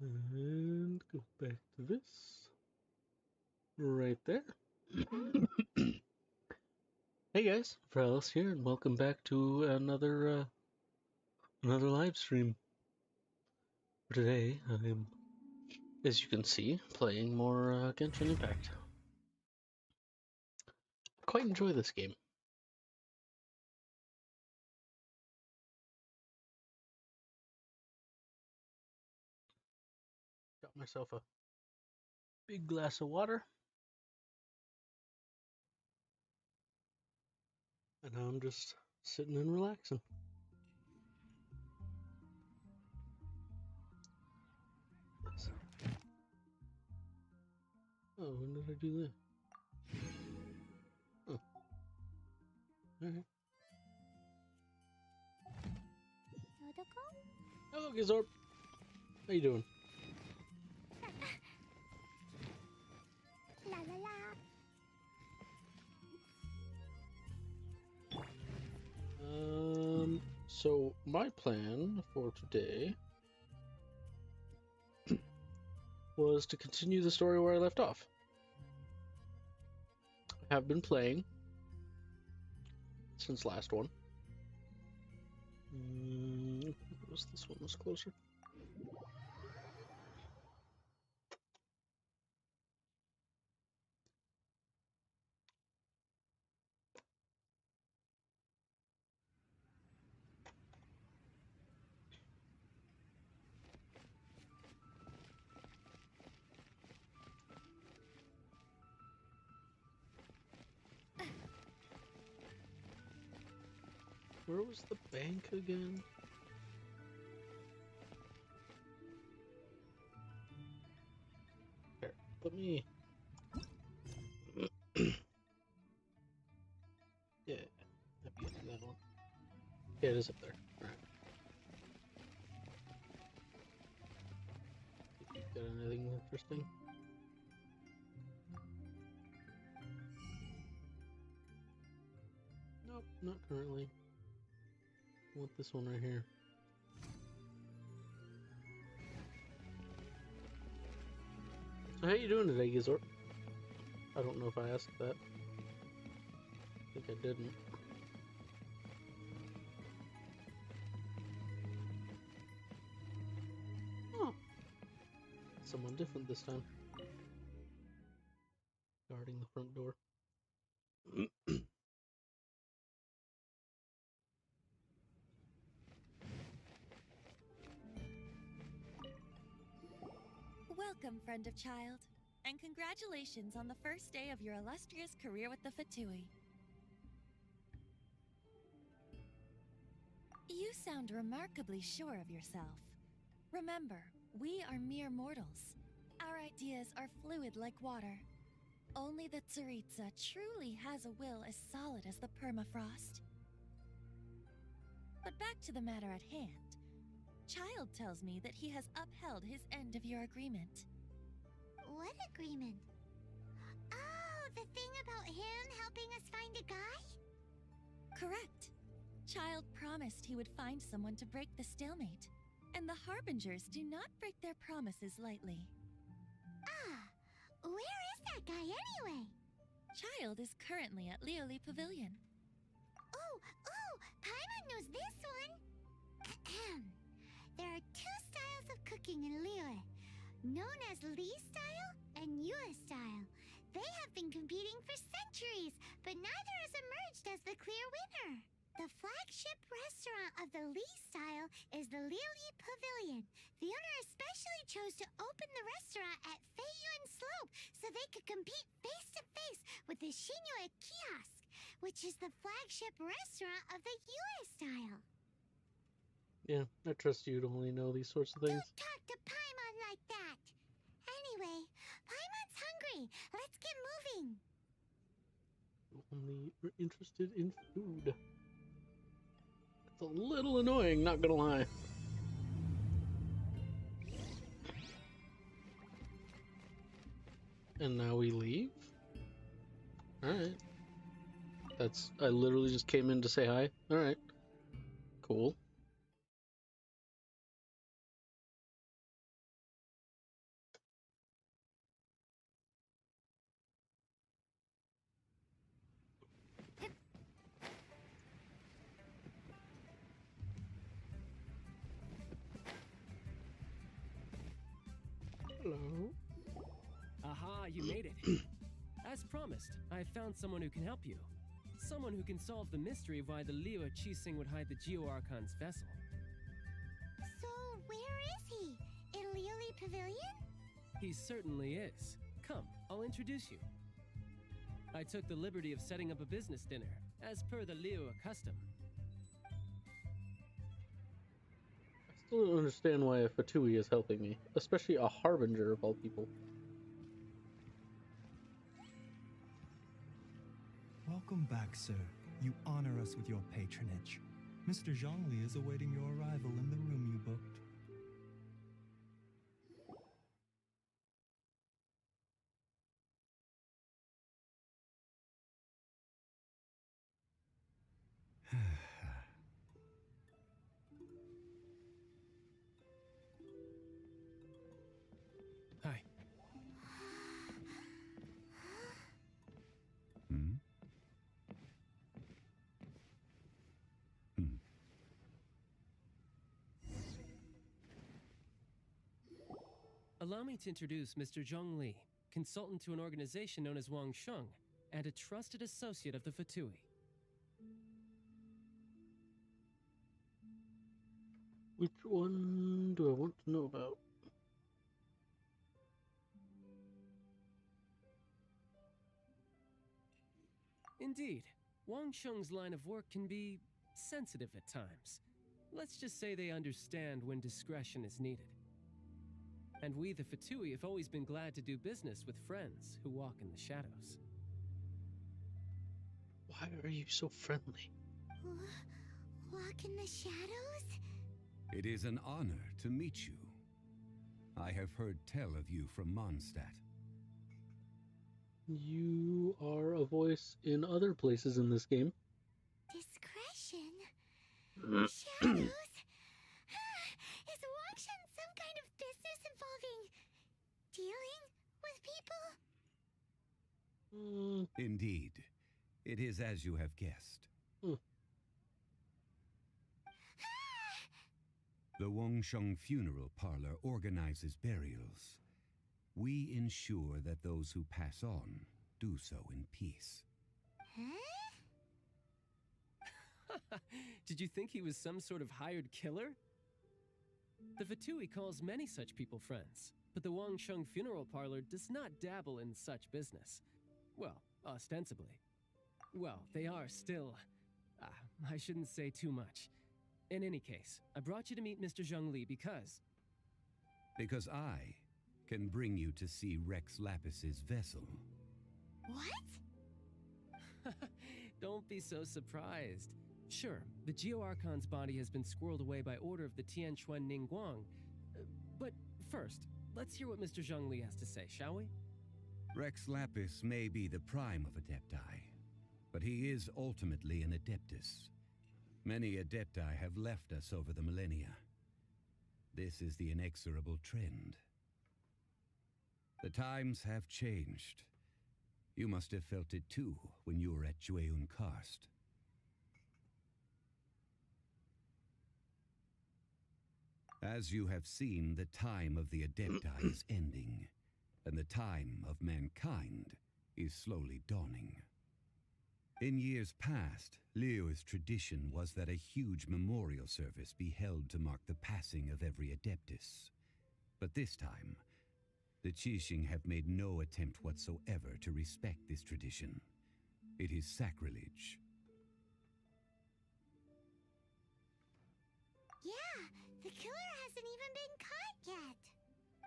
And go back to this. Right there. Hey guys, Viralus here, and welcome back to another live stream. For today, I'm, as you can see, playing more Genshin Impact. I quite enjoy this game. Got myself a big glass of water, and now I'm just sitting and relaxing. Oh, when did I do that? Oh, alright. Hello, Gizorp. How you doing? La la la. So my plan for today was to continue the story where I left off. I have been playing since last one. This one was closer. Where was the bank again? Here, let me... Yeah, that'd be that one. Yeah, it is up there. Alright. Got anything interesting? Nope, not currently. I want this one right here. So how you doing today, Gizorp? I don't know if I asked that. I think I didn't. Oh, someone different this time. Guarding the front door. Welcome, friend of child, and congratulations on the first day of your illustrious career with the Fatui. You sound remarkably sure of yourself. Remember, we are mere mortals. Our ideas are fluid like water. Only the Tsaritsa truly has a will as solid as the permafrost. But back to the matter at hand. Child tells me that he has upheld his end of your agreement. What agreement? Oh, the thing about him helping us find a guy? Correct. Child promised he would find someone to break the stalemate, and the Harbingers do not break their promises lightly. Ah, where is that guy anyway? Child is currently at Lioli Pavilion. Oh, Paimon knows this one. There are two styles of cooking in Liyue, known as Li style and Yue style. They have been competing for centuries, but neither has emerged as the clear winner. The flagship restaurant of the Li style is the Lioli Pavilion. The owner especially chose to open the restaurant at Feiyuan Slope so they could compete face-to-face with the Shinyue Kiosk, which is the flagship restaurant of the Yue style. Yeah, I trust you to only know these sorts of things. Don't talk to Paimon like that! Anyway, Paimon's hungry. Let's get moving. Only interested in food. It's a little annoying, not gonna lie. And now we leave? Alright. I literally just came in to say hi. Alright. Cool. you made it. As promised, I have found someone who can help you. Someone who can solve the mystery of why the Liu Qixing would hide the Geo-Archon's vessel. So, where is he? In Liuli Pavilion? He certainly is. Come, I'll introduce you. I took the liberty of setting up a business dinner, as per the Liu custom. I still don't understand why a Fatui is helping me, especially a harbinger of all people. Welcome back, sir. You honor us with your patronage. Mr. Zhongli is awaiting your arrival in the room you booked. Hi. Allow me to introduce Mr. Zhong Li, consultant to an organization known as Wang Sheng, and a trusted associate of the Fatui. Which one do I want to know about? Indeed, Wang Sheng's line of work can be sensitive at times. Let's just say they understand when discretion is needed. And we, the Fatui, have always been glad to do business with friends who walk in the shadows. Why are you so friendly? Walk in the shadows? It is an honor to meet you. I have heard tell of you from Mondstadt. You are a voice in other places in this game. Discretion? Shadows? Is Wangshan some kind of business involving dealing with people? Indeed. It is as you have guessed. The Wangsheng Funeral Parlor organizes burials. We ensure that those who pass on do so in peace. Huh? Did you think he was some sort of hired killer? The Fatui calls many such people friends, but the Wangsheng Funeral Parlor does not dabble in such business. Well, ostensibly. Well, they are still... I shouldn't say too much. In any case, I brought you to meet Mr. Zhong Li because... Because I can bring you to see Rex Lapis's vessel. What? Don't be so surprised. Sure, the Geo-Archon's body has been squirreled away by order of the Tianquan Ningguang. But first, let's hear what Mr. Zhong Li has to say, shall we? Rex Lapis may be the prime of Adepti, but he is ultimately an Adeptus. Many Adepti have left us over the millennia. This is the inexorable trend. The times have changed. You must have felt it too when you were at Jueyun Karst. As you have seen, the time of the Adepti is ending, and the time of mankind is slowly dawning. In years past, Liu's tradition was that a huge memorial service be held to mark the passing of every Adeptus. But this time, the Qixing have made no attempt whatsoever to respect this tradition. It is sacrilege. Yeah, the killer hasn't even been caught yet.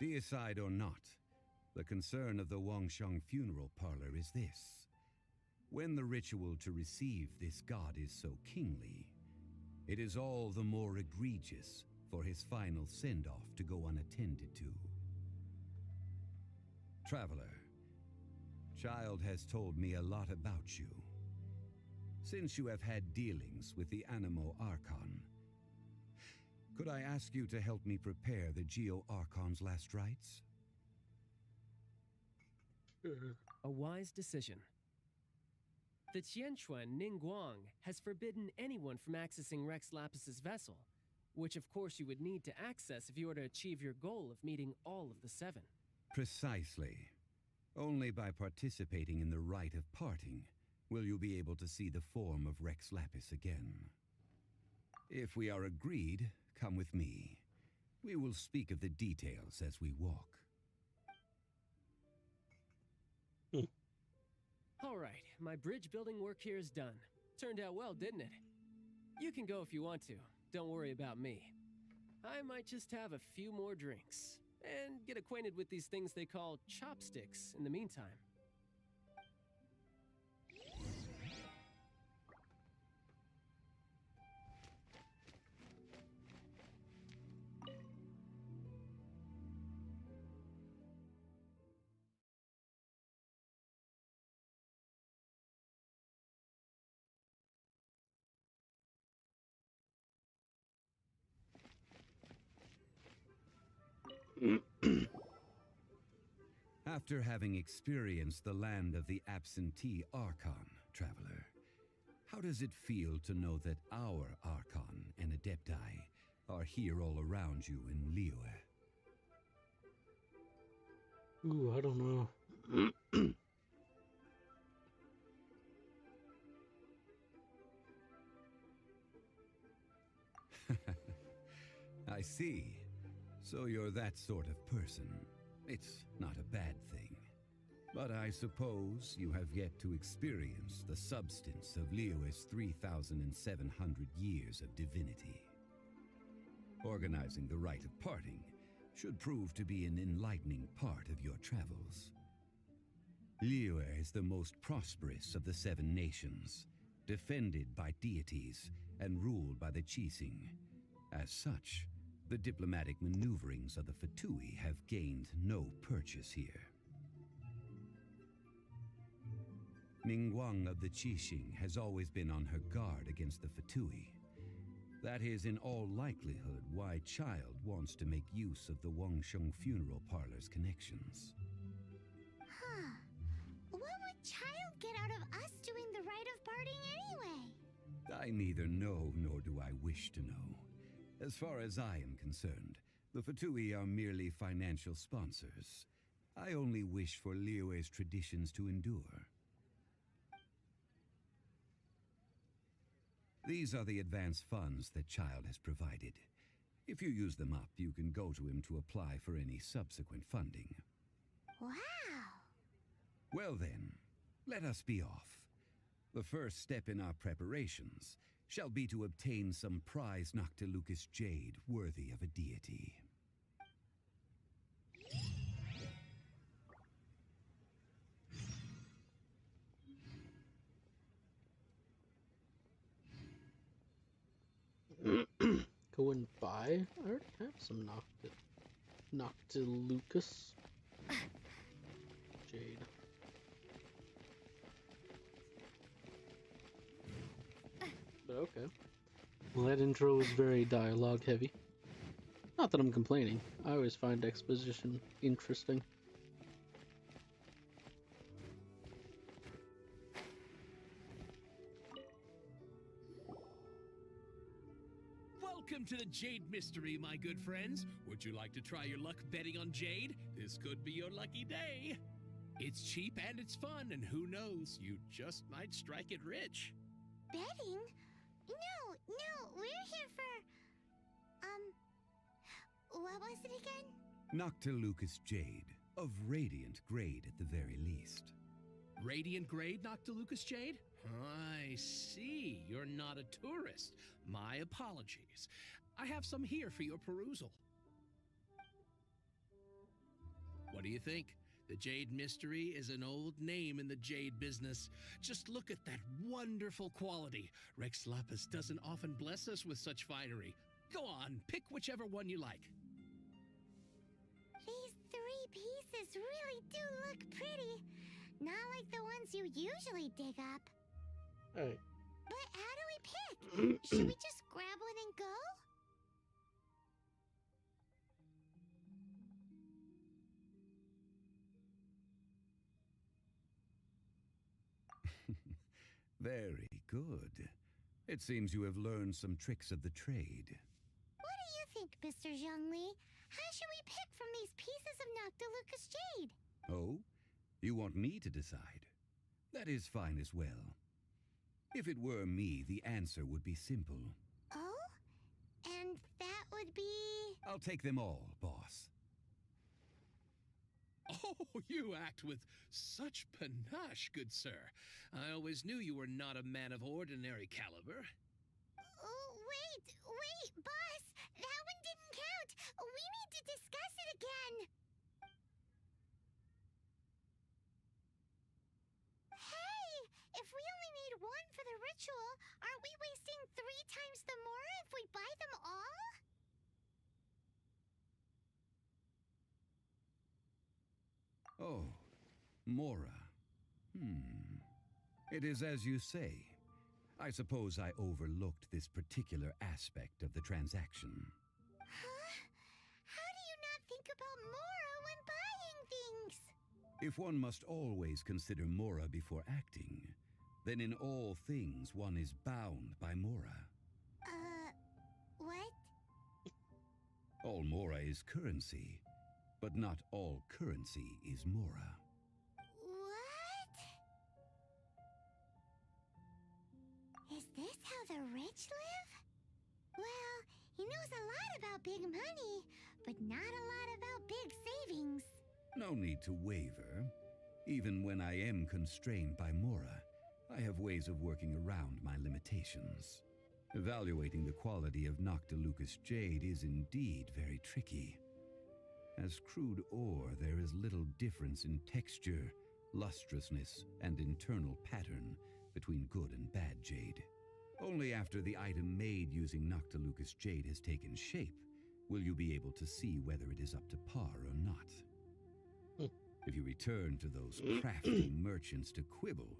Deicide or not, the concern of the Wangsheng Funeral Parlor is this. When the ritual to receive this god is so kingly, it is all the more egregious for his final send-off to go unattended to. Traveler, Child has told me a lot about you. Since you have had dealings with the Animo Archon, could I ask you to help me prepare the Geo-Archon's last rites? A wise decision. The Tianquan Ningguang has forbidden anyone from accessing Rex Lapis's vessel, which of course you would need to access if you were to achieve your goal of meeting all of the seven. Precisely. Only by participating in the rite of parting will you be able to see the form of Rex Lapis again. If we are agreed, come with me. We will speak of the details as we walk. All right, my bridge building work here is done. Turned out well, didn't it? You can go if you want to. Don't worry about me. I might just have a few more drinks and get acquainted with these things they call chopsticks in the meantime. After having experienced the land of the absentee Archon, traveler, how does it feel to know that our Archon and Adepti are here all around you in Liyue? Ooh, I don't know. I see. So you're that sort of person. It's not a bad thing. But I suppose you have yet to experience the substance of Liyue's 3,700 years of divinity. Organizing the rite of parting should prove to be an enlightening part of your travels. Liyue is the most prosperous of the 7 nations, defended by deities and ruled by the Qixing. As such, the diplomatic maneuverings of the Fatui have gained no purchase here. Ningguang of the Qixing has always been on her guard against the Fatui. That is in all likelihood why Child wants to make use of the Wangsheng funeral parlor's connections. Huh. What would Child get out of us doing the rite of parting anyway? I neither know nor do I wish to know. As far as I am concerned, the Fatui are merely financial sponsors. I only wish for Liyue's traditions to endure. These are the advance funds that Child has provided. If you use them up, you can go to him to apply for any subsequent funding. Wow. Well then, let us be off. The first step in our preparations shall be to obtain some prize Noctilucus jade worthy of a deity. Go and buy? I already have some Noctilucus jade. But okay. Well, that intro was very dialogue heavy. Not that I'm complaining. I always find exposition interesting. Welcome to the Jade Mystery, my good friends. Would you like to try your luck betting on Jade? This could be your lucky day. It's cheap and it's fun, and who knows, you just might strike it rich. Betting? No, we're here for... what was it again? Noctilucus jade, of radiant grade at the very least. Radiant grade, Noctilucus Jade? I see. You're not a tourist. My apologies. I have some here for your perusal. What do you think? The Jade Mystery is an old name in the jade business. Just look at that wonderful quality. Rex Lapis doesn't often bless us with such finery. Go on, pick whichever one you like. These 3 pieces really do look pretty. Not like the ones you usually dig up. Alright. But how do we pick? Should we just grab one and go? Very good. It seems you have learned some tricks of the trade. What do you think, Mr. Zhongli? How should we pick from these pieces of Noctilucus jade? Oh? You want me to decide? That is fine as well. If it were me, the answer would be simple. Oh? And that would be... I'll take them all, boss. Oh, you act with such panache, good sir. I always knew you were not a man of ordinary caliber. Oh, wait, boss! That one didn't count! We need to discuss it again! Hey! If we only need one for the ritual, aren't we wasting 3 times the more if we buy them all? Oh, Mora. It is as you say. I suppose I overlooked this particular aspect of the transaction. Huh? How do you not think about Mora when buying things? If one must always consider Mora before acting, then in all things one is bound by Mora. What? All Mora is currency, but not all currency is Mora. What? Is this how the rich live? Well, he knows a lot about big money, but not a lot about big savings. No need to waver. Even when I am constrained by Mora, I have ways of working around my limitations. Evaluating the quality of Noctilucous jade is indeed very tricky. As crude ore, there is little difference in texture, lustrousness, and internal pattern between good and bad jade. Only after the item made using Noctilucous jade has taken shape will you be able to see whether it is up to par or not. If you return to those crafty merchants to quibble,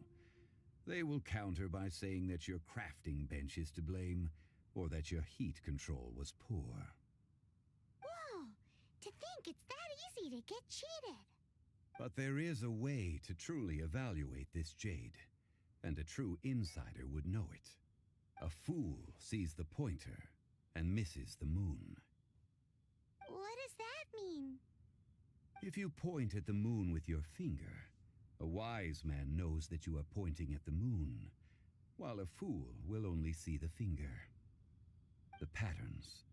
they will counter by saying that your crafting bench is to blame, or that your heat control was poor. Whoa! To think it's that easy to get cheated. But there is a way to truly evaluate this jade, and a true insider would know it. A fool sees the pointer and misses the moon. What does that mean? If you point at the moon with your finger, a wise man knows that you are pointing at the moon, while a fool will only see the finger. The patterns,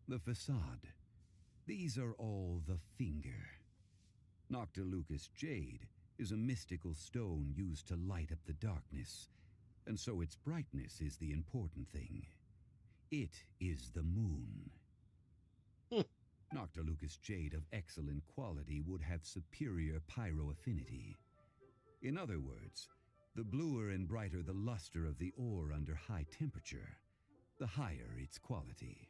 the facade, these are all the finger. Noctilucous jade is a mystical stone used to light up the darkness, and so its brightness is the important thing. It is the moon. Noctilucous jade of excellent quality would have superior pyro affinity. In other words, the bluer and brighter the luster of the ore under high temperature, the higher its quality.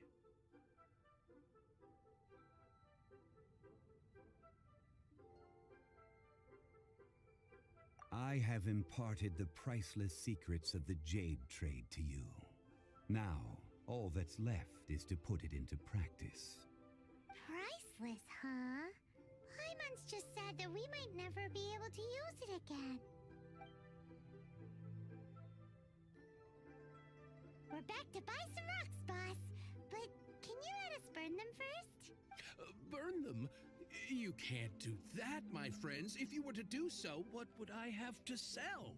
I have imparted the priceless secrets of the jade trade to you. Now, all that's left is to put it into practice. Priceless, huh? Hyman's just said that we might never be able to use it again. We're back to buy some rocks, boss. But can you let us burn them first? Burn them? You can't do that, my friends. If you were to do so, what would I have to sell?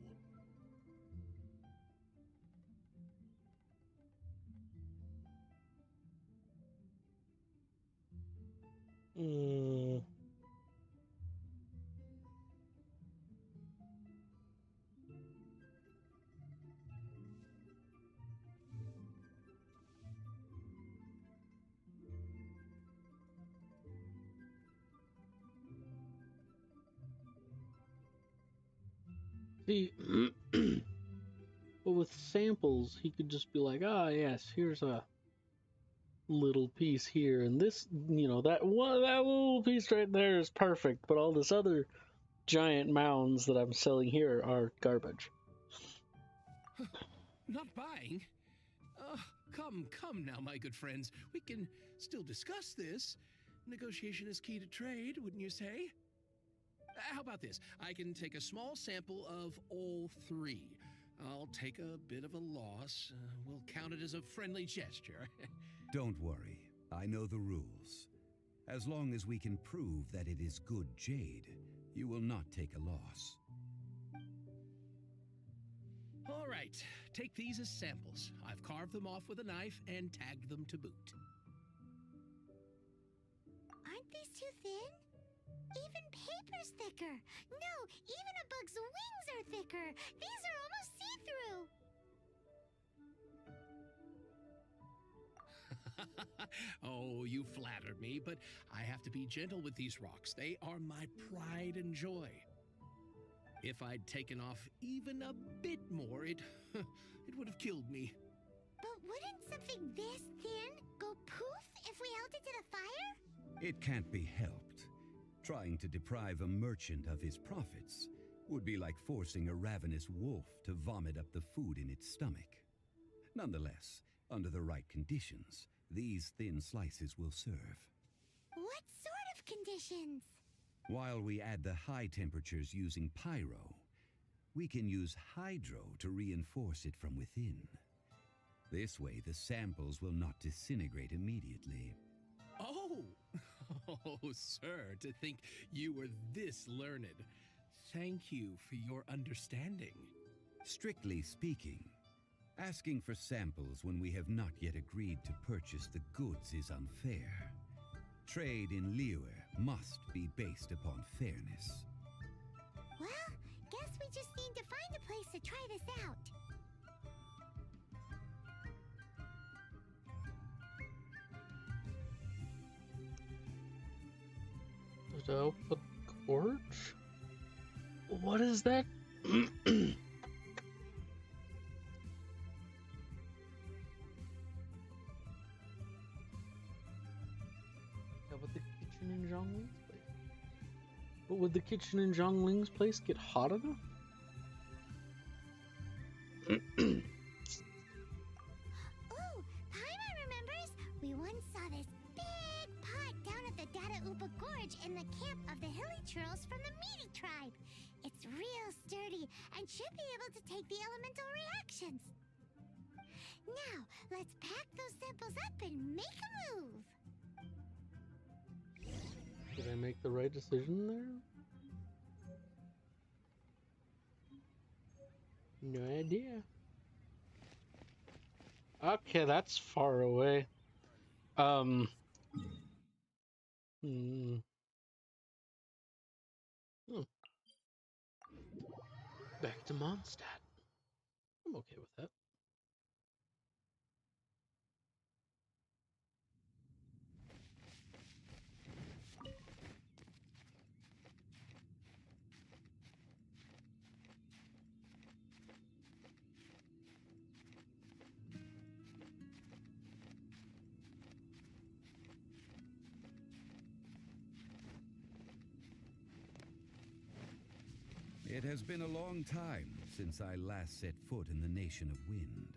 See, but with samples, he could just be like, ah, yes, here's a little piece here, and this, that little piece right there is perfect, but all this other giant mounds that I'm selling here are garbage. Not buying? Come now, my good friends. We can still discuss this. Negotiation is key to trade, wouldn't you say? How about this? I can take a small sample of all 3. I'll take a bit of a loss. We'll count it as a friendly gesture. Don't worry, I know the rules. As long as we can prove that it is good jade, you will not take a loss. All right, take these as samples. I've carved them off with a knife and tagged them to boot. Aren't these too thin? Even paper's thicker. No, even a bug's wings are thicker. These are almost see-through. Oh, you flatter me, but I have to be gentle with these rocks. They are my pride and joy. If I'd taken off even a bit more, it would have killed me. But wouldn't something this thin go poof if we held it to the fire? It can't be helped. Trying to deprive a merchant of his profits would be like forcing a ravenous wolf to vomit up the food in its stomach. Nonetheless, under the right conditions, these thin slices will serve. What sort of conditions? While we add the high temperatures using pyro, we can use hydro to reinforce it from within. This way, the samples will not disintegrate immediately. Oh! Oh, sir, to think you were this learned. Thank you for your understanding. Strictly speaking, asking for samples when we have not yet agreed to purchase the goods is unfair. Trade in Liyue must be based upon fairness. Well, guess we just need to find a place to try this out. The gorge? What is that? But the kitchen in Zhongling's place. But would the kitchen in Zhongling's place get hot enough? Oh, Paimon remembers! We once saw this big pot down at the Data Upa Gorge in the camp of the Hilly Churls from the Meaty tribe. It's real sturdy and should be able to take the elemental reactions. Now, let's pack those samples up and make a move. Did I make the right decision there? No idea. Okay, that's far away. Hmm. Back to Mondstadt. I'm okay with that. It has been a long time since I last set foot in the Nation of Wind.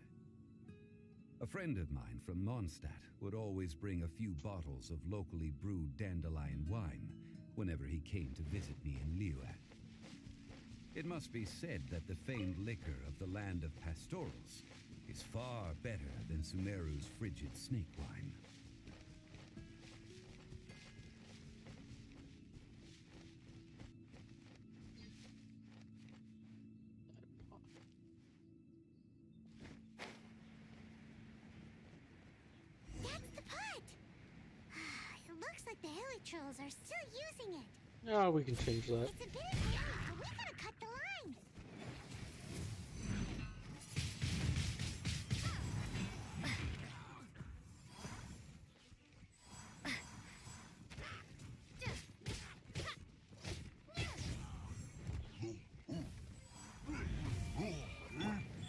A friend of mine from Mondstadt would always bring a few bottles of locally brewed dandelion wine whenever he came to visit me in Liyue. It must be said that the famed liquor of the land of pastorals is far better than Sumeru's frigid snake wine. That's the pot! It looks like the Hilly Trolls are still using it. Oh, we can change that. It's a bit of yellow, so we gotta cut the line.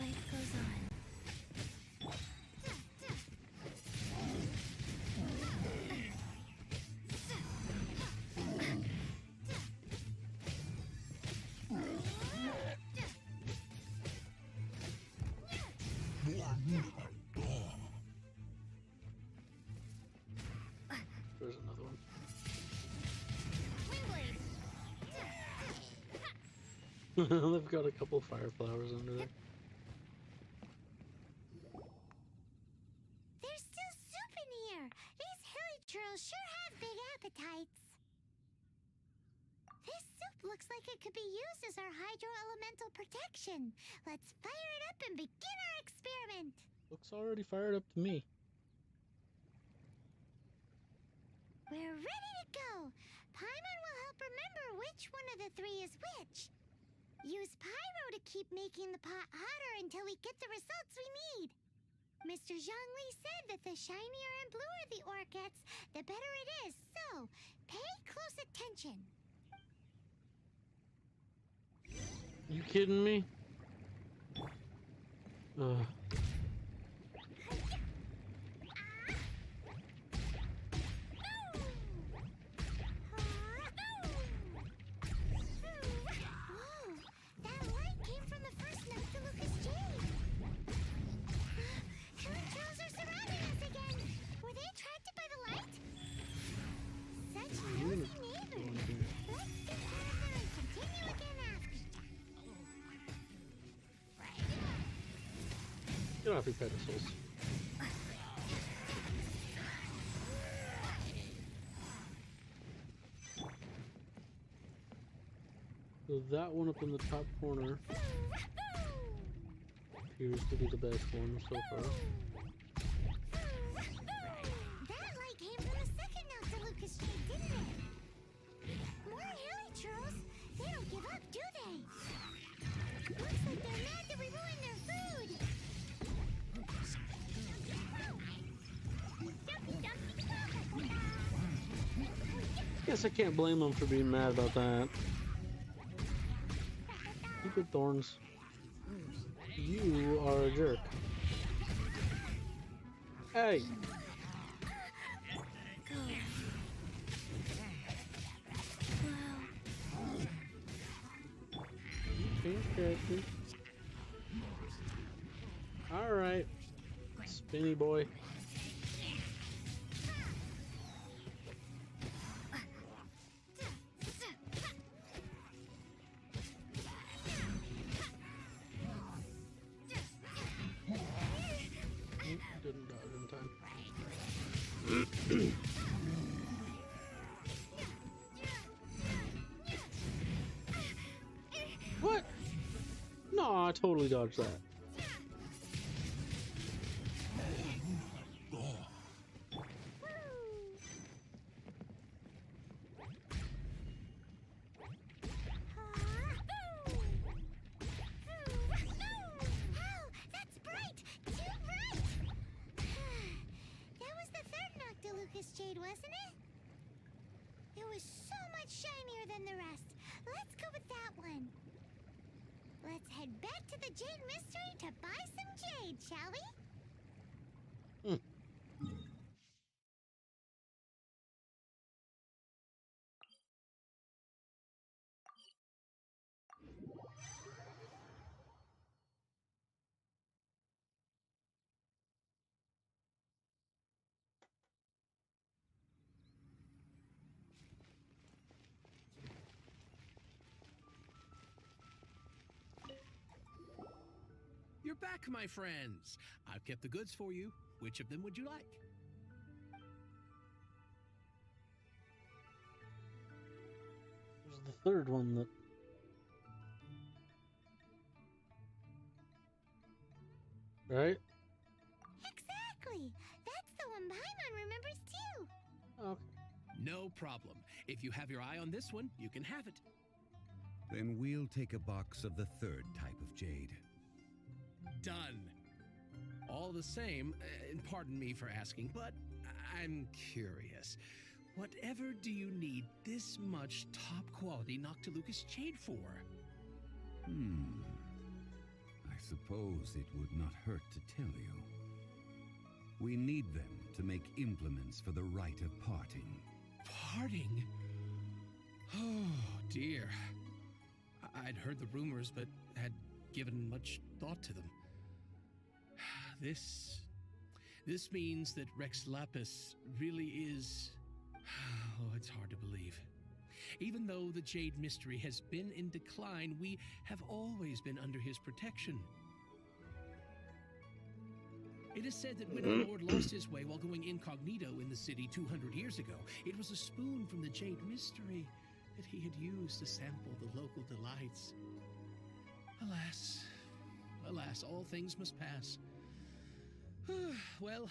Life goes on. There's another one. They've got a couple fire flowers under there. There's still soup in here. These Hilly Trolls sure have big appetites. This soup looks like it could be used as our hydro-elemental protection. Let's fire it up and begin our experiment. Looks already fired up to me. We're ready to go. Paimon will help remember which one of the three is which. Use pyro to keep making the pot hotter until we get the results we need. Mr. Zhongli said that the shinier and bluer the ore gets, the better it is. So, pay close attention. You kidding me? Ugh. Whoa, that light came from the first Noctilucous Jade. Chemtrails are surrounding us again. Were they attracted by the light? Such nosy neighbors. Let's get out of there and continue again after. Get off your pedestals. So that one up in the top corner appears to be the best one so far. That light came from the second Noctilucous Jade, didn't it? More hilichurls. They don't give up, do they? Looks like they're mad that we ruined their food. Guess I can't blame them for being mad about that. Stupid Thorns. You are a jerk. Hey! Change characters. Alright. Spinny boy. Didn't dodge in time. What? No, I totally dodged that. Wow, that's bright! Too bright! That was the third Noctilucous Jade, wasn't it? It was so much shinier than the rest. Let's go with that one. Let's head back to the Jade Mystery to buy some jade, shall we? You're back, my friends. I've kept the goods for you. Which of them would you like? There's the third one that... Right? Exactly! That's the one Paimon remembers too! Okay. No problem. If you have your eye on this one, you can have it. Then we'll take a box of the third type of jade. Done. All the same, and pardon me for asking, but I'm curious. Whatever do you need this much top-quality Noctilucous Jade for? I suppose it would not hurt to tell you. We need them to make implements for the rite of parting. Parting? Oh, dear. I'd heard the rumors, but had given much thought to them. This means that Rex Lapis really is... Oh, it's hard to believe. Even though the Jade Mystery has been in decline, we have always been under his protection. It is said that when our Lord lost his way while going incognito in the city 200 years ago, it was a spoon from the Jade Mystery that he had used to sample the local delights. Alas, alas, all things must pass. Well,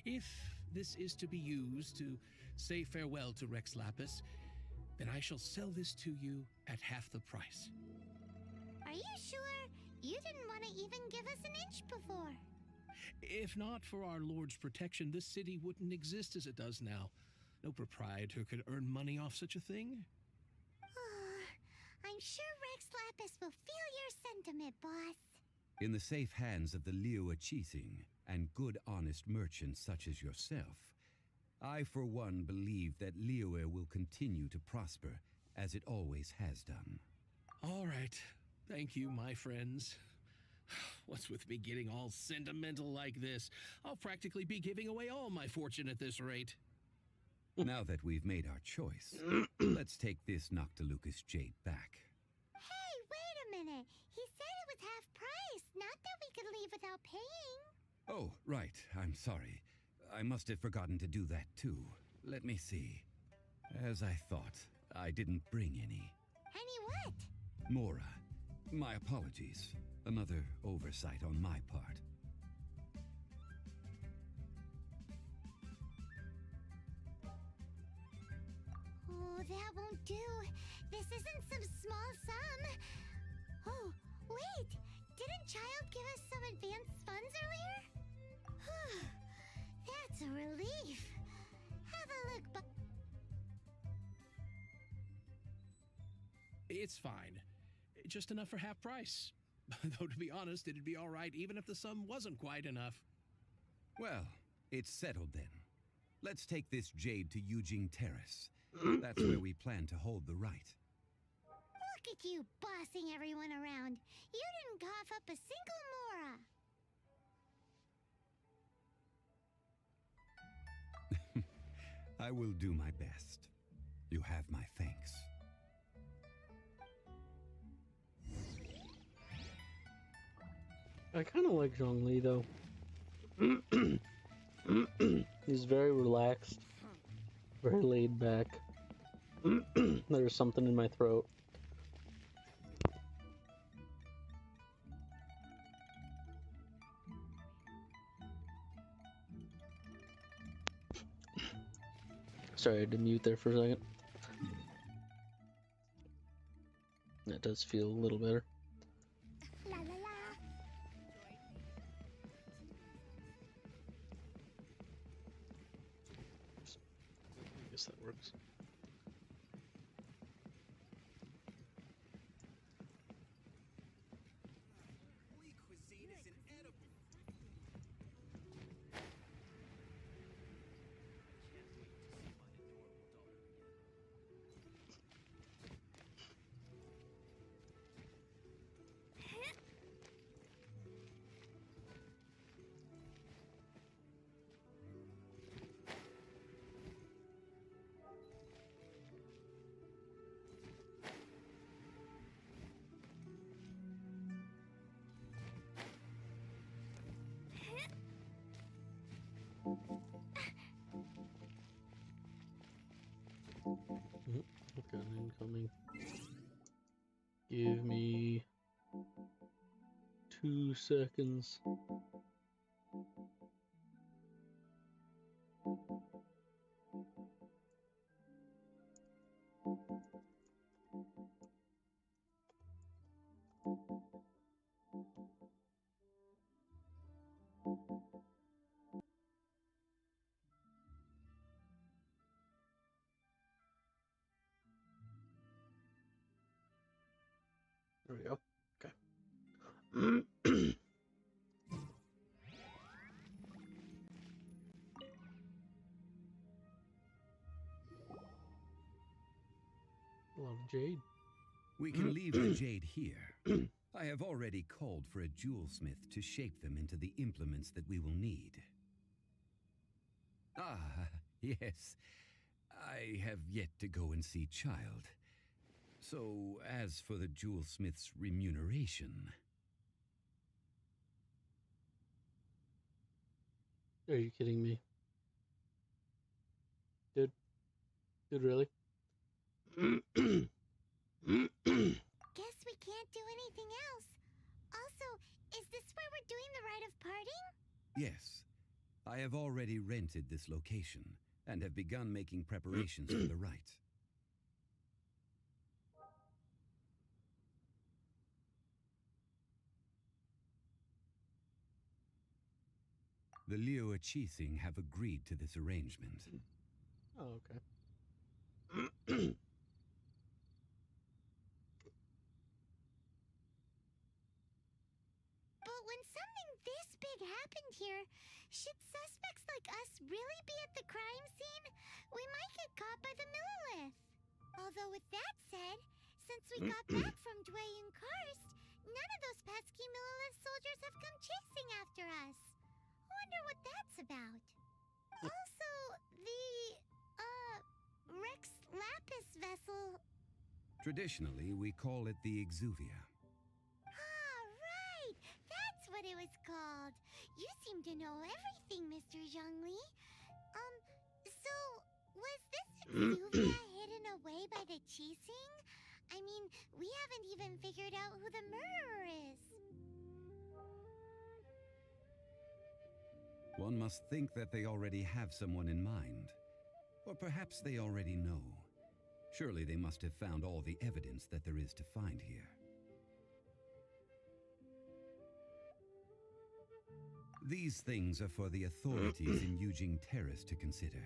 if this is to be used to say farewell to Rex Lapis, then I shall sell this to you at half the price. Are you sure? You didn't want to even give us an inch before. If not for our Lord's protection, this city wouldn't exist as it does now. No proprietor could earn money off such a thing. I'm sure Rex Lapis will feel your sentiment, boss. In the safe hands of the Liu Chising and good honest merchants such as yourself, I for one believe that Liyue will continue to prosper as it always has done. All right. Thank you, my friends. What's with me getting all sentimental like this? I'll practically be giving away all my fortune at this rate. Now that we've made our choice, let's take this Noctilucous jade back. Hey, wait a minute. He said it was half price, not that we could leave without paying. Oh, right. I'm sorry. I must have forgotten to do that too. Let me see. As I thought, I didn't bring any. Any what? Mora, my apologies. Another oversight on my part. Oh, that won't do. This isn't some small sum. Oh, wait. Didn't Child give us some advanced funds earlier? That's a relief. Have a look, but It's fine. Just enough for half price. Though, to be honest, it'd be all right even if the sum wasn't quite enough. Well, it's settled then. Let's take this jade to Yujing Terrace. That's where we plan to hold the rite. look at you bossing everyone around. You didn't cough up a single mora. I will do my best. You have my thanks. I kind of like Zhongli though. He's very relaxed, very laid back. There's something in my throat. Sorry, I had to mute there for a second. That does feel a little better. La la la. I guess that works. Okay, incoming. Give me 2 seconds. There we go. Okay. A lot of jade. We can leave the jade here. I have already called for a jewelsmith to shape them into the implements that we will need. Ah, yes. I have yet to go and see Child. So, as for the jewelsmith's remuneration... Are you kidding me? Dude, really? Guess we can't do anything else. Also, is this where we're doing the rite of parting? Yes, I have already rented this location and have begun making preparations for the rite. The Liu Qixing have agreed to this arrangement. Oh, okay. But when something this big happened here, should suspects like us really be at the crime scene? We might get caught by the Millilith. Although with that said, since we got back from Dwayne Karst, none of those pesky Millilith soldiers have come chasing after us. Wonder what that's about. Also, the, Rex Lapis vessel. Traditionally, we call it the Exuvia. Ah, right! That's what it was called. You seem to know everything, Mr. Zhongli. So, was this Exuvia hidden away by the Qixing? I mean, we haven't even figured out who the murderer is. One must think that they already have someone in mind. Or perhaps they already know. Surely they must have found all the evidence that there is to find here. These things are for the authorities in Yujing Terrace to consider.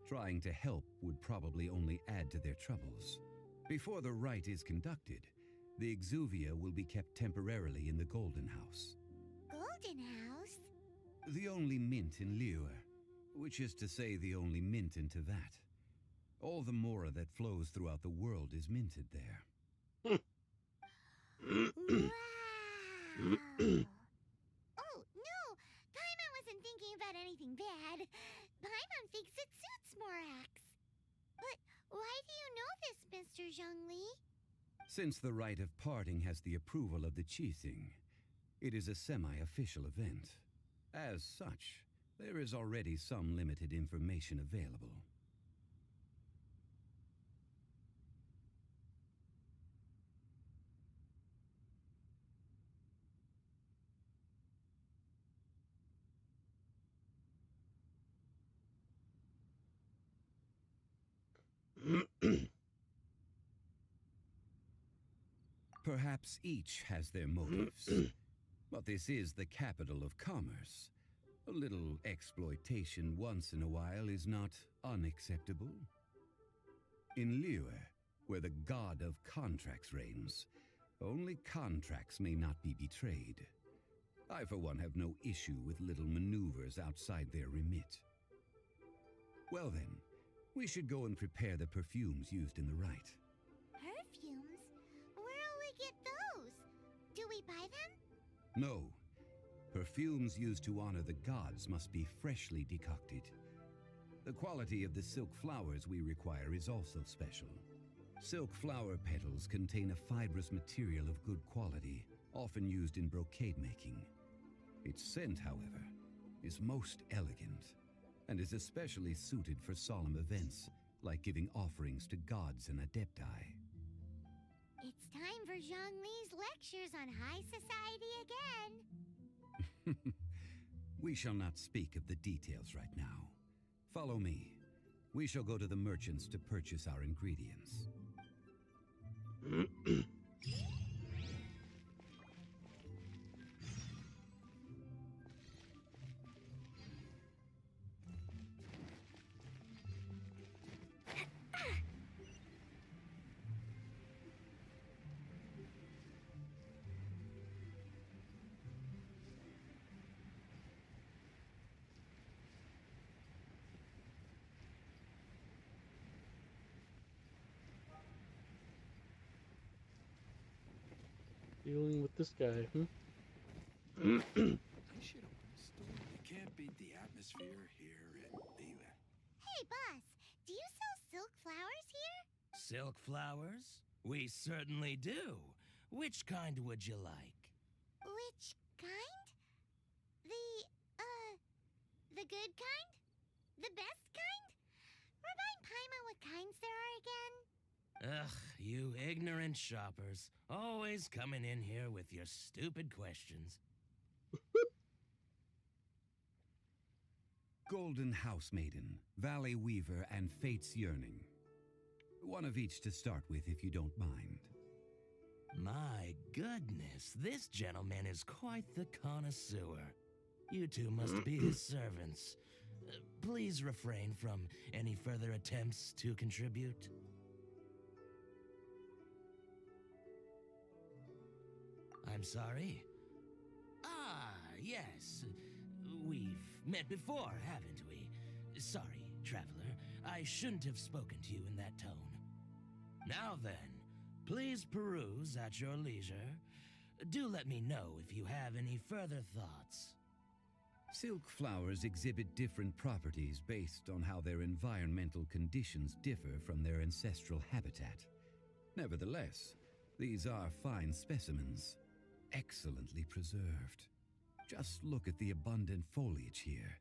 Trying to help would probably only add to their troubles. Before the rite is conducted, the Exuvia will be kept temporarily in the Golden House. Golden House? The only mint in Liyue, which is to say the only mint in Tevat. All the mora that flows throughout the world is minted there. Wow! Oh, no! Paimon wasn't thinking about anything bad. Paimon thinks it suits Morax. But why do you know this, Mr. Zhongli? Since the rite of parting has the approval of the Qixing, it is a semi-official event. As such, there is already some limited information available. Perhaps each has their motives, but this is the capital of commerce. A little exploitation once in a while is not unacceptable. In Liyue, where the god of contracts reigns, only contracts may not be betrayed. I, for one, have no issue with little maneuvers outside their remit. Well then, we should go and prepare the perfumes used in the rite. Perfumes? Where'll we get those? Do we buy them? No. Perfumes used to honor the gods must be freshly decocted. The quality of the silk flowers we require is also special. Silk flower petals contain a fibrous material of good quality, often used in brocade making. Its scent, however, is most elegant, and is especially suited for solemn events, like giving offerings to gods and adepti. It's time for Zhongli's lectures on high society again. We shall not speak of the details right now. Follow me. We shall go to the merchants to purchase our ingredients. Dealing with this guy, I should open the store. You can't beat the atmosphere here at Liyue. Hey, boss, do you sell silk flowers here? Silk flowers? We certainly do. Which kind would you like? Which kind? The good kind? The best kind? Remind Paimon what kinds there are again? Ugh, you ignorant shoppers. Always coming in here with your stupid questions. Golden House Maiden, Valley Weaver, and Fate's Yearning. One of each to start with, if you don't mind. My goodness, this gentleman is quite the connoisseur. You two must be his servants. Please refrain from any further attempts to contribute. I'm sorry? Ah, yes. We've met before, haven't we? Sorry, traveler. I shouldn't have spoken to you in that tone. Now then, please peruse at your leisure. Do let me know if you have any further thoughts. Silk flowers exhibit different properties based on how their environmental conditions differ from their ancestral habitat. Nevertheless, these are fine specimens, excellently preserved. Just look at the abundant foliage here,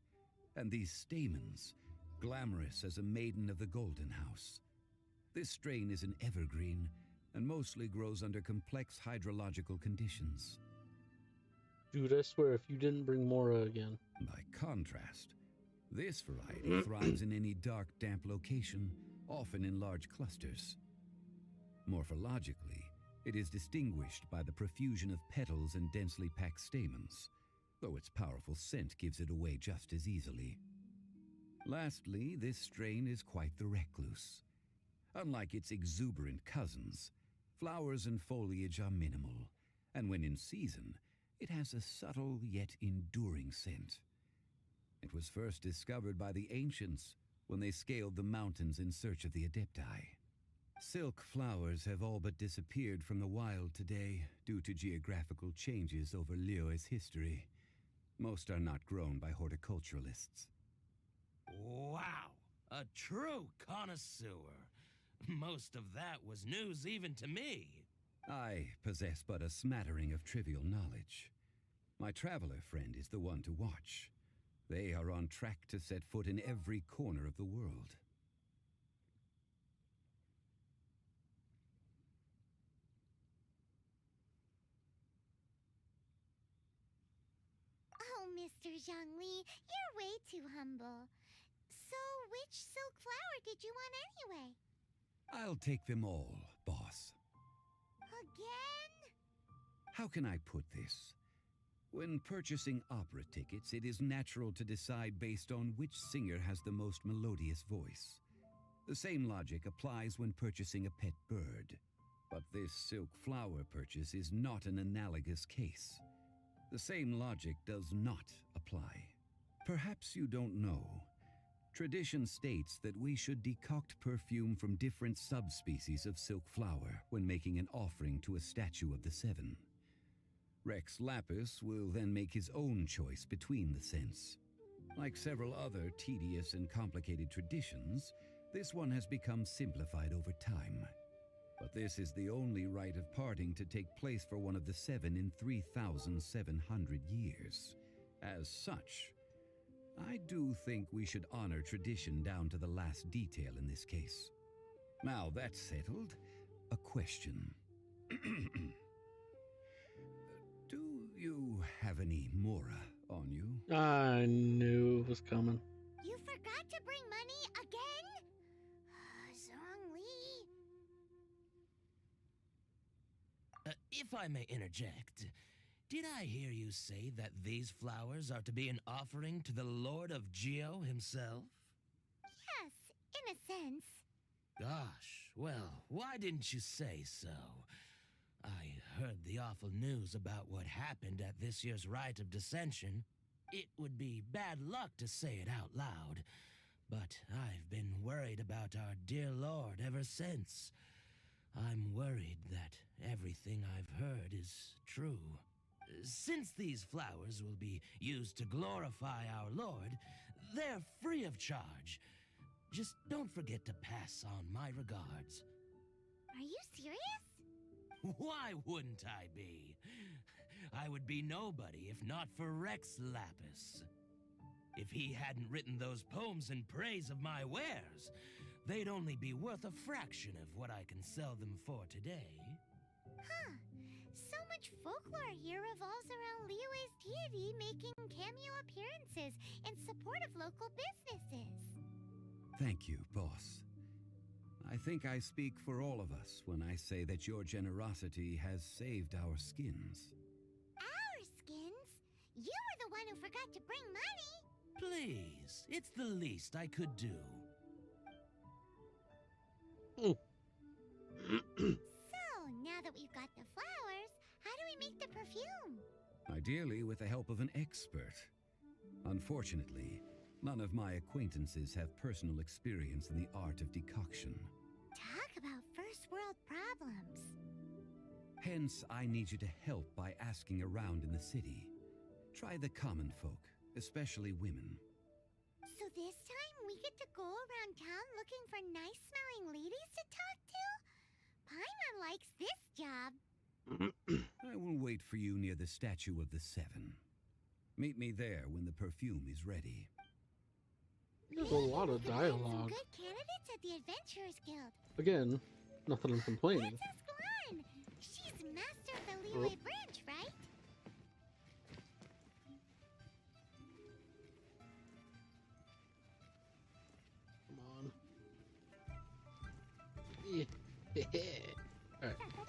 and these stamens, glamorous as a maiden of the Golden House. This strain is an evergreen, and mostly grows under complex hydrological conditions. Dude, I swear, if you didn't bring Mora again. By contrast, this variety thrives in any dark, damp location, often in large clusters. Morphologically, it is distinguished by the profusion of petals and densely packed stamens, though its powerful scent gives it away just as easily. Lastly, this strain is quite the recluse. Unlike its exuberant cousins, flowers and foliage are minimal, and when in season, it has a subtle yet enduring scent. It was first discovered by the ancients when they scaled the mountains in search of the Adepti. Silk flowers have all but disappeared from the wild today due to geographical changes over Liyue's history. Most are not grown by horticulturalists. Wow! A true connoisseur. Most of that was news even to me. I possess but a smattering of trivial knowledge. My traveler friend is the one to watch. They are on track to set foot in every corner of the world. Oh, Mr. Zhongli, you're way too humble. So, which silk flower did you want anyway? I'll take them all, boss. Again? How can I put this? When purchasing opera tickets, it is natural to decide based on which singer has the most melodious voice. The same logic applies when purchasing a pet bird. But this silk flower purchase is not an analogous case. The same logic does not apply. Perhaps you don't know. Tradition states that we should decoct perfume from different subspecies of silk flower when making an offering to a statue of the Seven. Rex Lapis will then make his own choice between the scents. Like several other tedious and complicated traditions, this one has become simplified over time. But this is the only rite of parting to take place for one of the Seven in 3,700 years. As such, I do think we should honor tradition down to the last detail in this case. Now that's settled, a question. Do you have any Mora on you? I knew it was coming. You forgot to bring money again? Zhongli. If I may interject, did I hear you say that these flowers are to be an offering to the Lord of Geo himself? Yes, in a sense. Gosh, well, why didn't you say so? I heard the awful news about what happened at this year's Rite of Dissension. It would be bad luck to say it out loud, but I've been worried about our dear Lord ever since. I'm worried that everything I've heard is true. Since these flowers will be used to glorify our Lord, they're free of charge. Just don't forget to pass on my regards. Are you serious? Why wouldn't I be? I would be nobody if not for Rex Lapis. If he hadn't written those poems in praise of my wares, they'd only be worth a fraction of what I can sell them for today. Huh. So much folklore here revolves around Liyue's deity making cameo appearances in support of local businesses. Thank you, boss. I think I speak for all of us when I say that your generosity has saved our skins. Our skins? You were the one who forgot to bring money. Please, it's the least I could do. So, now that we've got the flowers, how do we make the perfume? Ideally with the help of an expert. Unfortunately, none of my acquaintances have personal experience in the art of decoction. Talk about first world problems. Hence, I need you to help by asking around in the city. Try the common folk, especially women. So this time we get to go around town looking for nice-smelling ladies to talk to? Paimon likes this job. I will wait for you near the statue of the Seven. Meet me there when the perfume is ready. There's a lot of We could find some dialogue. good candidates at the Adventurers Guild. Again, not that I'm complaining. Let's ask Lan. She's master of the Liyue branch, right? Come on. Yeah. Alright. Hold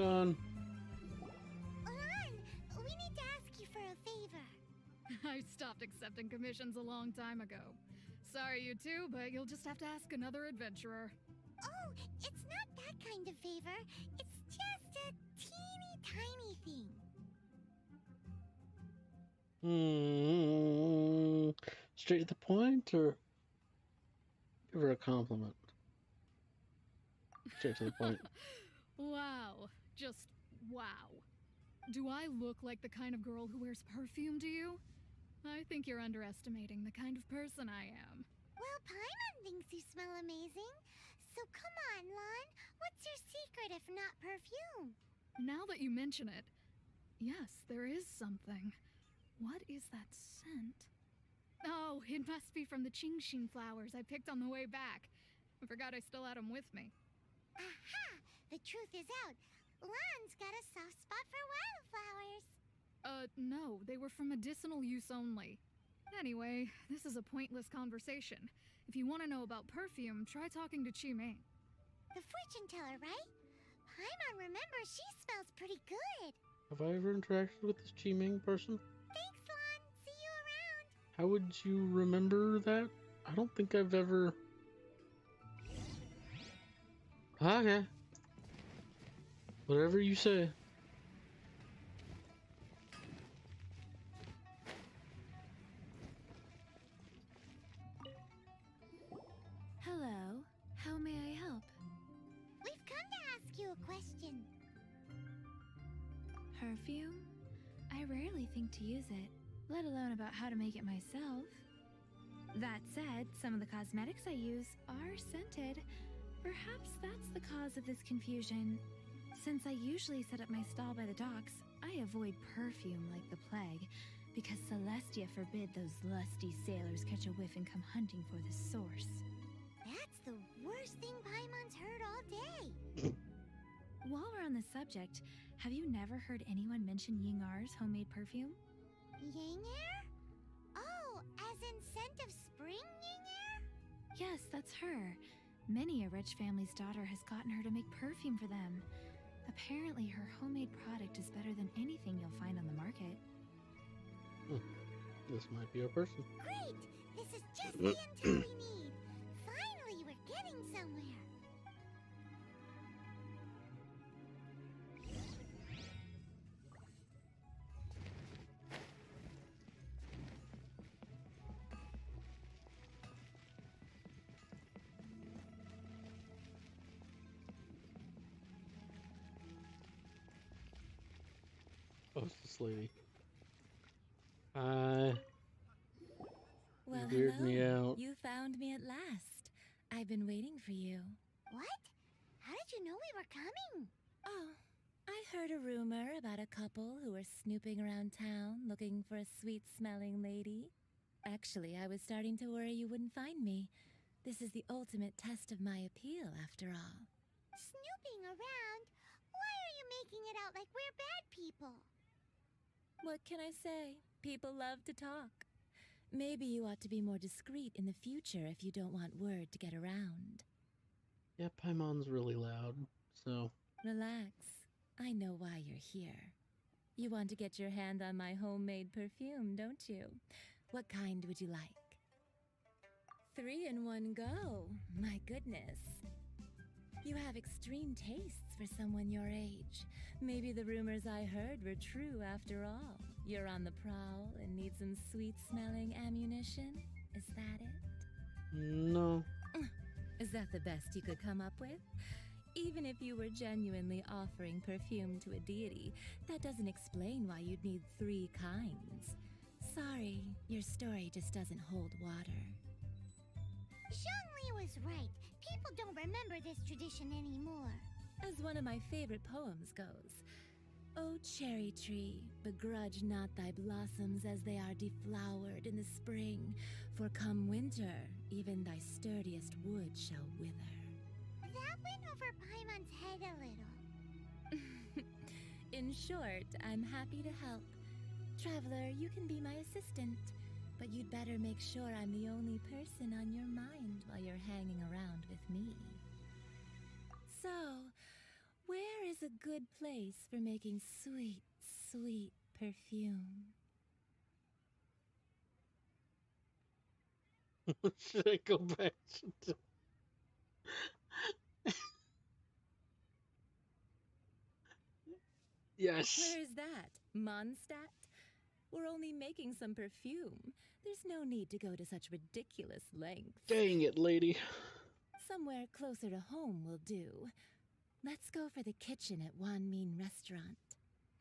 on. Lan, we need to ask you for a favor. I stopped accepting commissions a long time ago. Sorry, you two, but you'll just have to ask another adventurer. Oh, it's not that kind of favor. It's just a teeny tiny thing. Straight to the point, or give her a compliment? Straight to the point. Wow. Just wow. Do I look like the kind of girl who wears perfume to you? I think you're underestimating the kind of person I am. Well, Paimon thinks you smell amazing. So come on, Lan. What's your secret if not perfume? Now that you mention it, yes, there is something. What is that scent? Oh, it must be from the Genshin flowers I picked on the way back. I forgot I still had them with me. Aha! The truth is out. Lan's got a soft spot for wildflowers. No, they were for medicinal use only. Anyway, this is a pointless conversation. If you want to know about perfume, try talking to Qiming. The fortune teller, right? Paimon remembers she smells pretty good. Have I ever interacted with this Qiming person? Thanks, Lan. See you around. How would you remember that? I don't think I've ever... Okay. Whatever you say. Hello, how may I help? We've come to ask you a question. Perfume? I rarely think to use it, let alone about how to make it myself. That said, some of the cosmetics I use are scented. Perhaps that's the cause of this confusion. Since I usually set up my stall by the docks, I avoid perfume like the plague, because Celestia forbid those lusty sailors catch a whiff and come hunting for the source. That's the worst thing Paimon's heard all day. While we're on the subject, have you never heard anyone mention Yingar's homemade perfume? Yingar? Oh, as in scent of spring Yingar? Yes, that's her. Many a rich family's daughter has gotten her to make perfume for them. Apparently, her homemade product is better than anything you'll find on the market. This might be our person. Great! This is just the intel we need. Finally, we're getting somewhere. it's this lady. Hi. Well, Weird hello. me out. You found me at last. I've been waiting for you. What? How did you know we were coming? Oh, I heard a rumor about a couple who were snooping around town looking for a sweet-smelling lady. Actually, I was starting to worry you wouldn't find me. This is the ultimate test of my appeal, after all. Snooping around? Why are you making it out like we're bad people? What can I say? People love to talk. Maybe you ought to be more discreet in the future if you don't want word to get around. Yeah, Paimon's really loud, so... Relax. I know why you're here. You want to get your hand on my homemade perfume, don't you? What kind would you like? 3 in one go. My goodness. You have extreme tastes for someone your age. Maybe the rumors I heard were true after all. You're on the prowl and need some sweet-smelling ammunition? Is that it? No. Is that the best you could come up with? Even if you were genuinely offering perfume to a deity, that doesn't explain why you'd need 3 kinds. Sorry, your story just doesn't hold water. Zhongli was right. People don't remember this tradition anymore. As one of my favorite poems goes, "O cherry tree, begrudge not thy blossoms as they are deflowered in the spring, for come winter, even thy sturdiest wood shall wither." That went over Paimon's head a little. In short, I'm happy to help. Traveler, you can be my assistant, but you'd better make sure I'm the only person on your mind while you're hanging around with me. So, where is a good place for making sweet, sweet perfume? Should I go back to... Yes! Where is that? Mondstadt? We're only making some perfume. There's no need to go to such ridiculous lengths. Dang it, lady. Somewhere closer to home will do. Let's go for the kitchen at Wan Min Restaurant.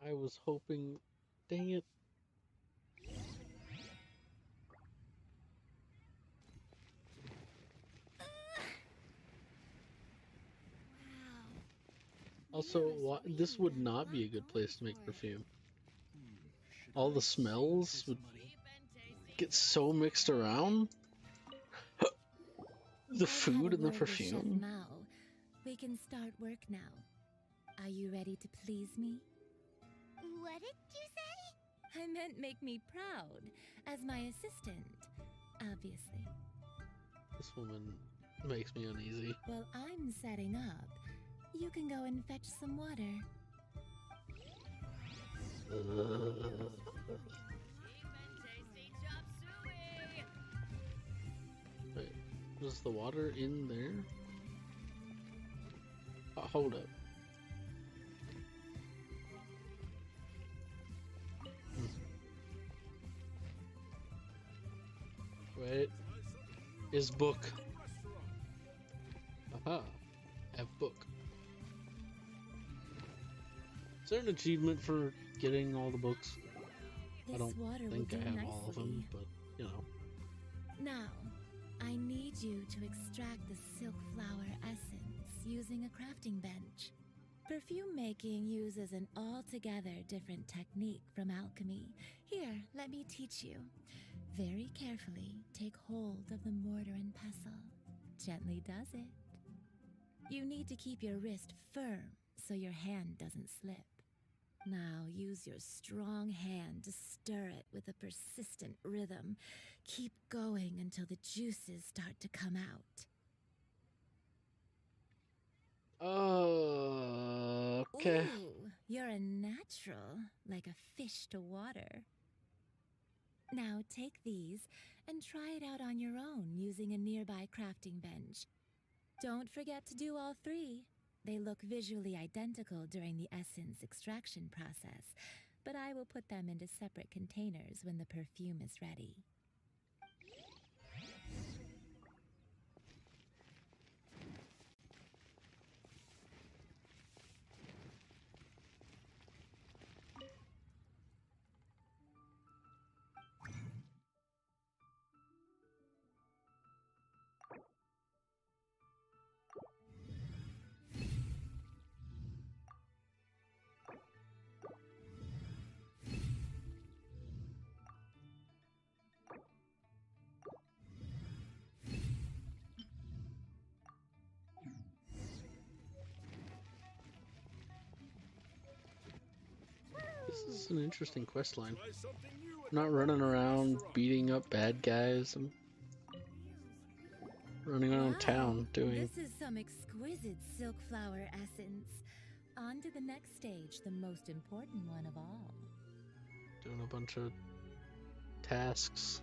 I was hoping... Dang it. Also, this would not be a good place to make perfume. All the smells would get so mixed around. The food and the perfume. Mao. We can start work now. Are you ready to please me? What did you say? I meant make me proud, as my assistant, obviously. This woman makes me uneasy. While I'm setting up, you can go and fetch some water. Wait, was the water in there? Hold up. Wait. Is book. Aha. Have book. Is there an achievement for getting all the books? I don't think I have all of them, but you know. Now, I need you to extract the silk flower essence using a crafting bench. Perfume making uses an altogether different technique from alchemy. Here, let me teach you. Very carefully, take hold of the mortar and pestle. Gently does it. You need to keep your wrist firm so your hand doesn't slip. Now use your strong hand to stir it with a persistent rhythm. Keep going until the juices start to come out. Okay. Ooh, you're a natural, like a fish to water. Now take these and try it out on your own using a nearby crafting bench. Don't forget to do all 3. They look visually identical during the essence extraction process, but I will put them into separate containers when the perfume is ready. It's an interesting quest line. Not running around beating up bad guys. I'm running around town doing. This is some exquisite silk flower essence. On to the next stage, the most important one of all. Doing a bunch of tasks.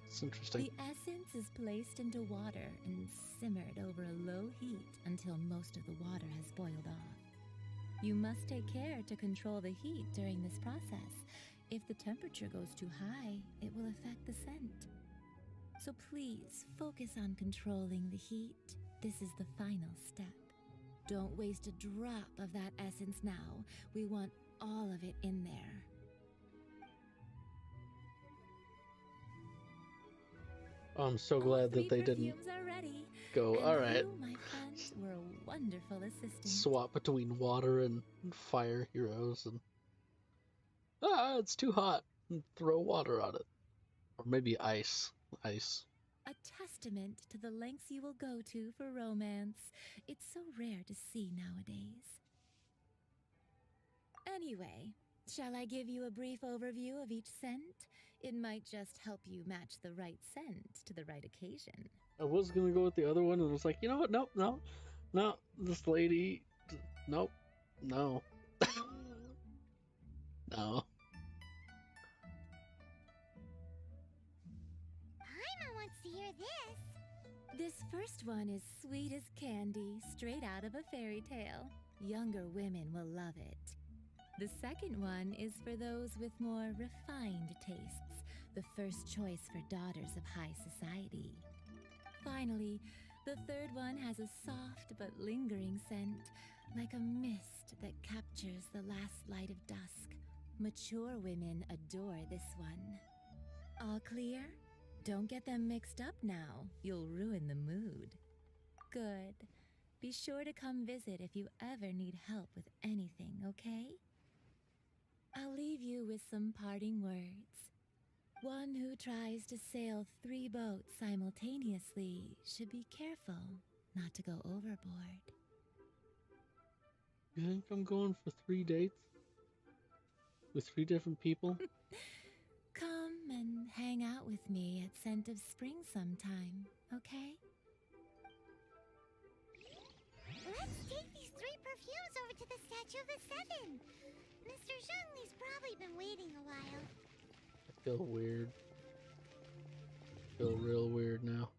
It's interesting. The essence is placed into water and simmered over a low heat until most of the water has boiled off. You must take care to control the heat during this process. If the temperature goes too high, it will affect the scent. So please focus on controlling the heat. This is the final step. Don't waste a drop of that essence now. We want all of it in there. Oh, I'm so glad that they didn't go, alright, my friends were a wonderful assistant. swap between water and fire heroes and it's too hot and throw water on it. Or maybe ice. Ice. A testament to the lengths you will go to for romance. It's so rare to see nowadays. Anyway, shall I give you a brief overview of each scent? It might just help you match the right scent to the right occasion. I was gonna go with the other one and was like, you know what, nope, no, this lady, nope, no. No. Paimon wants to hear this. This first one is sweet as candy, straight out of a fairy tale. Younger women will love it. The second one is for those with more refined tastes, the first choice for daughters of high society. Finally, the third one has a soft but lingering scent, like a mist that captures the last light of dusk. Mature women adore this one. All clear? Don't get them mixed up now. You'll ruin the mood. Good. Be sure to come visit if you ever need help with anything, okay? I'll leave you with some parting words. One who tries to sail 3 boats simultaneously should be careful not to go overboard. You think I'm going for 3 dates? With 3 different people? Come and hang out with me at Scent of Spring sometime, okay? Let's take these 3 perfumes over to the Statue of the Seven. Mr. Zhongli's probably been waiting a while. I feel weird. I feel real weird now.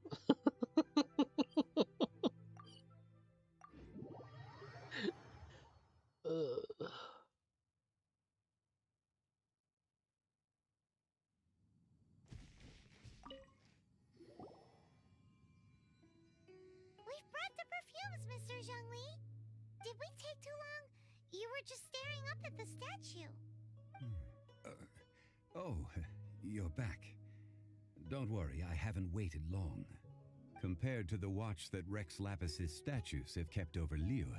We've brought the perfumes, Mr. Zhongli. Did we take too long? You were just staring up at the statue. Oh, you're back. Don't worry, I haven't waited long. Compared to the watch that Rex Lapis's statues have kept over Liyue,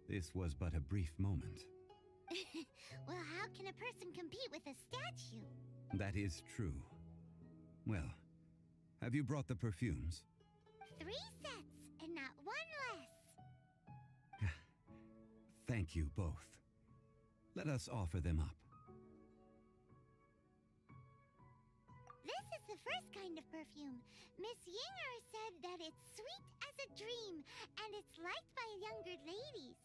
this was but a brief moment. Well, how can a person compete with a statue? That is true. Well, have you brought the perfumes? 3 sets, and not 1 less. Thank you both. Let us offer them up. This is the first kind of perfume. Miss Yinger said that it's sweet as a dream, and it's liked by younger ladies.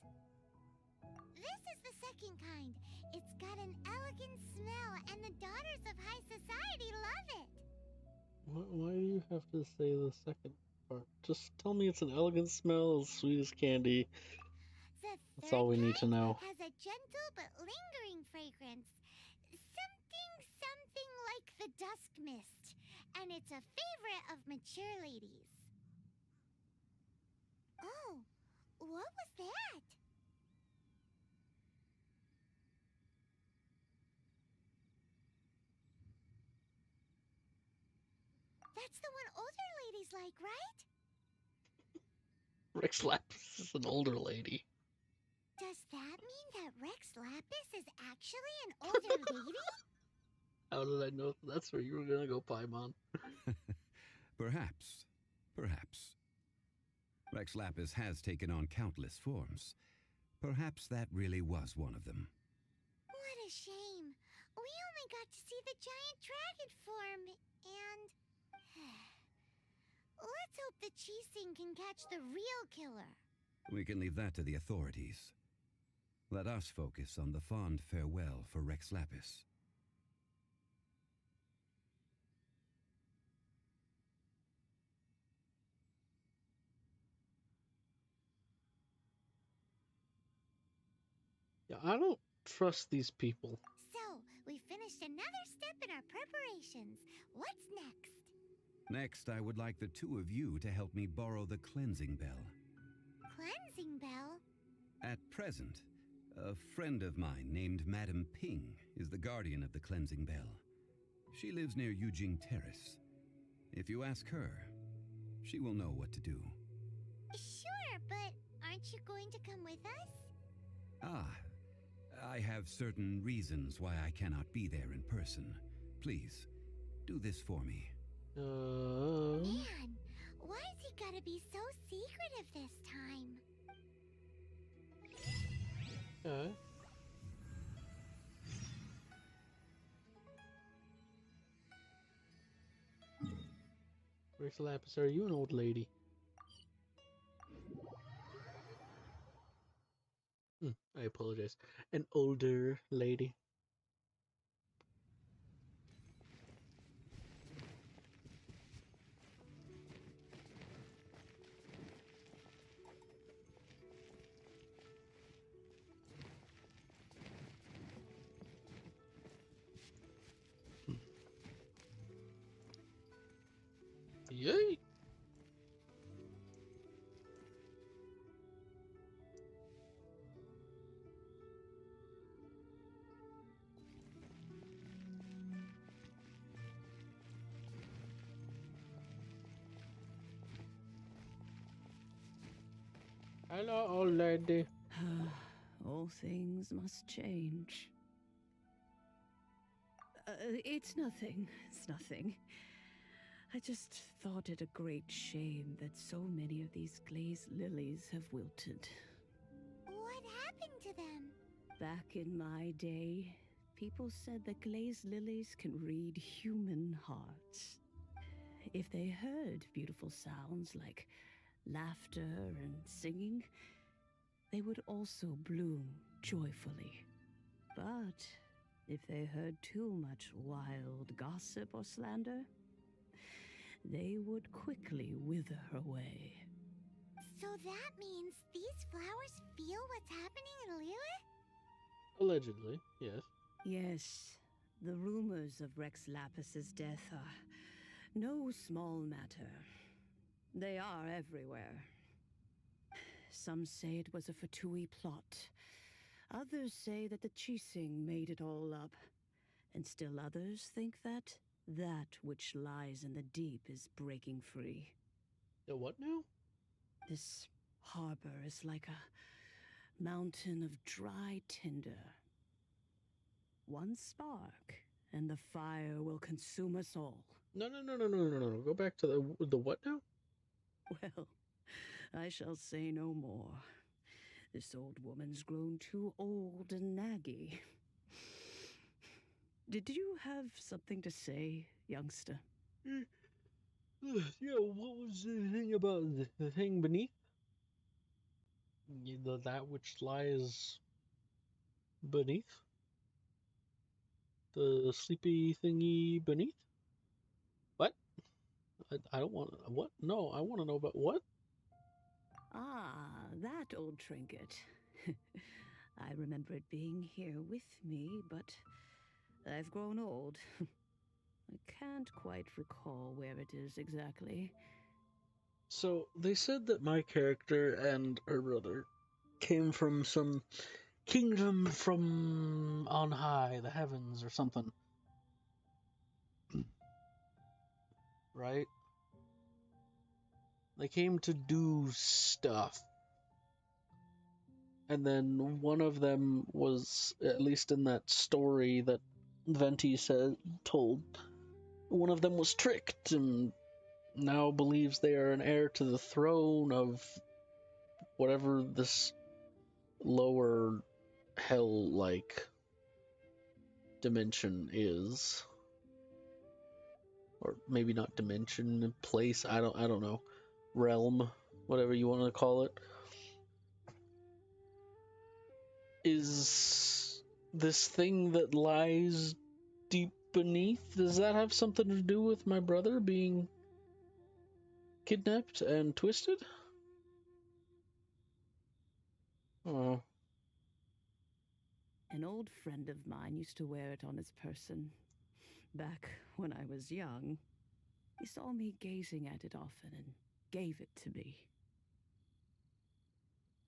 This is the second kind. It's got an elegant smell, and the daughters of high society love it. Why do you have to say the second part? Just tell me it's an elegant smell, as sweet as candy. That's all we need to know. Has a gentle but lingering fragrance. Something like the dusk mist. And it's a favorite of mature ladies. Oh, what was that? That's the one older ladies like, right? Rex Lapis is an older lady. Does that mean that Rex Lapis is actually an older lady? How did I know that's where you were gonna go, Paimon? Perhaps. Perhaps. Rex Lapis has taken on countless forms. Perhaps that really was one of them. What a shame. We only got to see the giant dragon form, and... Let's hope the Chising can catch the real killer. We can leave that to the authorities. Let us focus on the fond farewell for Rex Lapis. Yeah, I don't trust these people. So, we finished another step in our preparations. What's next? Next, I would like the two of you to help me borrow the cleansing bell. Cleansing bell? At present, a friend of mine named Madame Ping is the guardian of the cleansing bell. She lives near Yujing Terrace. If you ask her, she will know what to do. Sure, but aren't you going to come with us? I have certain reasons why I cannot be there in person. Please, do this for me. Man, why's he gotta be so secretive this time? Rex Lapis, are you an old lady? I apologize. An older lady. Yay! Hello, old lady. All things must change. It's nothing. It's nothing. I just thought it a great shame that so many of these glazed lilies have wilted. What happened to them? Back in my day, people said that glazed lilies can read human hearts. If they heard beautiful sounds like laughter and singing, they would also bloom joyfully. But if they heard too much wild gossip or slander, they would quickly wither away. So that means these flowers feel what's happening in Liyue? Allegedly, yes. Yes, the rumors of Rex Lapis's death are no small matter. They are everywhere. Some say it was a Fatui plot. Others say that the Chising made it all up. And still others think that which lies in the deep is breaking free. The what now? This harbor is like a mountain of dry tinder. One spark, and the fire will consume us all. No. Go back to the what now? Well, I shall say no more. This old woman's grown too old and naggy. Did you have something to say, youngster? Yeah, what was the thing about the thing beneath? That which lies beneath? The sleepy thingy beneath? What? I don't want... What? No, I want to know about what? Ah, that old trinket. I remember it being here with me, but I've grown old. I can't quite recall where it is exactly. So, they said that my character and her brother came from some kingdom from on high, the heavens or something. Right? They came to do stuff. And then one of them was, at least in that story that Venti told, one of them was tricked and now believes they are an heir to the throne of whatever this lower hell-like dimension is, or maybe not dimension, place. I don't know, realm, whatever you want to call it. Is this thing that lies deep beneath? Does that have something to do with my brother being kidnapped and twisted? Oh. An old friend of mine used to wear it on his person. Back when I was young, he saw me gazing at it often and gave it to me.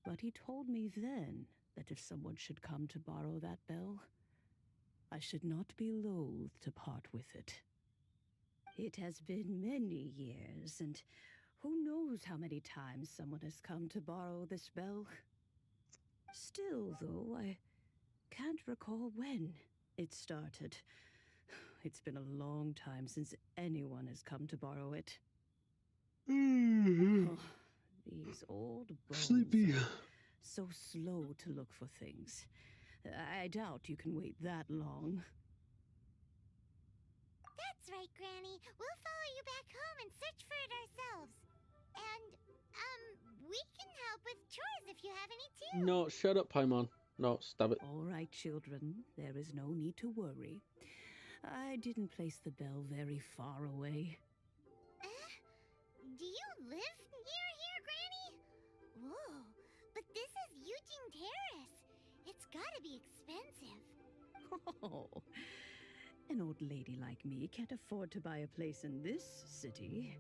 But he told me then that if someone should come to borrow that bell, I should not be loath to part with it. It has been many years, and who knows how many times someone has come to borrow this bell. Still, though, I can't recall when it started. It's been a long time since anyone has come to borrow it. Oh, these old bones Sleepy. are so slow to look for things. I doubt you can wait that long. That's right, Granny. We'll follow you back home and search for it ourselves. And, we can help with chores if you have any too. No, shut up, Paimon. No, stop it. All right, children. There is no need to worry. I didn't place the bell very far away. Do you live near here, Granny? Whoa, but this is Eugene Terrace. It's gotta be expensive. Oh, an old lady like me can't afford to buy a place in this city.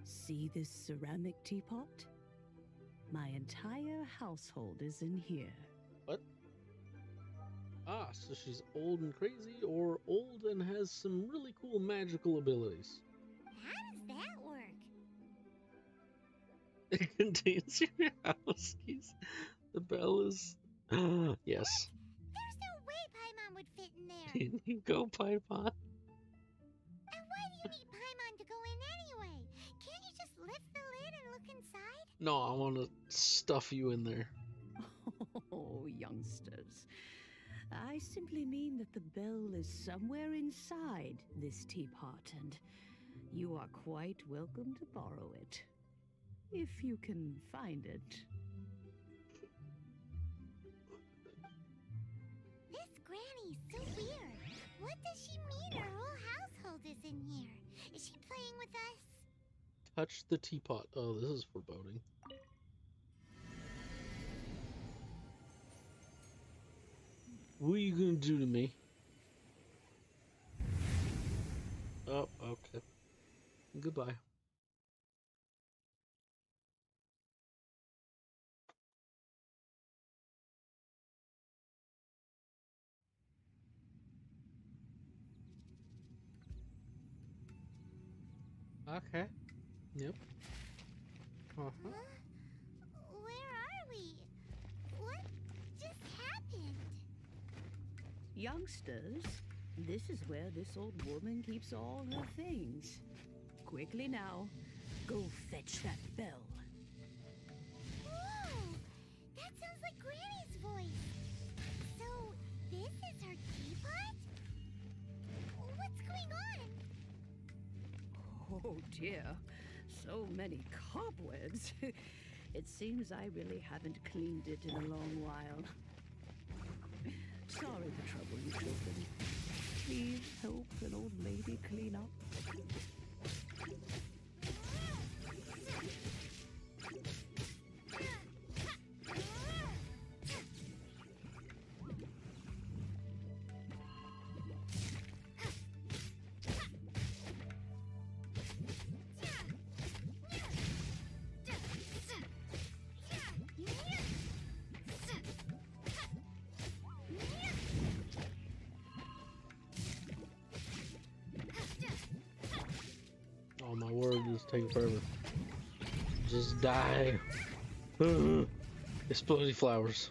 See this ceramic teapot? My entire household is in here. What? Ah, so she's old and crazy, or old and has some really cool magical abilities. How does that work? It contains your house keys. The bell is... yes. There's no way Paimon would fit in there. You go, Paimon. And why do you need Paimon to go in anyway? Can't you just lift the lid and look inside? No, I want to stuff you in there. Oh, youngsters. I simply mean that the bell is somewhere inside this teapot, and you are quite welcome to borrow it. If you can find it. This Granny's so weird. What does she mean her whole household is in here? Is she playing with us? Touch the teapot. Oh, this is foreboding. What are you gonna do to me? Oh, okay. Goodbye. Okay. Yep. Uh-huh. Where are we? What just happened? Youngsters, this is where this old woman keeps all her things. Quickly now, go fetch that bell. Whoa! That sounds like Granny's voice. So, this is her teapot? What's going on? Oh dear, so many cobwebs. It seems I really haven't cleaned it in a long while. Sorry to trouble you, children. Please help an old lady clean up. Oh my word, this is taking forever. Just die. Exploding flowers.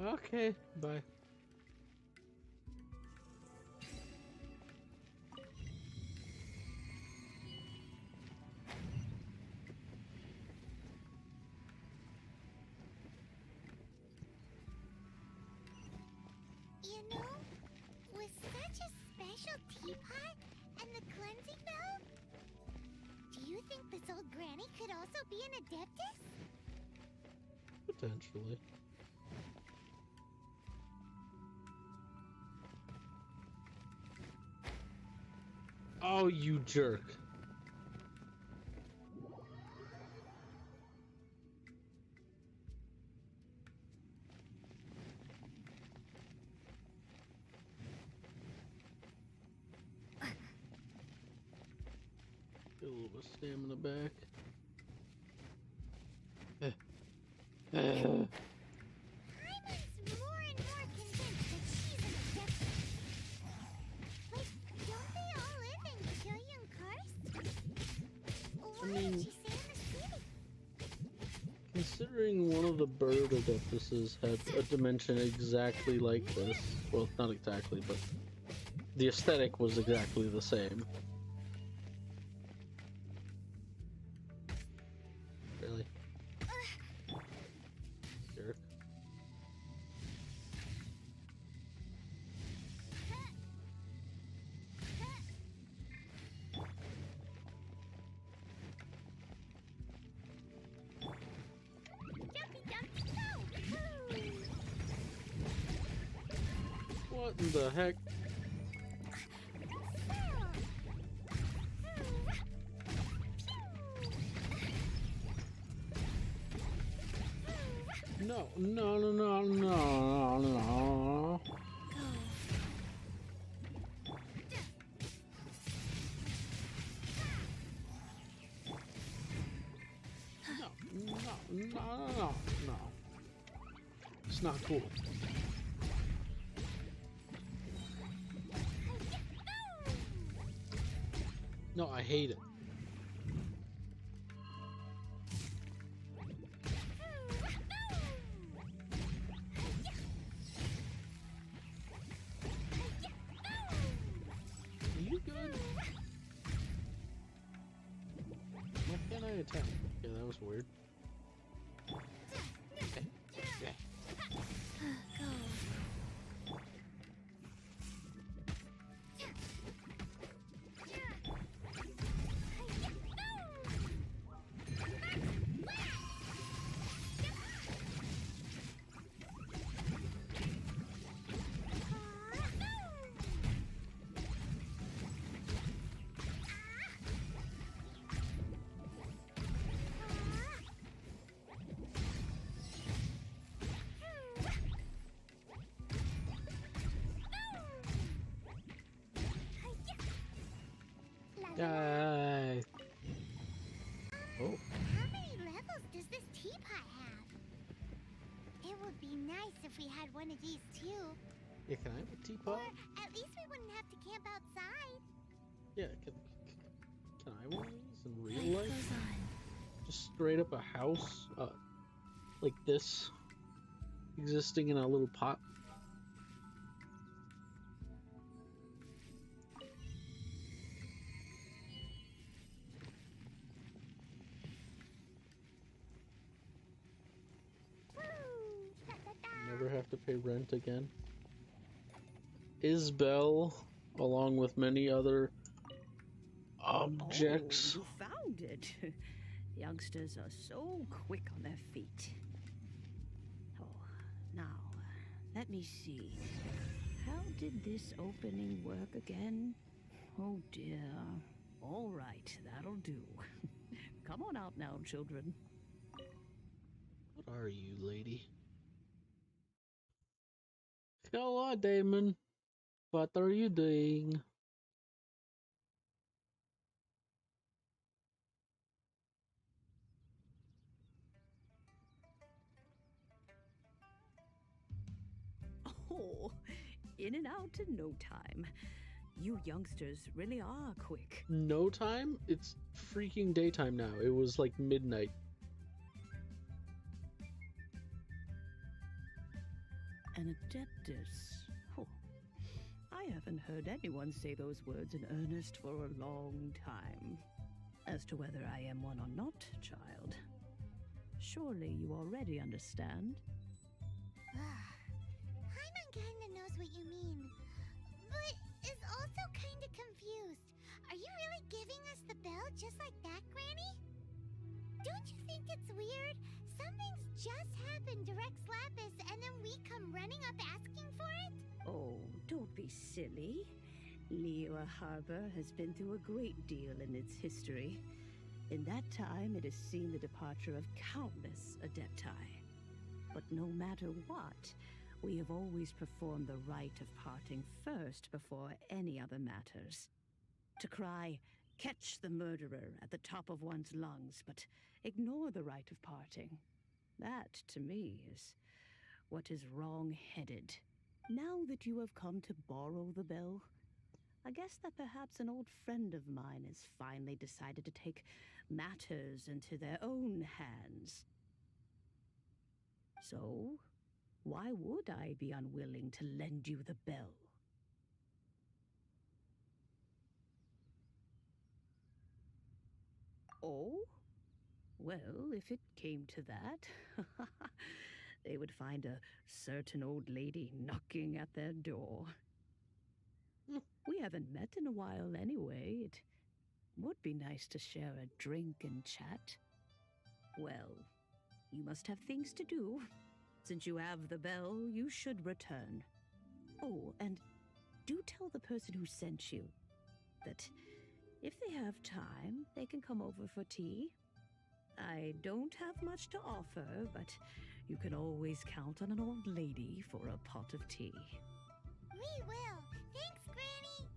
Okay, bye. You know, with such a special teapot and the cleansing bell, do you think this old granny could also be an adeptus? Potentially. Oh, you jerk. Get a little bit of stamina back. Hyman's more and more convinced that she's an adeptus. Like, don't they all live in Killian Karst? What did she say in the city? Considering one of the bird adeptuses had a dimension exactly like this, well, not exactly, but the aesthetic was exactly the same. Really? Jerk. What in the heck? No, no, no, no, no, no. No. It's not cool. No, I hate it. Are you good? Why can't I attack? Yeah, that was weird. Die. Oh. How many levels does this teapot have? It would be nice if we had one of these too. Yeah, can I have a teapot? Or at least we wouldn't have to camp outside. Yeah, can I have one of these in real life? Just straight up a house, like this, existing in a little pot. Never have to pay rent again. Isbel, along with many other objects. Oh, you found it. Youngsters are so quick on their feet. Oh, now, let me see. How did this opening work again? Oh dear. All right, that'll do. Come on out now, children. What are you, lady? Hello, Damon. What are you doing? Oh, in and out in no time. You youngsters really are quick. No time? It's freaking daytime now. It was like midnight. An adeptus. Oh, I haven't heard anyone say those words in earnest for a long time. As to whether I am one or not, child, surely you already understand. Paimon kinda knows what you mean, but is also kinda confused. Are you really giving us the bell just like that, Granny? Don't you think it's weird? Something's just happened to Rex Lapis and then we come running up asking for it? Oh, don't be silly. Liyue Harbor has been through a great deal in its history. In that time, it has seen the departure of countless adepti. But no matter what, we have always performed the rite of parting first before any other matters. To cry, "Catch the murderer," at the top of one's lungs, but ignore the rite of parting. That, to me, is what is wrong-headed. Now that you have come to borrow the bell, I guess that perhaps an old friend of mine has finally decided to take matters into their own hands. So, why would I be unwilling to lend you the bell? Oh? Well, if it came to that, they would find a certain old lady knocking at their door. We haven't met in a while anyway. It would be nice to share a drink and chat. Well, you must have things to do. Since you have the bell, you should return. Oh, and do tell the person who sent you that if they have time, they can come over for tea. I don't have much to offer, but you can always count on an old lady for a pot of tea. We will. Thanks, Granny.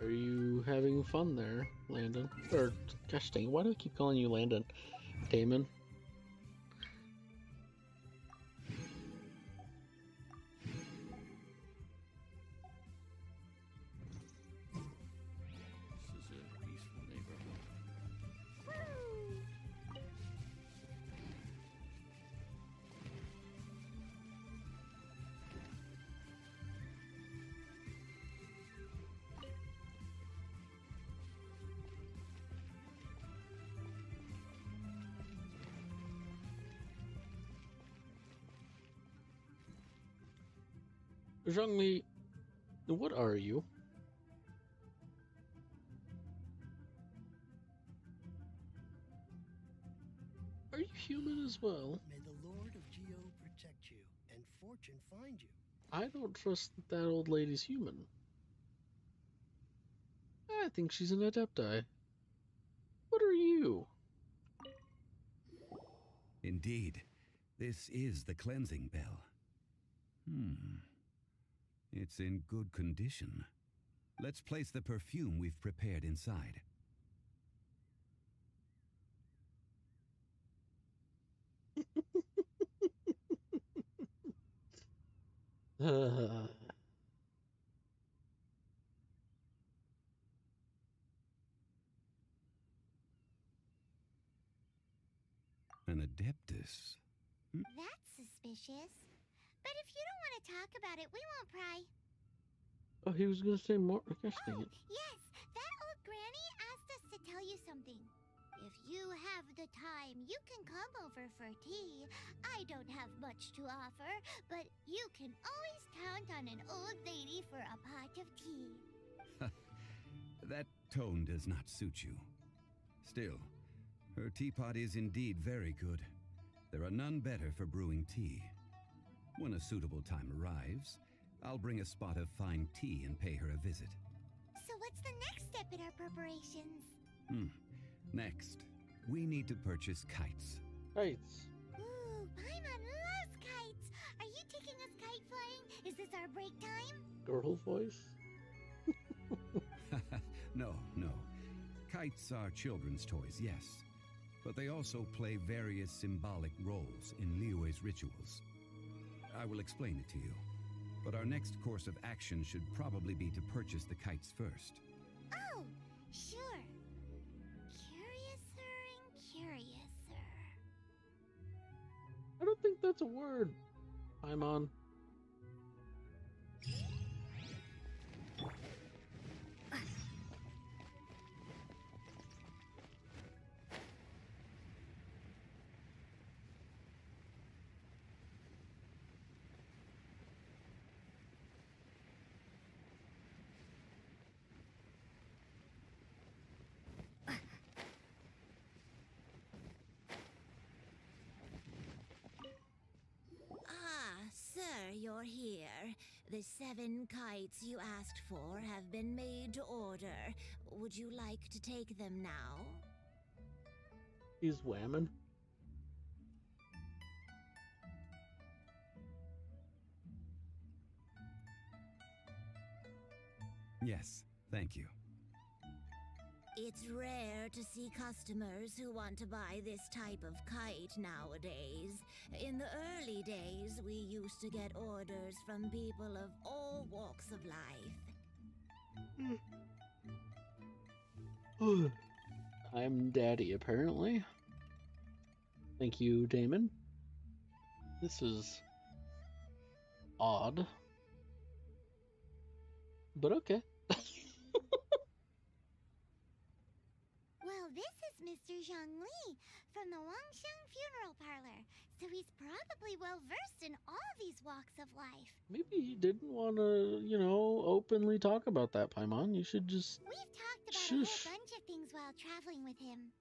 Are you having fun there, Landon? Or, gosh dang, why do I keep calling you Landon? Damon? This is a peaceful neighborhood. Zhongli, what are you? Are you human as well? May the Lord of Geo protect you and fortune find you. I don't trust that old lady's human. I think she's an adepti. What are you? Indeed, this is the cleansing bell. It's in good condition. Let's place the perfume we've prepared inside. An adeptus? That's suspicious. But if you don't want to talk about it, we won't pry. Oh, he was gonna say more. Gosh dang it. Yes, that old granny asked us to tell you something. If you have the time, you can come over for tea. I don't have much to offer, but you can always count on an old lady for a pot of tea. That tone does not suit you. Still, her teapot is indeed very good. There are none better for brewing tea. When a suitable time arrives, I'll bring a spot of fine tea and pay her a visit. So what's the next step in our preparations? Next, we need to purchase kites. Kites. Ooh, Paimon loves kites. Are you taking us kite flying? Is this our break time? Girl voice? No. Kites are children's toys, yes. But they also play various symbolic roles in Liyue's rituals. I will explain it to you. But our next course of action should probably be to purchase the kites first. Oh, sure. Curiouser and curiouser. that's a word. Paimon. Ah, sir, you're here. The 7 kites you asked for have been made to order. Would you like to take them now? He's whamming. Yes, thank you. It's rare to see customers who want to buy this type of kite nowadays. In the early days, we used to get orders from people of all walks of life. I'm daddy, apparently. Thank you, Damon. This is odd. But okay. Well, this is Mr. Zhongli from the Wangsheng Funeral Parlor, so he's probably well versed in all these walks of life. Maybe he didn't want to, openly talk about that, Paimon. You should just... We've talked about a shush. whole bunch of things while traveling with him.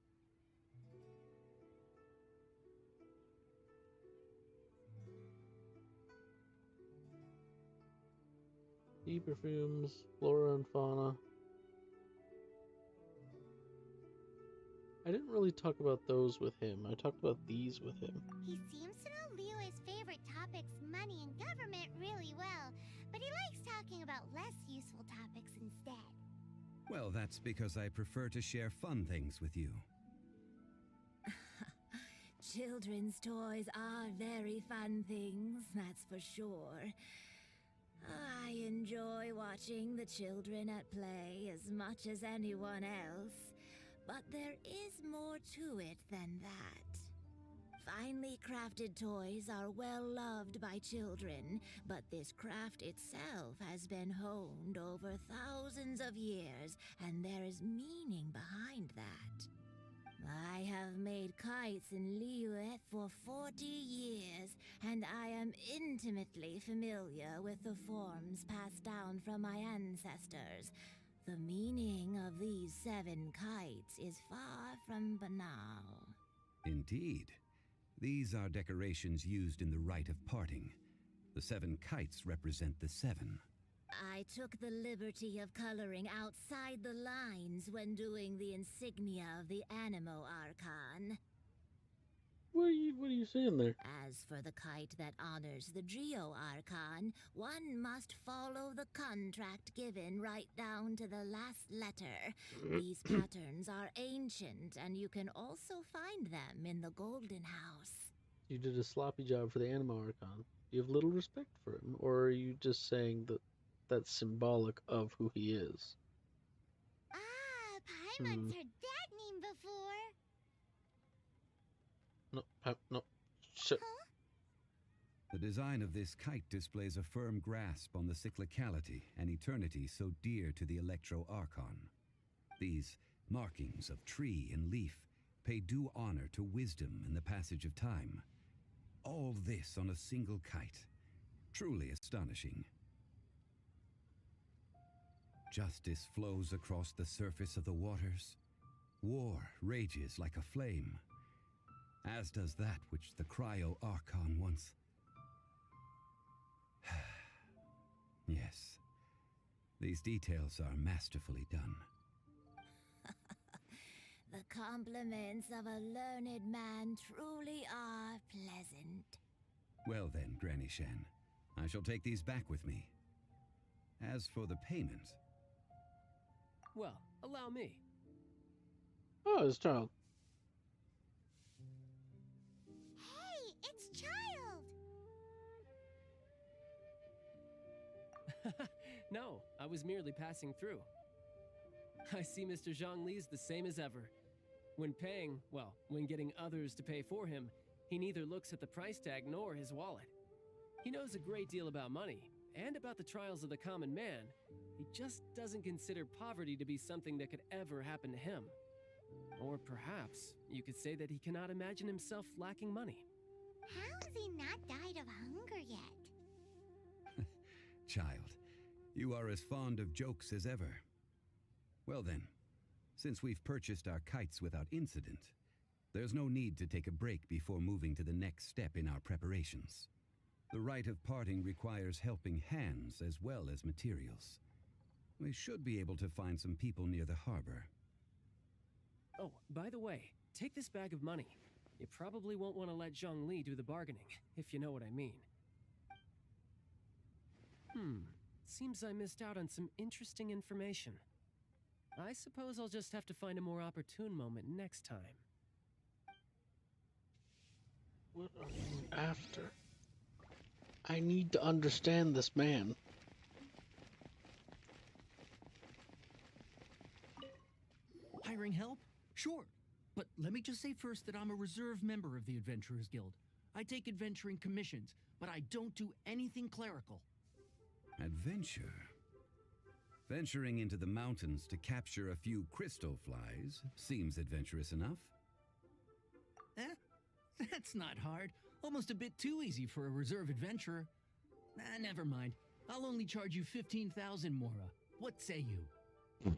Tea perfumes, flora and fauna. I didn't really talk about those with him. I talked about these with him. He seems to know Liyue's favorite topics, money and government, really well, but he likes talking about less useful topics instead. Well, that's because I prefer to share fun things with you. Children's toys are very fun things, that's for sure. I enjoy watching the children at play as much as anyone else, but there is more to it than that. Finely crafted toys are well loved by children, but this craft itself has been honed over thousands of years, and there is meaning behind that. I have made kites in Liyue for 40 years, and I am intimately familiar with the forms passed down from my ancestors. The meaning of these 7 kites is far from banal. Indeed. These are decorations used in the rite of parting. The 7 kites represent the 7. I took the liberty of coloring outside the lines when doing the insignia of the Animo Archon. What are you saying there? As for the kite that honors the Geo Archon, one must follow the contract given right down to the last letter. These patterns are ancient, and you can also find them in the Golden House. You did a sloppy job for the Animo Archon. You have little respect for him, or are you just saying that that's symbolic of who he is? Ah, Paimon's heard that name before. No, shut. Huh? The design of this kite displays a firm grasp on the cyclicality and eternity so dear to the Electro Archon. These markings of tree and leaf pay due honor to wisdom in the passage of time. All this on a single kite. Truly astonishing. Justice flows across the surface of the waters. War rages like a flame, as does that which the Cryo Archon once... Yes, these details are masterfully done. The compliments of a learned man truly are pleasant. Well then, Granny Shen, I shall take these back with me. As for the payment... Well, allow me. Oh, his child. Hey, it's Child! No, I was merely passing through. I see Mr. Zhongli's the same as ever. When paying, well, when getting others to pay for him, He neither looks at the price tag nor his wallet. He knows a great deal about money and about the trials of the common man. He just doesn't consider poverty to be something that could ever happen to him. Or perhaps you could say that he cannot imagine himself lacking money. How has he not died of hunger yet? Child, you are as fond of jokes as ever. Well then, since we've purchased our kites without incident, there's no need to take a break before moving to the next step in our preparations. The rite of parting requires helping hands as well as materials. We should be able to find some people near the harbor. Oh, by the way, take this bag of money. You probably won't want to let Zhongli do the bargaining, if you know what I mean. Seems I missed out on some interesting information. I suppose I'll just have to find a more opportune moment next time. What are you after? I need to understand this man. Hiring help? Sure. But let me just say first that I'm a reserve member of the Adventurers Guild. I take adventuring commissions, but I don't do anything clerical. Adventure? Venturing into the mountains to capture a few crystal flies seems adventurous enough. That's not hard. Almost a bit too easy for a reserve adventurer. Never mind. I'll only charge you 15,000 Mora. What say you?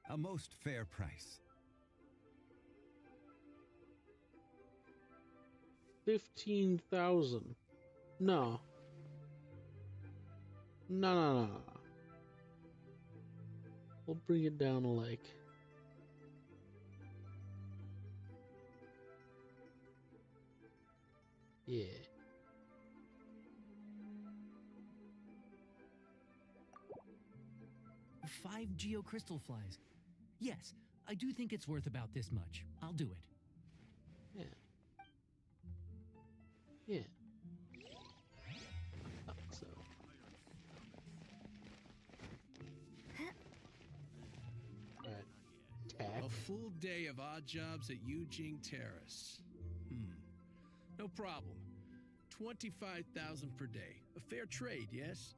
A most fair price. 15,000. No. No. We'll bring it down to like... Yeah. Five geocrystal flies. Yes, I do think it's worth about this much. I'll do it. Yeah. So. Alright. Tack. A full day of odd jobs at Yujing Terrace. No problem. 25,000 per day. A fair trade, yes?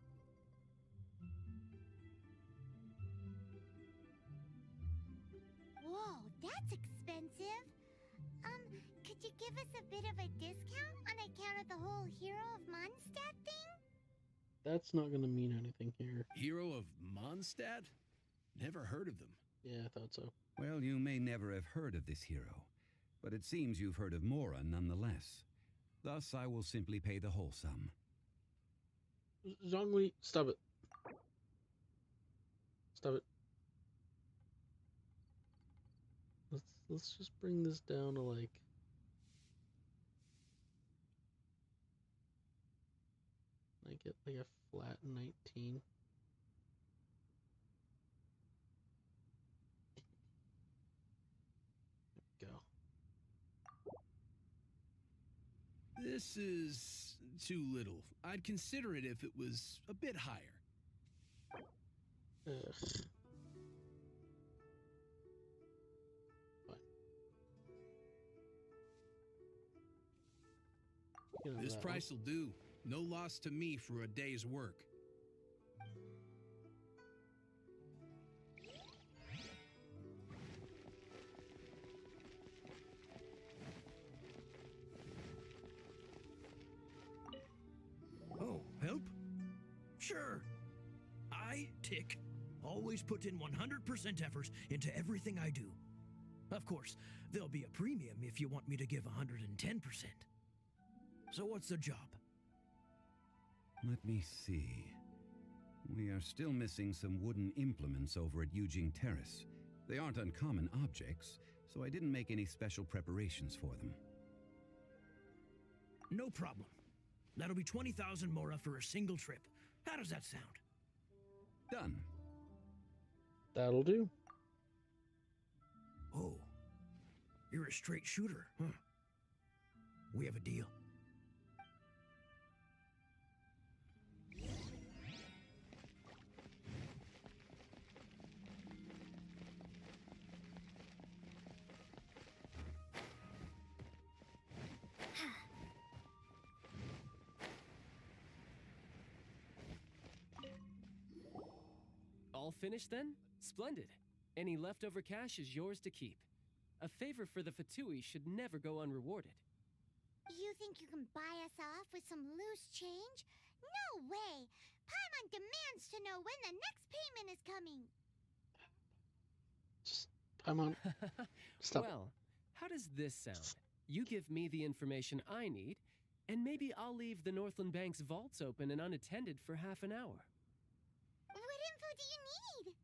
Whoa, that's expensive. Could you give us a bit of a discount on account of the whole Hero of Mondstadt thing? That's not gonna mean anything here. Hero of Mondstadt? Never heard of them. Yeah, I thought so. Well, you may never have heard of this hero, but it seems you've heard of Mora nonetheless. Thus, I will simply pay the whole sum. Zhongli, stop it. Stop it. Let's just bring this down to like... I get like a flat 19. There we go. This is too little. I'd consider it if it was a bit higher. Ugh. Fine. This price will do. No loss to me for a day's work. Oh, help? Sure. I, Tick, always put in 100% effort into everything I do. Of course, there'll be a premium if you want me to give 110%. So what's the job? Let me see. We are still missing some wooden implements over at Yujing Terrace. They aren't uncommon objects, so I didn't make any special preparations for them. No problem. That'll be 20,000 Mora for a single trip. How does that sound? Done. That'll do. Oh, you're a straight shooter, huh? We have a deal. All finished then? Splendid. Any leftover cash is yours to keep. A favor for the Fatui should never go unrewarded. You think you can buy us off with some loose change? No way! Paimon demands to know when the next payment is coming. Paimon, stop. Well, how does this sound? You give me the information I need, and maybe I'll leave the Northland Bank's vaults open and unattended for half an hour. What info do you need?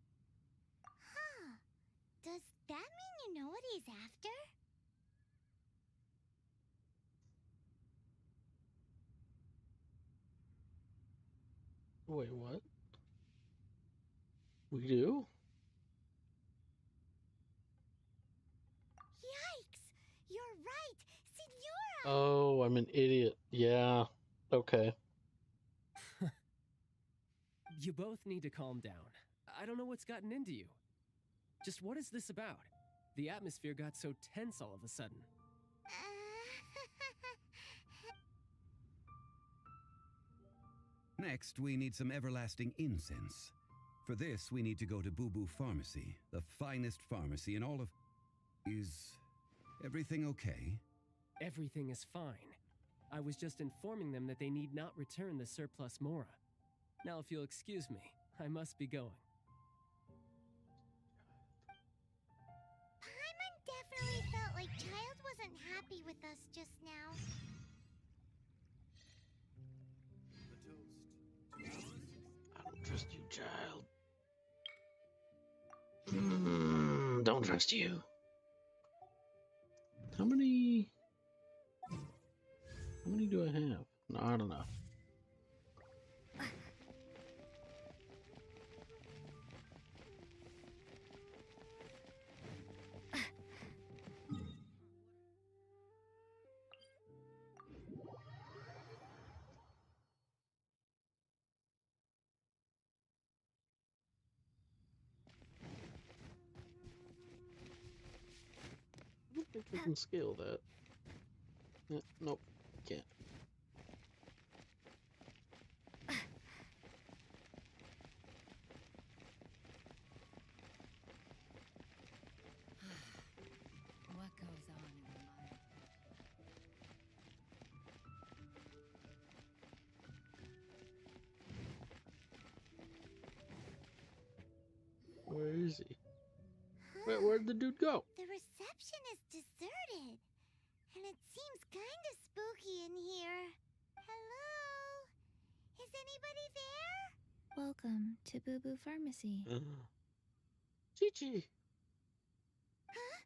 Huh. Does that mean you know what he's after? Wait, what? We do? Yikes! You're right! Signora! Oh, I'm an idiot. Yeah. Okay. You both need to calm down. I don't know what's gotten into you. Just what is this about? The atmosphere got so tense all of a sudden. Next, we need some everlasting incense. For this, we need to go to Boo Boo Pharmacy, the finest pharmacy in all of... Is everything okay? Everything is fine. I was just informing them that they need not return the surplus Mora. Now, if you'll excuse me, I must be going. Paimon definitely felt like Child wasn't happy with us just now. I don't trust you, child. Don't trust you. How many do I have? Not enough. I don't think I can scale that. Nope, can't. What goes on in your mind? Where is he? Where'd the dude go? The reception is deserted. And it seems kinda spooky in here. Hello? Is anybody there? Welcome to Boo Boo Pharmacy. Chi-Chi! Huh?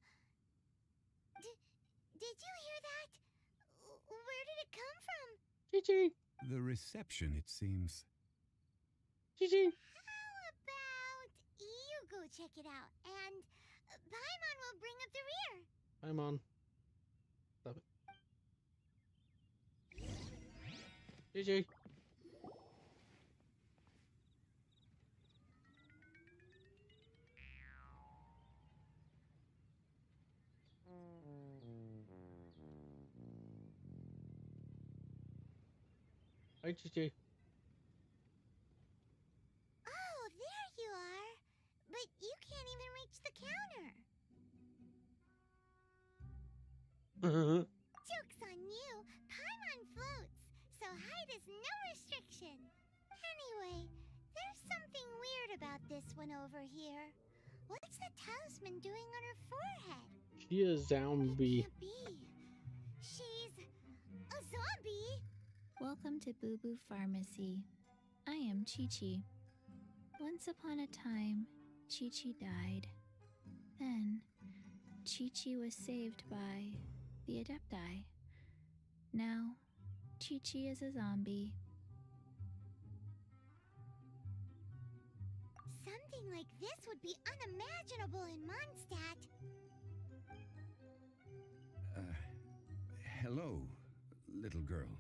Did you hear that? Where did it come from? Chi-Chi! The reception, it seems. Chi-Chi! How about you go check it out, and Paimon will bring up the rear. Paimon. Stop it. Chi-Chi! Hi, Chi-Chi. Oh, there you are. But you can't even reach the counter. Joke's on you. Paimon floats, so height is no restriction. Anyway, there's something weird about this one over here. What's the talisman doing on her forehead? She is a zombie. Can't be. She's a zombie. Welcome to Boo Boo Pharmacy. I am Chi-Chi. Once upon a time, Chi-Chi died. Then, Chi-Chi was saved by the Adepti. Now, Chi-Chi is a zombie. Something like this would be unimaginable in Mondstadt. Hello, little girl.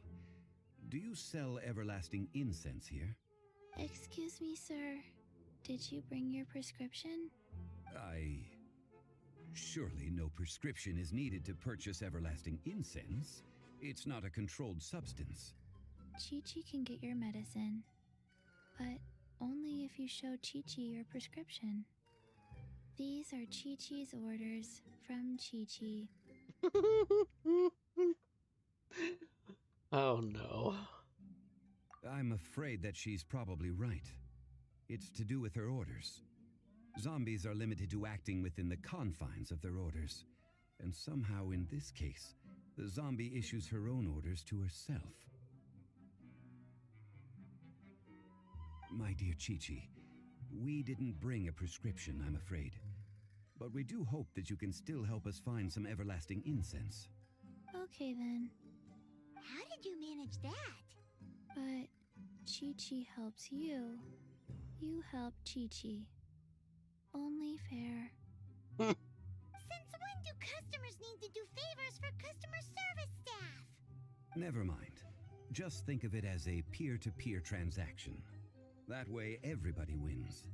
Do you sell everlasting incense here? Excuse me, sir. Did you bring your prescription? Surely no prescription is needed to purchase everlasting incense. It's not a controlled substance. Chi-Chi can get your medicine. But only if you show Chi-Chi your prescription. These are Chi-Chi's orders from Chi-Chi. Oh no. I'm afraid that she's probably right. It's to do with her orders. Zombies are limited to acting within the confines of their orders. And somehow in this case, the zombie issues her own orders to herself. My dear Chi-Chi, we didn't bring a prescription, I'm afraid. But we do hope that you can still help us find some everlasting incense. Okay then. How did you manage that? But Chi-Chi helps you. You help Chi-Chi. Only fair. Since when do customers need to do favors for customer service staff? Never mind. Just think of it as a peer-to-peer transaction. That way everybody wins.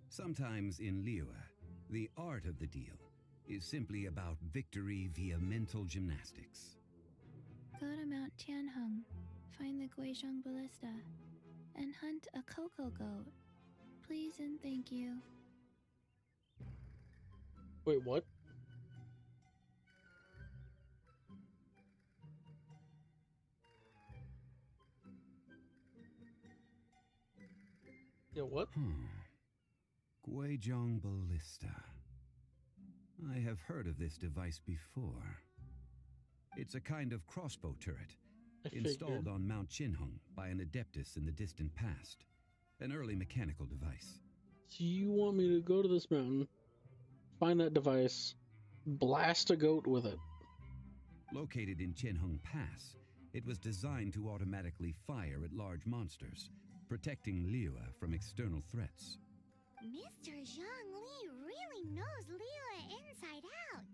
Sometimes in Liyue, the art of the deal is simply about victory via mental gymnastics. Go to Mount Tianheng, find the Guizhong Ballista, and hunt a cocoa goat. Please and thank you. Wait, what? Yeah, what? Guizhong Ballista. I have heard of this device before. It's a kind of crossbow turret, installed on Mount Qinheng by an adeptus in the distant past. An early mechanical device. So you want me to go to this mountain, find that device, blast a goat with it? Located in Qianheng Pass, it was designed to automatically fire at large monsters, protecting Liyue from external threats. Mr. Zhongli really knows Liyue inside out.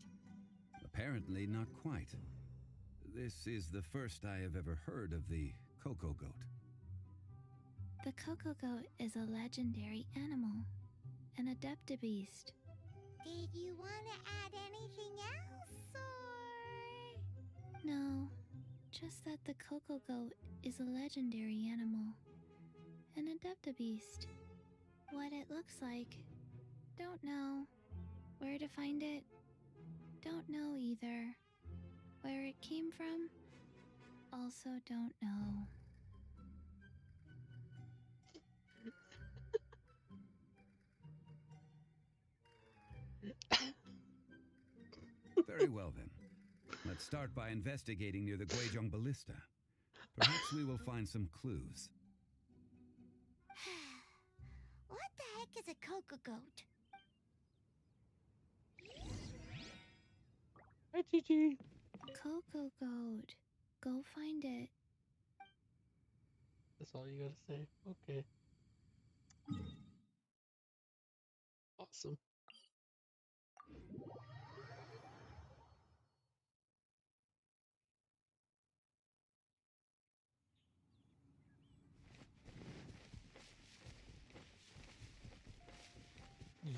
Apparently not quite. This is the first I have ever heard of the cocoa goat. The cocoa goat is a legendary animal, an adeptabeast. Did you want to add anything else, or...? No, just that the cocoa goat is a legendary animal, an adeptabeast. What it looks like, don't know. Where to find it, don't know either. Where it came from, also don't know. Very well then. Let's start by investigating near the Guizhong Ballista. Perhaps we will find some clues. What the heck is a cocoa goat? Hi, Chi-Chi. Cocoa goat. Go find it. That's all you gotta say? Okay. Awesome.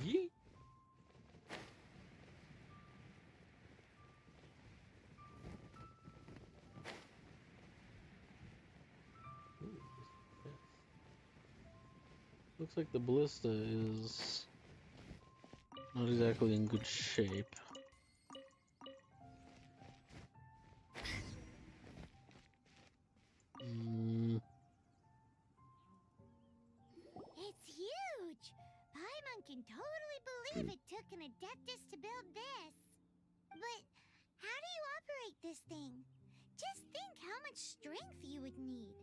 Yeet. Looks like the ballista is not exactly in good shape. It's huge! Paimon can totally believe it took an adeptus to build this. But how do you operate this thing? Just think how much strength you would need.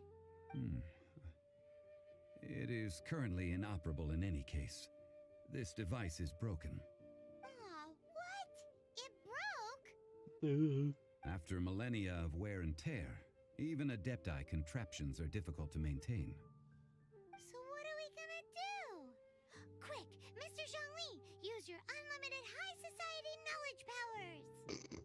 It is currently inoperable in any case. This device is broken. Aw, what? It broke? After millennia of wear and tear, even adepti contraptions are difficult to maintain. So what are we gonna do? Quick, Mr. Zhongli, use your unlimited high society knowledge powers!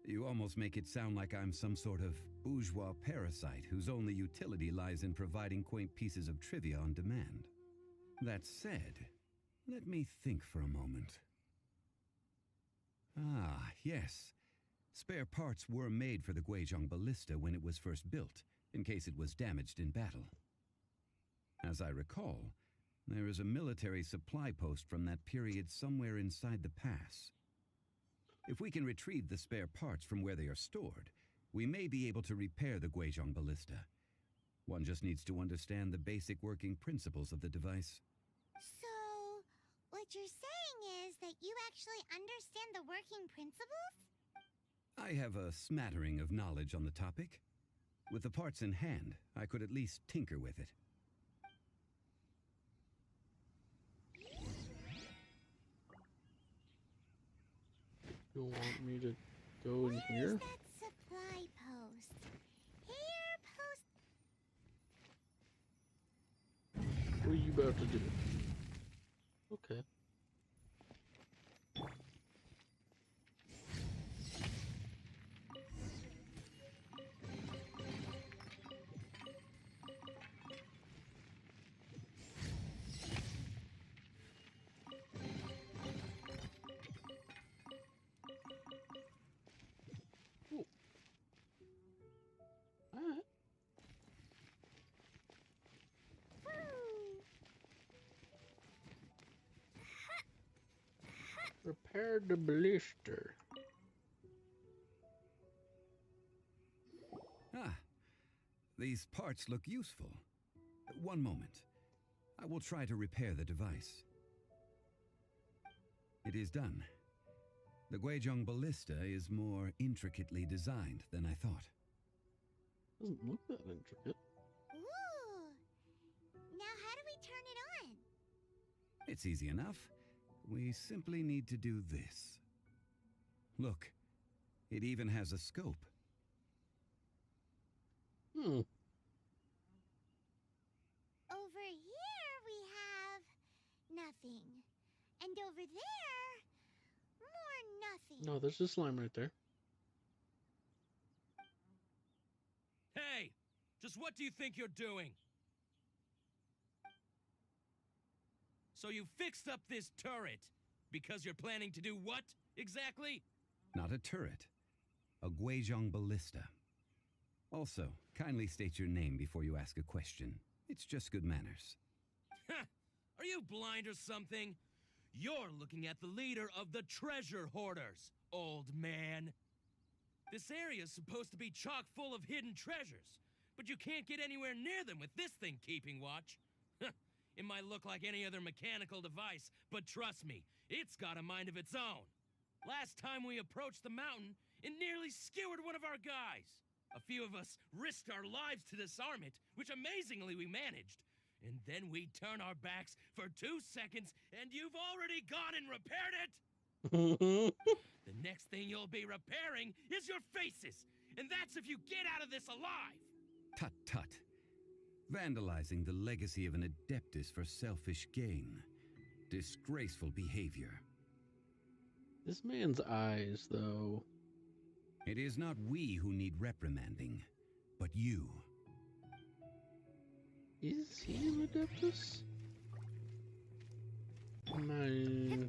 You almost make it sound like I'm some sort of bourgeois parasite whose only utility lies in providing quaint pieces of trivia on demand. That said, let me think for a moment. Ah, yes. Spare parts were made for the Guizhong Ballista when it was first built, in case it was damaged in battle. As I recall, there is a military supply post from that period somewhere inside the pass. If we can retrieve the spare parts from where they are stored, we may be able to repair the Guizhong ballista. One just needs to understand the basic working principles of the device. So, what you're saying is that you actually understand the working principles? I have a smattering of knowledge on the topic. With the parts in hand, I could at least tinker with it. You want me to go in here? Where's that supply post? Here, post. What are you about to do? Okay. Ooh. Alright. Repair the blister. Ah, these parts look useful. One moment. I will try to repair the device. It is done. The Guizhong ballista is more intricately designed than I thought. Doesn't look that intricate. Ooh. Now how do we turn it on? It's easy enough. We simply need to do this. Look, it even has a scope. Hmm. Over here we have nothing. And over there, more nothing. No, there's a slime right there. Hey! Just what do you think you're doing? So you fixed up this turret because you're planning to do what exactly? Not a turret. A Guizhong ballista. Also, kindly state your name before you ask a question. It's just good manners. Ha! Are you blind or something? You're looking at the leader of the treasure hoarders, old man. This area's supposed to be chock full of hidden treasures, but you can't get anywhere near them with this thing keeping watch. It might look like any other mechanical device, but trust me, it's got a mind of its own. Last time we approached the mountain, it nearly skewered one of our guys. A few of us risked our lives to disarm it, which amazingly we managed. And then we turn our backs for 2 seconds, and you've already gone and repaired it! The next thing you'll be repairing is your faces, and that's if you get out of this alive! Tut tut. Vandalizing the legacy of an adeptus for selfish gain. Disgraceful behavior. This man's eyes, though. It is not we who need reprimanding, but you. Is he an adeptus? Mine.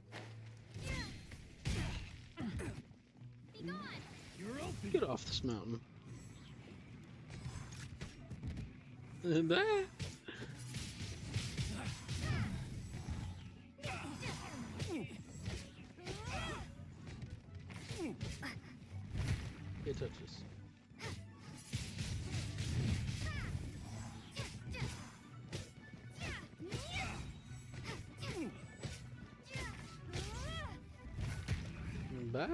Be gone! You're open. Get off this mountain. And that. It touches. Bye.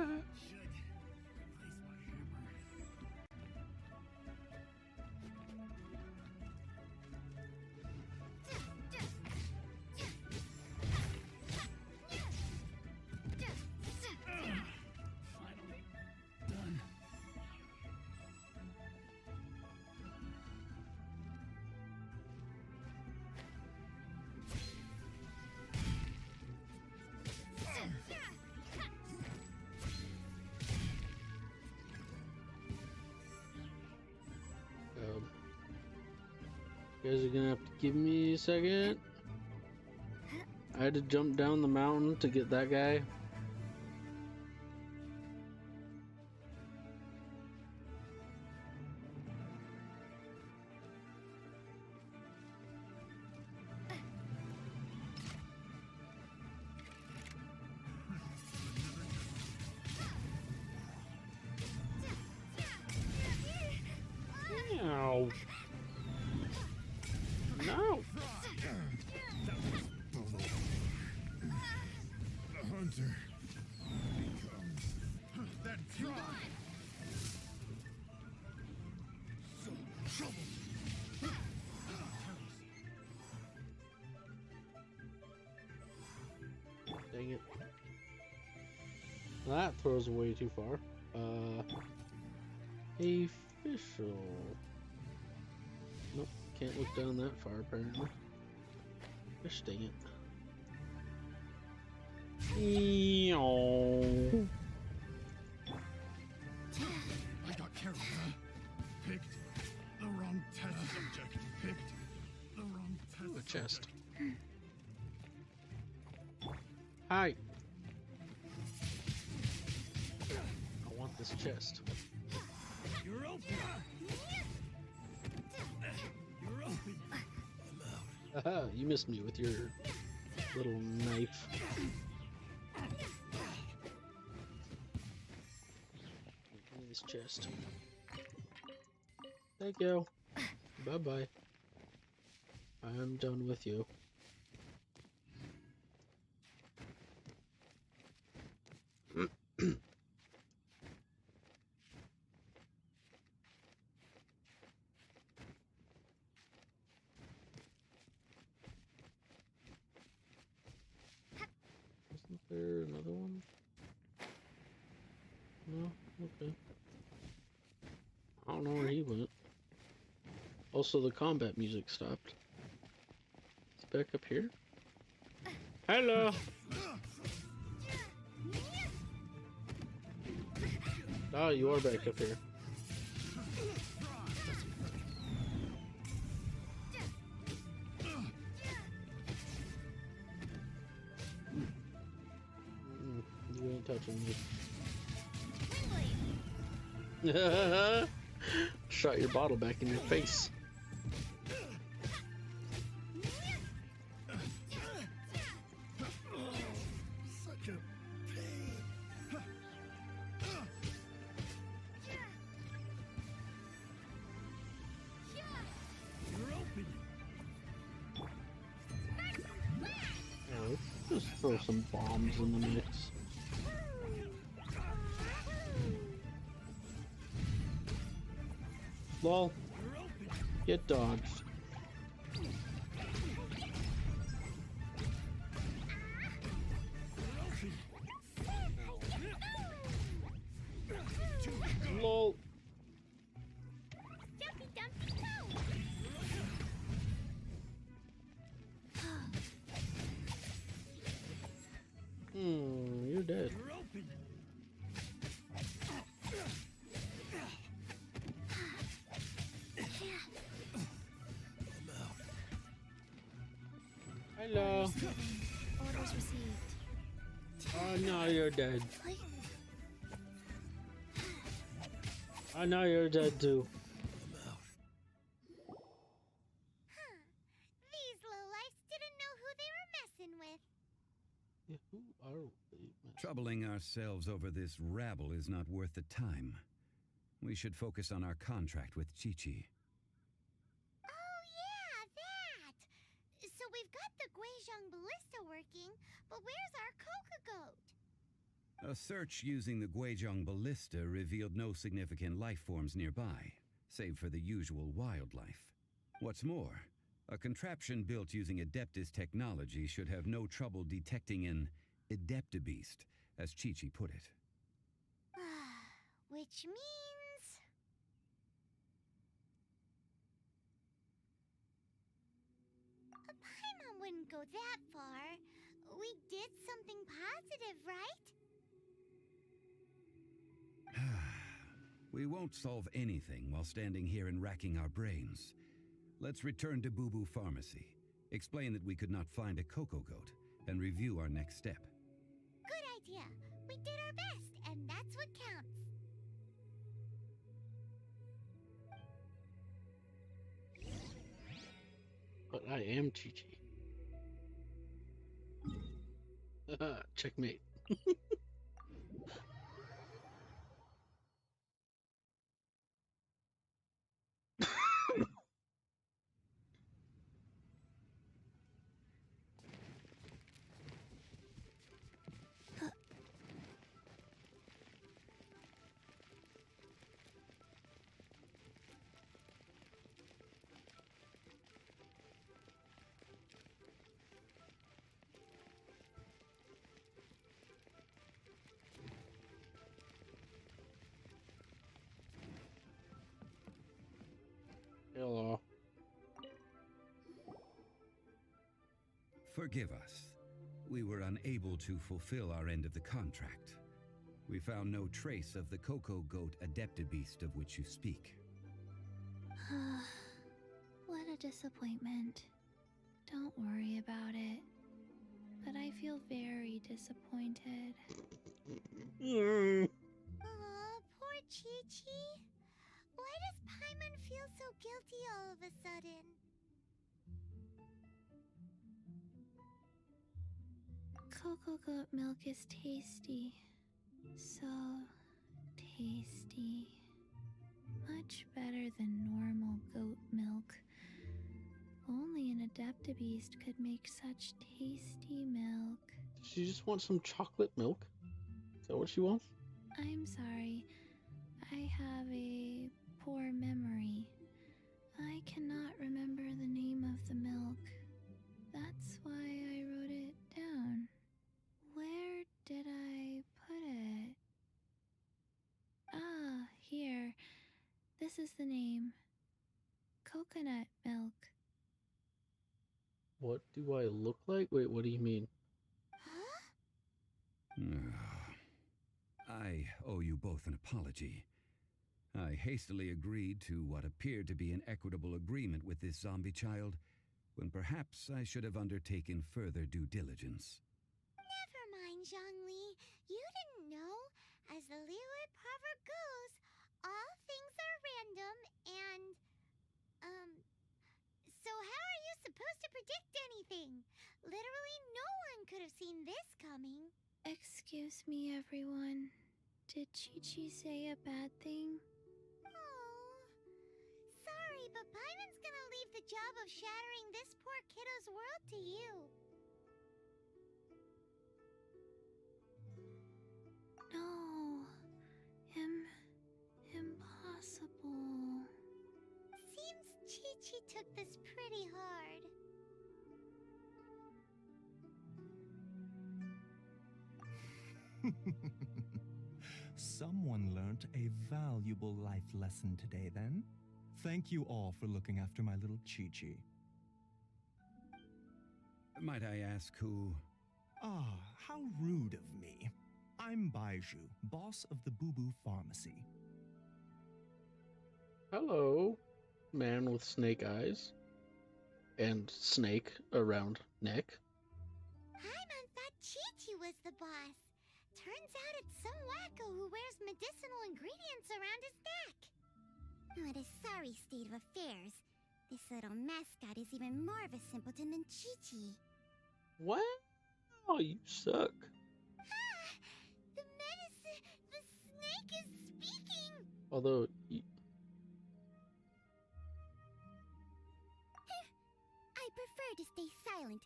Done. You guys are gonna have to give me a second. I had to jump down the mountain to get that guy. That throws away too far. Official. Nope, can't look down that far apparently. Gosh dang it. Eeeeeow. I got carried, huh? Picked the wrong test subject. Picked the wrong test Ooh, a chest. subject. Hi. I want this chest. You're open. You're open. Haha, you missed me with your little knife. Give me this chest. Thank you. Bye-bye. I'm done with you. Isn't there another one? No? Okay. I don't know where he went. Also, the combat music stopped. He's back up here? Hello! Ah, you are back up here. You ain't touching me. Shot your bottle back in your face. Such a pain. You're open. Let's just throw some bombs in the mix. Lol. Get dodged. Lol. Jumpy dumpy go! You're dead. You're open. Hello. Orders received. Oh no, you're dead. Oh no, you're dead too. These lowlifes didn't know who they were messing with. Yeah, who are we? Troubling ourselves over this rabble is not worth the time. We should focus on our contract with Chi-Chi. Oh yeah, that! So we've got the Guizhong ballista working, but where's our Coca goat? A search using the Guizhong ballista revealed no significant life forms nearby, save for the usual wildlife. What's more, a contraption built using Adeptus technology should have no trouble detecting an Adeptabeast, as Chi-Chi put it. Which means... Paimon wouldn't go that far. We did something positive, right? We won't solve anything while standing here and racking our brains. Let's return to Boo Boo Pharmacy, explain that we could not find a Coco Goat, and review our next step. Good idea. We did our best, and that's what counts. But I am Chi-Chi. Checkmate. Forgive us. We were unable to fulfill our end of the contract. We found no trace of the Cocoa Goat Adeptabeast of which you speak. What a disappointment. Don't worry about it. But I feel very disappointed. Aw, poor Chi-Chi. Why does Paimon feel so guilty all of a sudden? Cocoa goat milk is tasty. So tasty. Much better than normal goat milk. Only an Adeptabeast could make such tasty milk. She just wants some chocolate milk. Is that what she wants? I'm sorry. I have a poor memory. I cannot remember the name of the milk. That's why I wrote it down. Where did I put it? Ah, here. This is the name. Coconut milk. What do I look like? Wait, what do you mean? I owe you both an apology. I hastily agreed to what appeared to be an equitable agreement with this zombie child, when perhaps I should have undertaken further due diligence. Never mind, Zhongli. You didn't know. As the Liyue proverb goes, all things are random and, so how are you supposed to predict anything? Literally no one could have seen this coming. Excuse me, everyone. Did Chi-Chi say a bad thing? Oh, sorry, but Paimon's gonna leave the job of shattering this poor kiddo's world to you. No. Impossible. Seems Chi-Chi took this pretty hard. Someone learnt a valuable life lesson today, then. Thank you all for looking after my little Chi-Chi. Might I ask who? Ah, how rude of me. I'm Baiju, boss of the Boo Boo Pharmacy. Hello, man with snake eyes. And snake around neck. Paimon thought Chi-Chi was the boss. Turns out it's some wacko who wears medicinal ingredients around his neck. What a sorry state of affairs. This little mascot is even more of a simpleton than Chi-Chi. Wow, you suck. The snake is speaking! Although, I prefer to stay silent,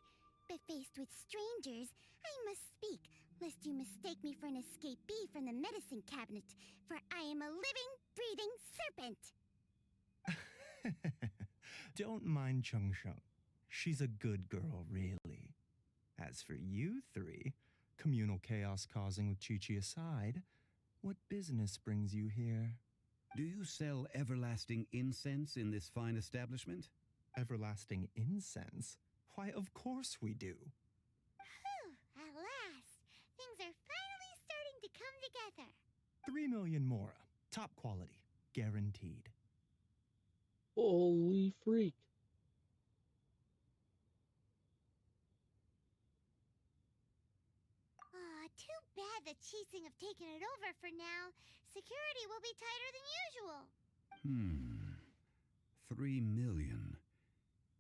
but faced with strangers, I must speak, lest you mistake me for an escapee from the medicine cabinet, for I am a living, breathing serpent! Don't mind Chung Sheng. She's a good girl, really. As for you three, communal chaos causing with Chi-Chi aside, what business brings you here? Do you sell everlasting incense in this fine establishment? Everlasting incense? Why, of course we do. Whew, at last, things are finally starting to come together. 3 million mora. Top quality. Guaranteed. holy freak. Aw, too bad the Chising have taken it over for now. Security will be tighter than usual. 3 million.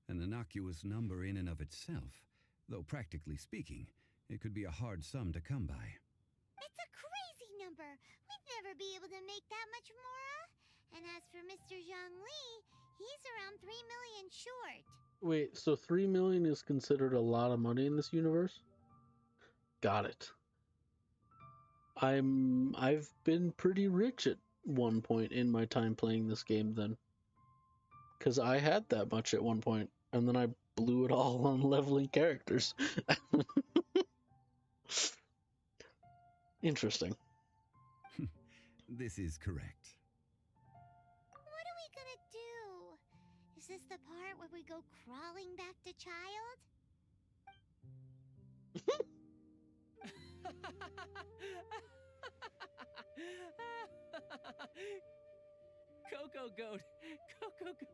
An innocuous number in and of itself, though practically speaking, it could be a hard sum to come by. It's a crazy number. We'd never be able to make that much mora. And as for Mr. Zhongli, he's around 3 million short. Wait, so 3 million is considered a lot of money in this universe? Got it. I've been pretty rich at one point in my time playing this game then. Because I had that much at one point, and then I blew it all on leveling characters. Interesting. This is correct. What are we gonna do? Is this the part where we go crawling back to child? Coco Goat! Coco Goat!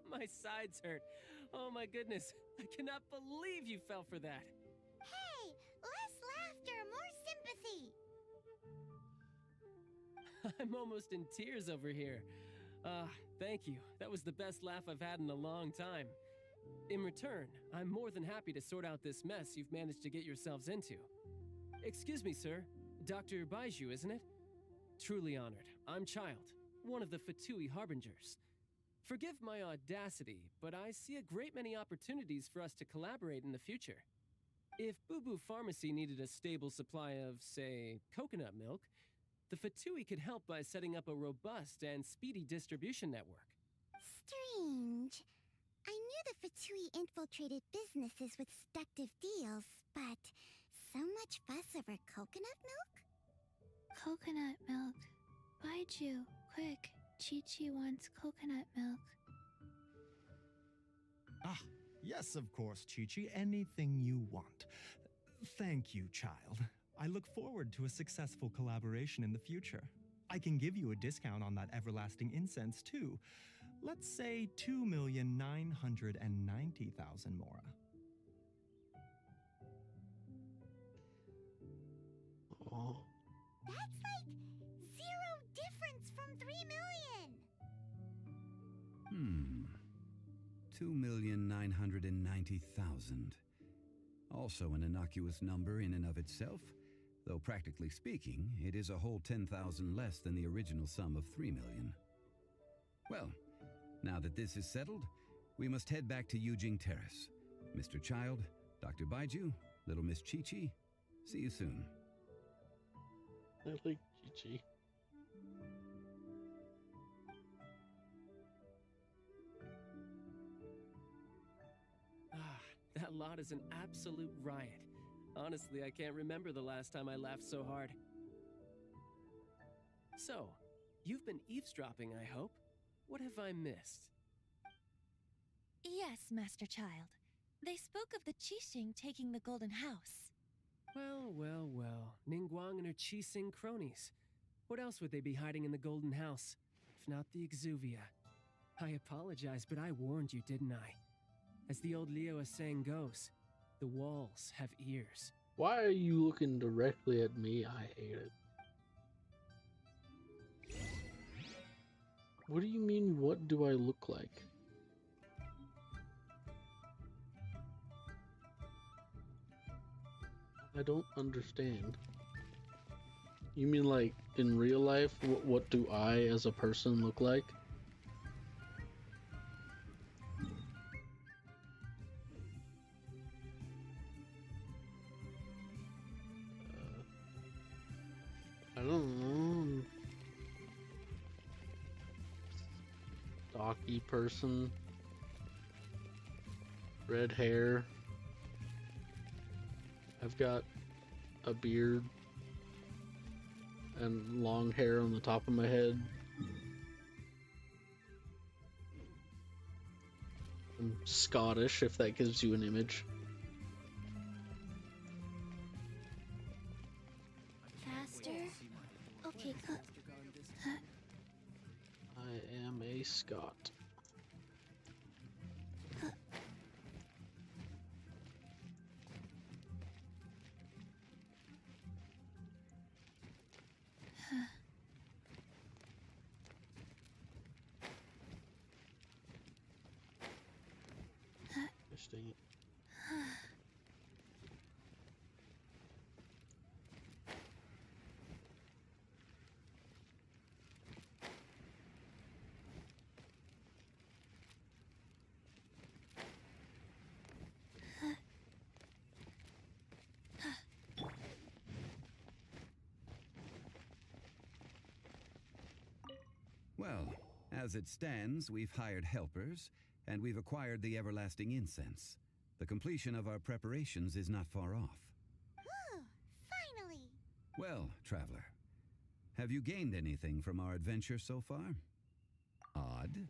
My sides hurt. Oh my goodness. I cannot believe you fell for that. Hey, less laughter, more sympathy. I'm almost in tears over here. Thank you. That was the best laugh I've had in a long time. In return, I'm more than happy to sort out this mess you've managed to get yourselves into. Excuse me, sir. Dr. Baiju, isn't it? Truly honored. I'm Child, one of the Fatui Harbingers. Forgive my audacity, but I see a great many opportunities for us to collaborate in the future. If Boo Boo Pharmacy needed a stable supply of, say, coconut milk, the Fatui could help by setting up a robust and speedy distribution network. Strange. I knew the Fatui infiltrated businesses with seductive deals, but so much fuss over coconut milk? Coconut milk. Baiju, quick. Chi-Chi wants coconut milk. Ah, yes, of course, Chi-Chi. Anything you want. Thank you, child. I look forward to a successful collaboration in the future. I can give you a discount on that everlasting incense, too. Let's say 2,990,000 mora. Oh. That's like 0 difference from 3 million. 2,990,000. Also an innocuous number in and of itself, though practically speaking, it is a whole 10,000 less than the original sum of 3 million. Well, now that this is settled, we must head back to Yujing Terrace. Mr. Child, Dr. Baiju, little Miss Chi-Chi, see you soon. I like Chi-Chi. That lot is an absolute riot. Honestly, I can't remember the last time I laughed so hard. So, you've been eavesdropping, I hope? What have I missed? Yes, Master Child. They spoke of the Qixing taking the Golden House. Well, well, well. Ningguang and her Qixing cronies. What else would they be hiding in the Golden House, if not the Exuvia? I apologize, but I warned you, didn't I? As the old Leo saying goes, the walls have ears. Why are you looking directly at me? I hate it. What do you mean, what do I look like? I don't understand. You mean like in real life, what do I as a person look like? I don't know. Stocky person. Red hair. I've got a beard and long hair on the top of my head. I'm Scottish, if that gives you an image. Faster? Okay, cut. I am a Scot. Gosh dang it. Well, as it stands, we've hired helpers, and we've acquired the everlasting incense. The completion of our preparations is not far off. Whew, finally. Well, traveler, have you gained anything from our adventure so far? Odd?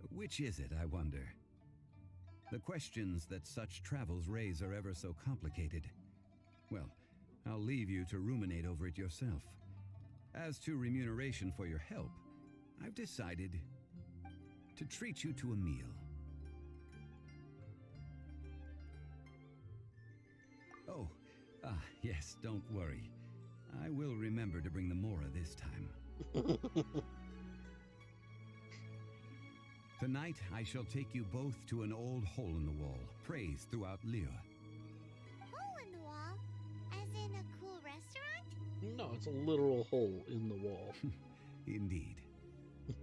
Which is it, I wonder? The questions that such travels raise are ever so complicated. Well, I'll leave you to ruminate over it yourself. As to remuneration for your help, I've decided to treat you to a meal. Oh, yes, don't worry. I will remember to bring the Mora this time. Tonight, I shall take you both to an old hole in the wall, praised throughout Liyue. Hole in the wall? As in a cool restaurant? No, it's a literal hole in the wall. Indeed.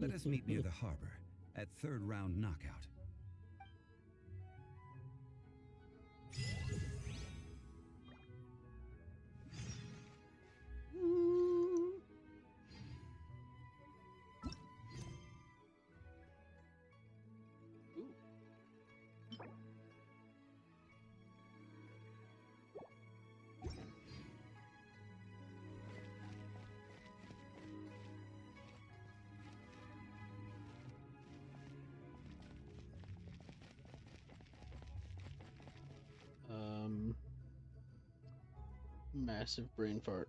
Let us meet near the harbor, at third round knockout. Massive brain fart.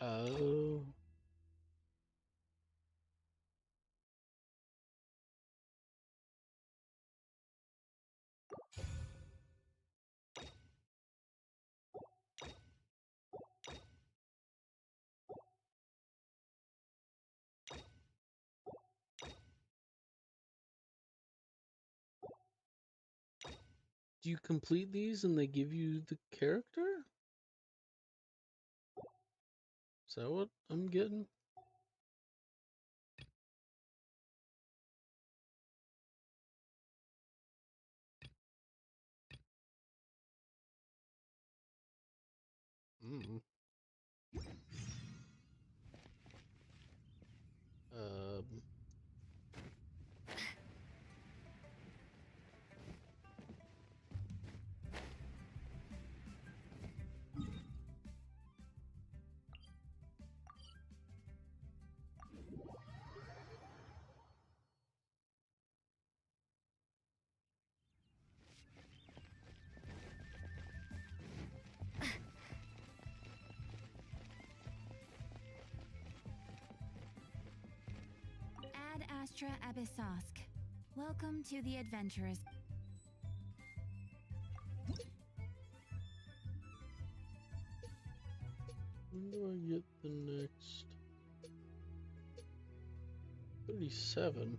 Oh. Do you complete these and they give you the character? Is that what I'm getting? Mm. Um. Ad Astra Abyssosk. Welcome to the Adventurers. When do I get the next 37?18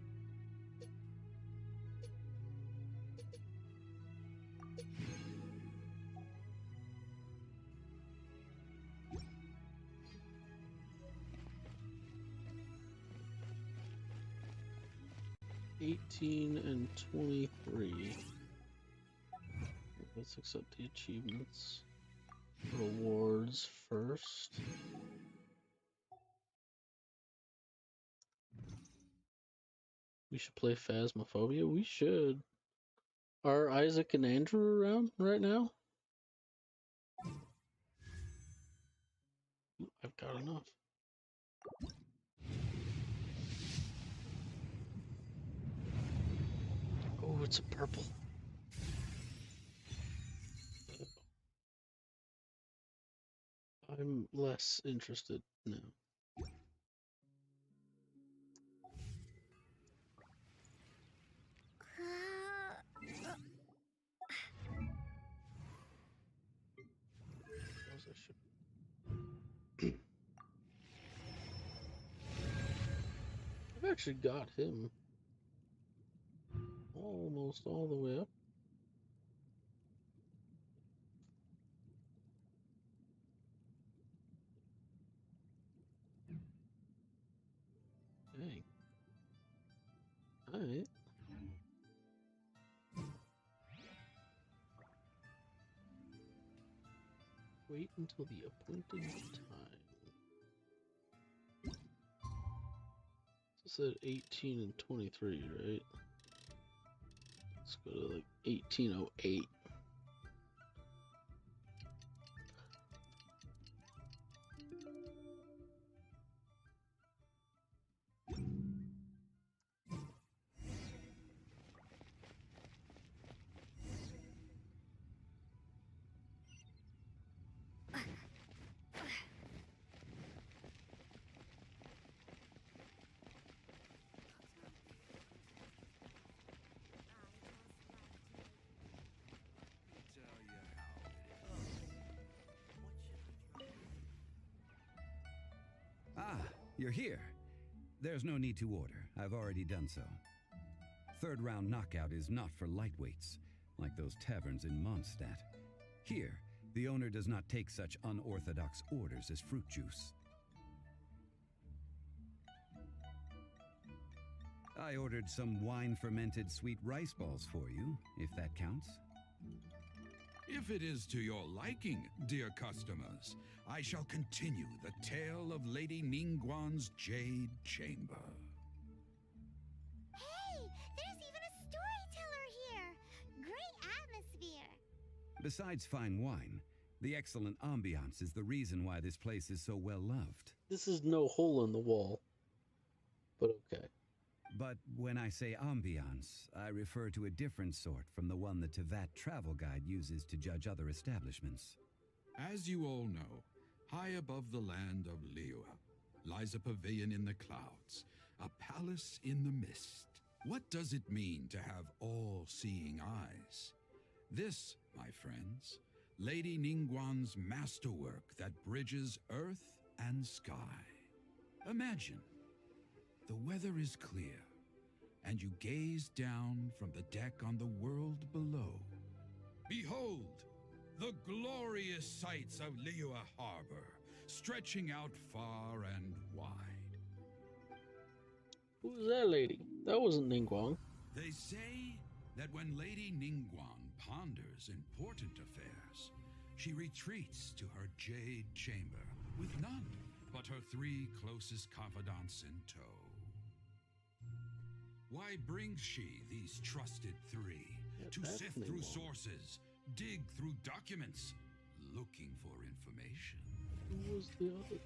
and 23. Let's accept the achievements. Rewards first. We should play Phasmophobia. We should. Are Isaac and Andrew around right now? I've got enough. Oh, it's a purple. I'm less interested now. I've actually got him almost all the way up. Dang. Alright. Wait until the appointed time. It said 18 and 23, right? Let's go to like 1808. You're here. There's no need to order. I've already done so. Third round knockout is not for lightweights, like those taverns in Mondstadt. Here, the owner does not take such unorthodox orders as fruit juice. I ordered some wine-fermented sweet rice balls for you, if that counts. If it is to your liking, dear customers, I shall continue the tale of Lady Ningguang's Jade Chamber. Hey, there's even a storyteller here! Great atmosphere! Besides fine wine, the excellent ambiance is the reason why this place is so well loved. This is no hole in the wall, but okay. But when I say ambiance, I refer to a different sort from the one the Tevat travel guide uses to judge other establishments. As you all know, high above the land of Liyue lies a pavilion in the clouds, a palace in the mist. What does it mean to have all-seeing eyes? This, my friends, Lady Ningguang's masterwork that bridges earth and sky. Imagine, the weather is clear, and you gaze down from the deck on the world below. Behold, the glorious sights of Liyue Harbor, stretching out far and wide. Who's that lady? That wasn't Ningguang. They say that when Lady Ningguang ponders important affairs, she retreats to her jade chamber with none but her 3 closest confidants in tow. Why brings she these trusted 3 to sift through sources, dig through documents, looking for information? Who was the other?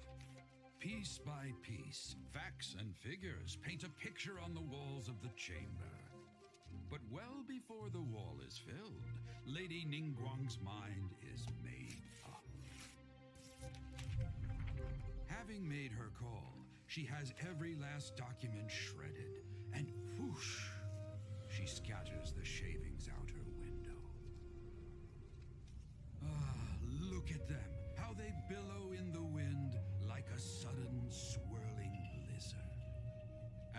Piece by piece, facts and figures paint a picture on the walls of the chamber. But well before the wall is filled, Lady Ningguang's mind is made up. Having made her call, she has every last document shredded, and whoosh, she scatters the shavings out her window. Ah, look at them, how they billow in the wind like a sudden swirling blizzard.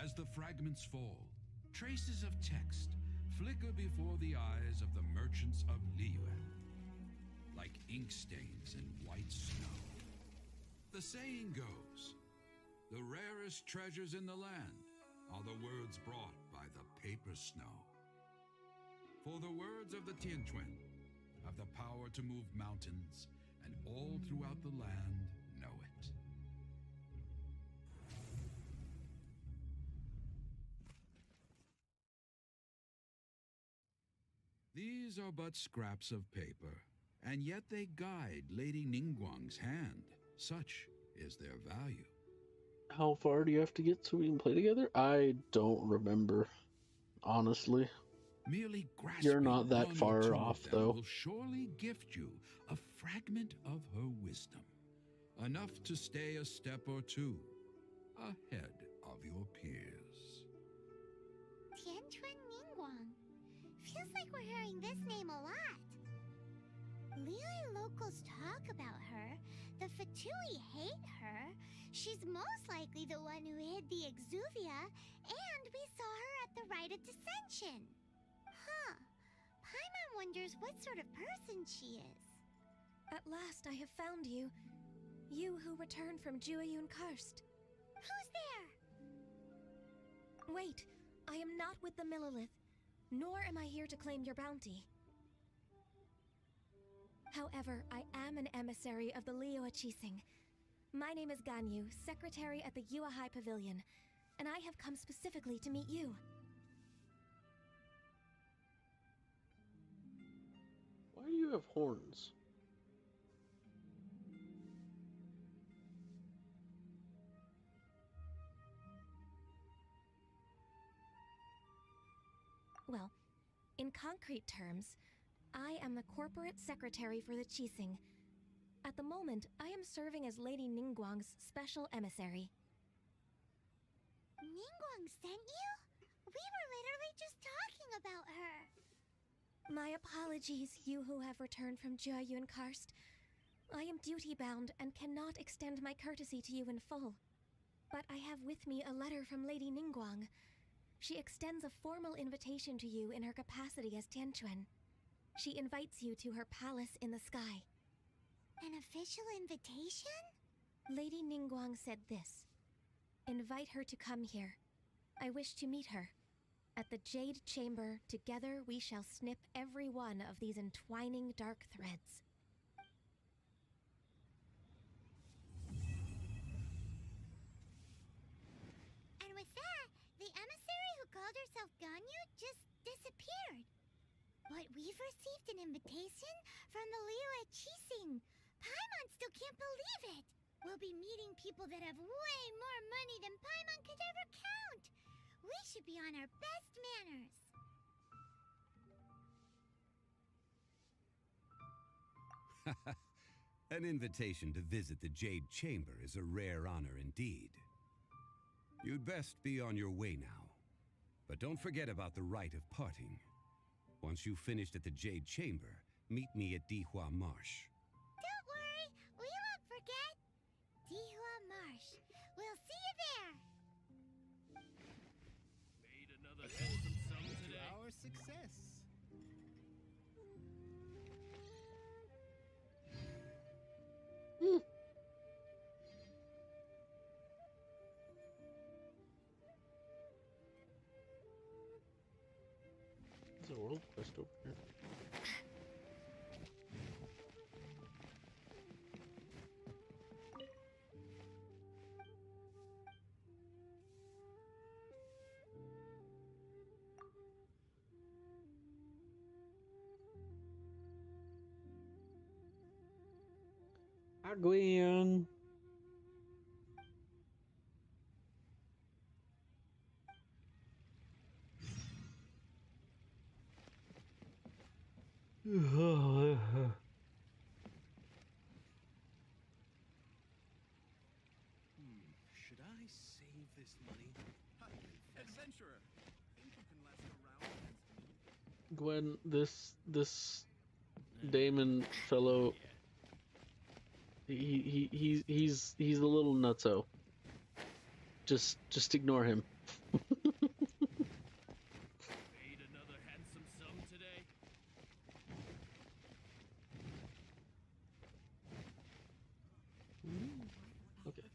As the fragments fall, traces of text flicker before the eyes of the merchants of Liyue, like ink stains in white snow. The saying goes, the rarest treasures in the land are the words brought by the paper snow. For the words of the Tianquan have the power to move mountains, and all throughout the land know it. These are but scraps of paper, and yet they guide Lady Ningguang's hand. Such is their value. How far do you have to get so we can play together? I don't remember, honestly. Merely grasping You're not that one or far two off, of them though. will surely gift you a fragment of her wisdom, enough to stay a step or two ahead of your peers. Tianquan Ningguang. Feels like we're hearing this name a lot. Liyue locals talk about her. The Fatui hate her. She's most likely the one who hid the Exuvia, and we saw her at the Rite of Dissension. Huh. Paimon wonders what sort of person she is. At last I have found you. You who returned from Jueyun Karst. Who's there? Wait, I am not with the Millelith, nor am I here to claim your bounty. However, I am an emissary of the Liyue Qixing. My name is Ganyu, secretary at the Yue High Pavilion, and I have come specifically to meet you. Why do you have horns? Well, in concrete terms, I am the corporate secretary for the Qixing. At the moment, I am serving as Lady Ningguang's special emissary. Ningguang sent you? We were literally just talking about her. My apologies, you who have returned from Jueyun Karst. I am duty-bound and cannot extend my courtesy to you in full. But I have with me a letter from Lady Ningguang. She extends a formal invitation to you in her capacity as Tianquan. She invites you to her palace in the sky. An official invitation? Lady Ningguang said this. Invite her to come here. I wish to meet her. At the Jade Chamber, together we shall snip every one of these entwining dark threads. And with that, the emissary who called herself Ganyu just disappeared. But we've received an invitation from the Liyue Qixing. Paimon still can't believe it. We'll be meeting people that have way more money than Paimon could ever count. We should be on our best manners. An invitation to visit the Jade Chamber is a rare honor indeed. You'd best be on your way now. But don't forget about the rite of parting. Once you've finished at the Jade Chamber, meet me at Dihua Marsh. Don't worry, we won't forget. Dihua Marsh. We'll see you there. Made another handsome sum today. Our success. There's a world quest over here. Gwen. Should I save this money? Adventurer, think you can last around against me? Gwen, this Damon fellow, he's a little nutso. Just ignore him. Made another handsome sum today. Okay.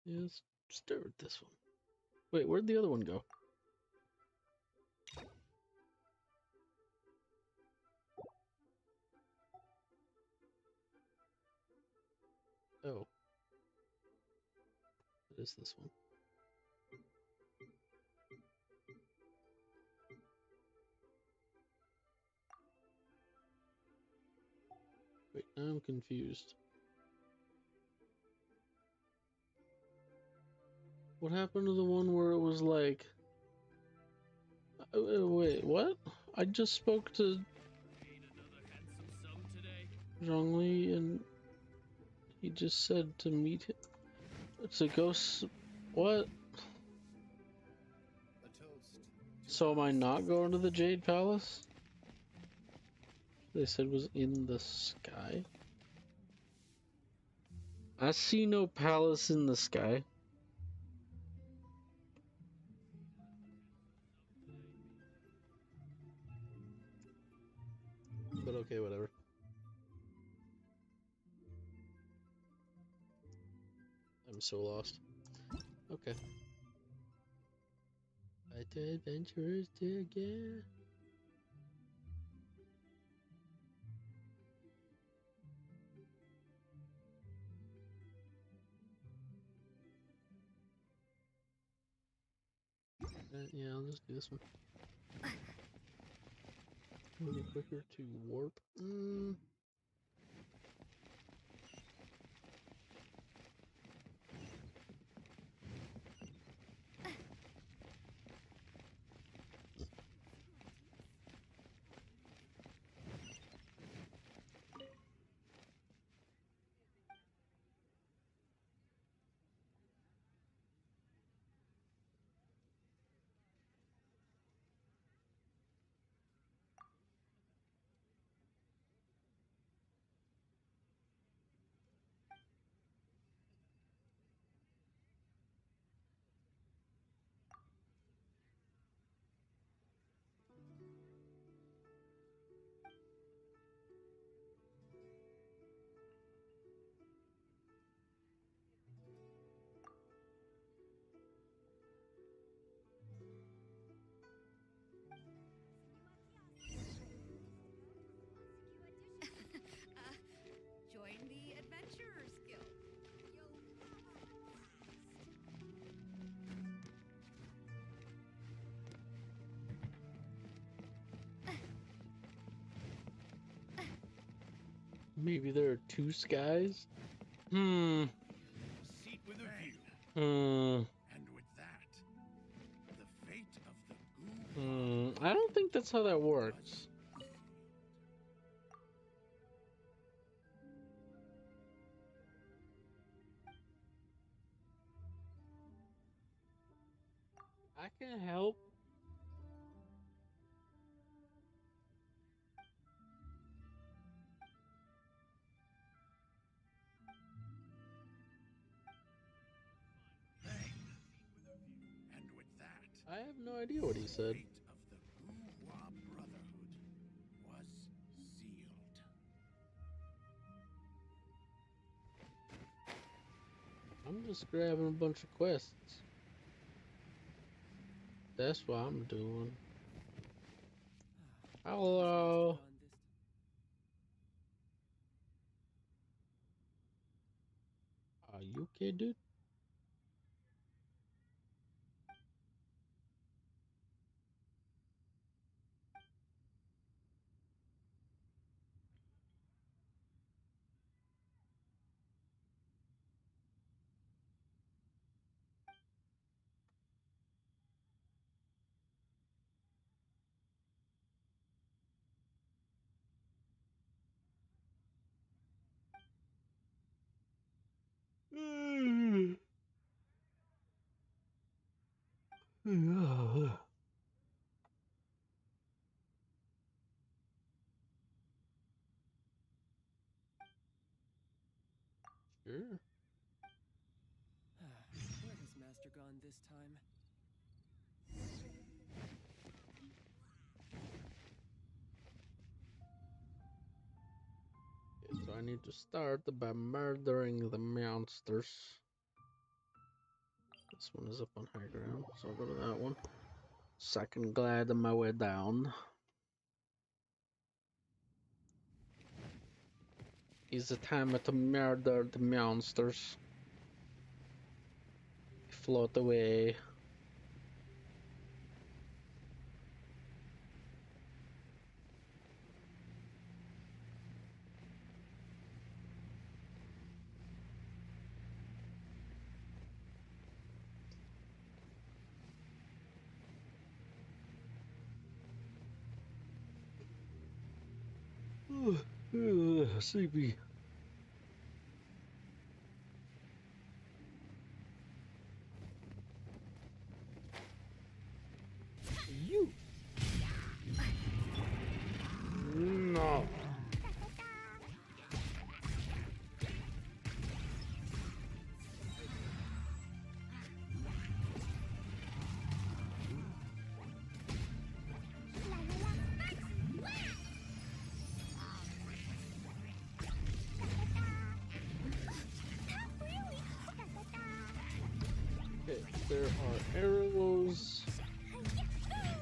Yeah, let's start with this one. Wait, where'd the other one go? Oh. It is this one. Wait, now I'm confused. What happened to the one where it was like... wait, what? I just spoke to Zhongli and he just said to meet him. To go what? So am I not going to the Jade Palace? They said was in the sky. I see no palace in the sky. But okay, whatever. I'm so lost. Okay. Fight the adventurers together. Yeah, I'll just do this one. Maybe quicker to warp. Maybe there are two skies? Hmm. Seat with a view. Hmm. And with that, the fate of the goo. I don't think that's how that works. I can help. And with that, I have no idea what he said. fate of the Goo-Wah Brotherhood was sealed. I'm just grabbing a bunch of quests. That's what I'm doing. Hello. Are you okay, dude? Yeah. Sure. Where has Master gone this time? Okay, so I need to start by murdering the monsters. This one is up on high ground, so I'll go to that one. So I can glide my way down. Is the time to murder the monsters. Float away. Sleepy. You. No. Okay, there are arrows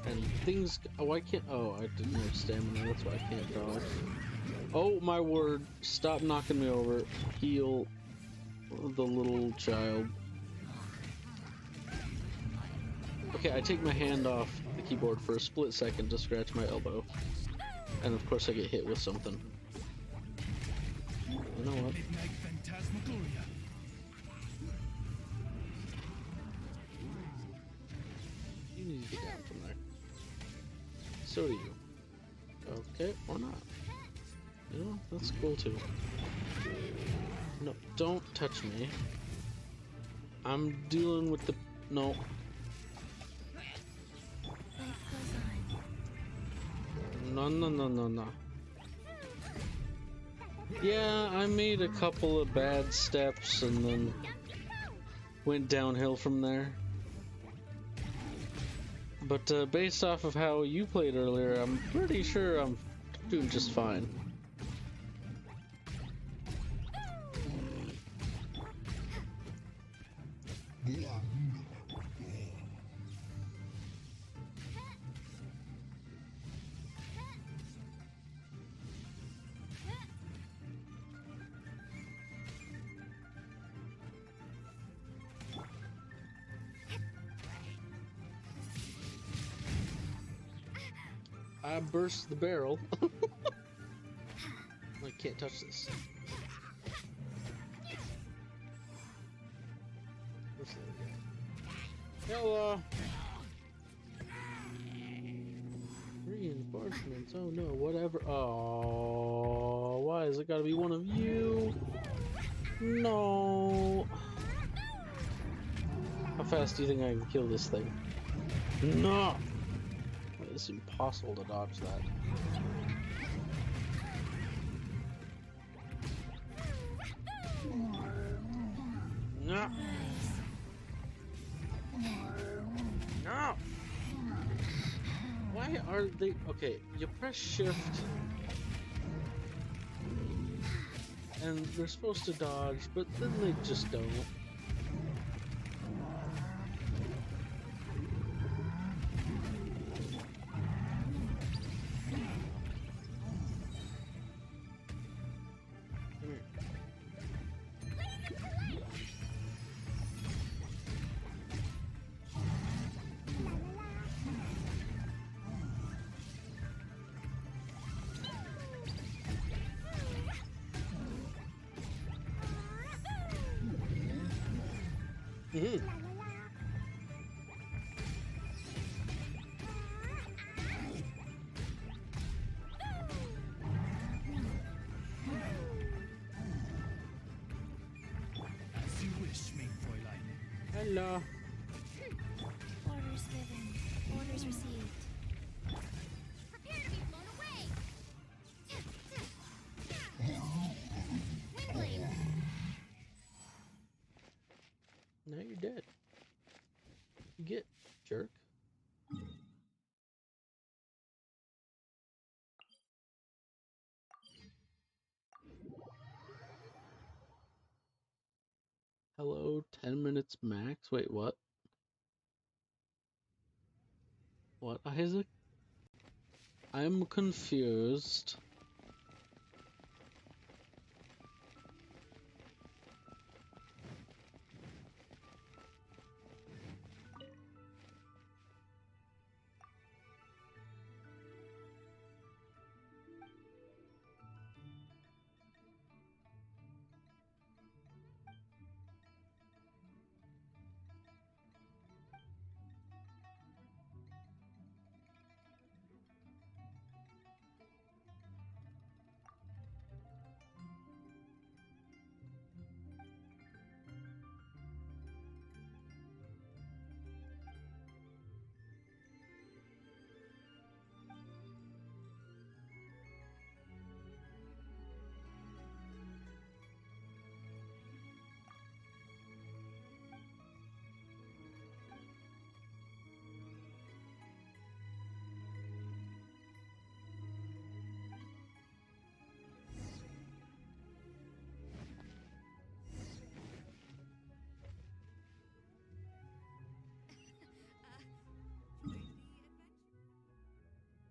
and things. Oh, I can't. Oh, I didn't have stamina. That's why I can't dodge. Oh my word! Stop knocking me over. Heal the little child. Okay, I take my hand off the keyboard for a split second to scratch my elbow. And of course I get hit with something. You know what? Midnight Phantasmagoria. You need to get down from there. So do you. Okay, or not. You know, that's cool too. No, don't touch me. I'm dealing with the... No. No, no, no, no, no. Yeah, I made a couple of bad steps and then went downhill from there. But based off of how you played earlier, I'm pretty sure I'm doing just fine. I burst the barrel. Like Can't touch this. Where's the other guy? Hello. Reinforcements. Oh no, whatever. Oh, why is it gotta be one of you? No. How fast do you think I can kill this thing? No. It's impossible to dodge that. No. No. Why are they... Okay, you press shift and they're supposed to dodge, but then they just don't. Mm-hmm. As you wish, mein Fräulein. Hello. Orders given. Orders received. Prepare to be blown away! Windblade! Now you're dead. You get, jerk. Hello, 10 minutes max? Wait, what? What, Isaac? I'm confused.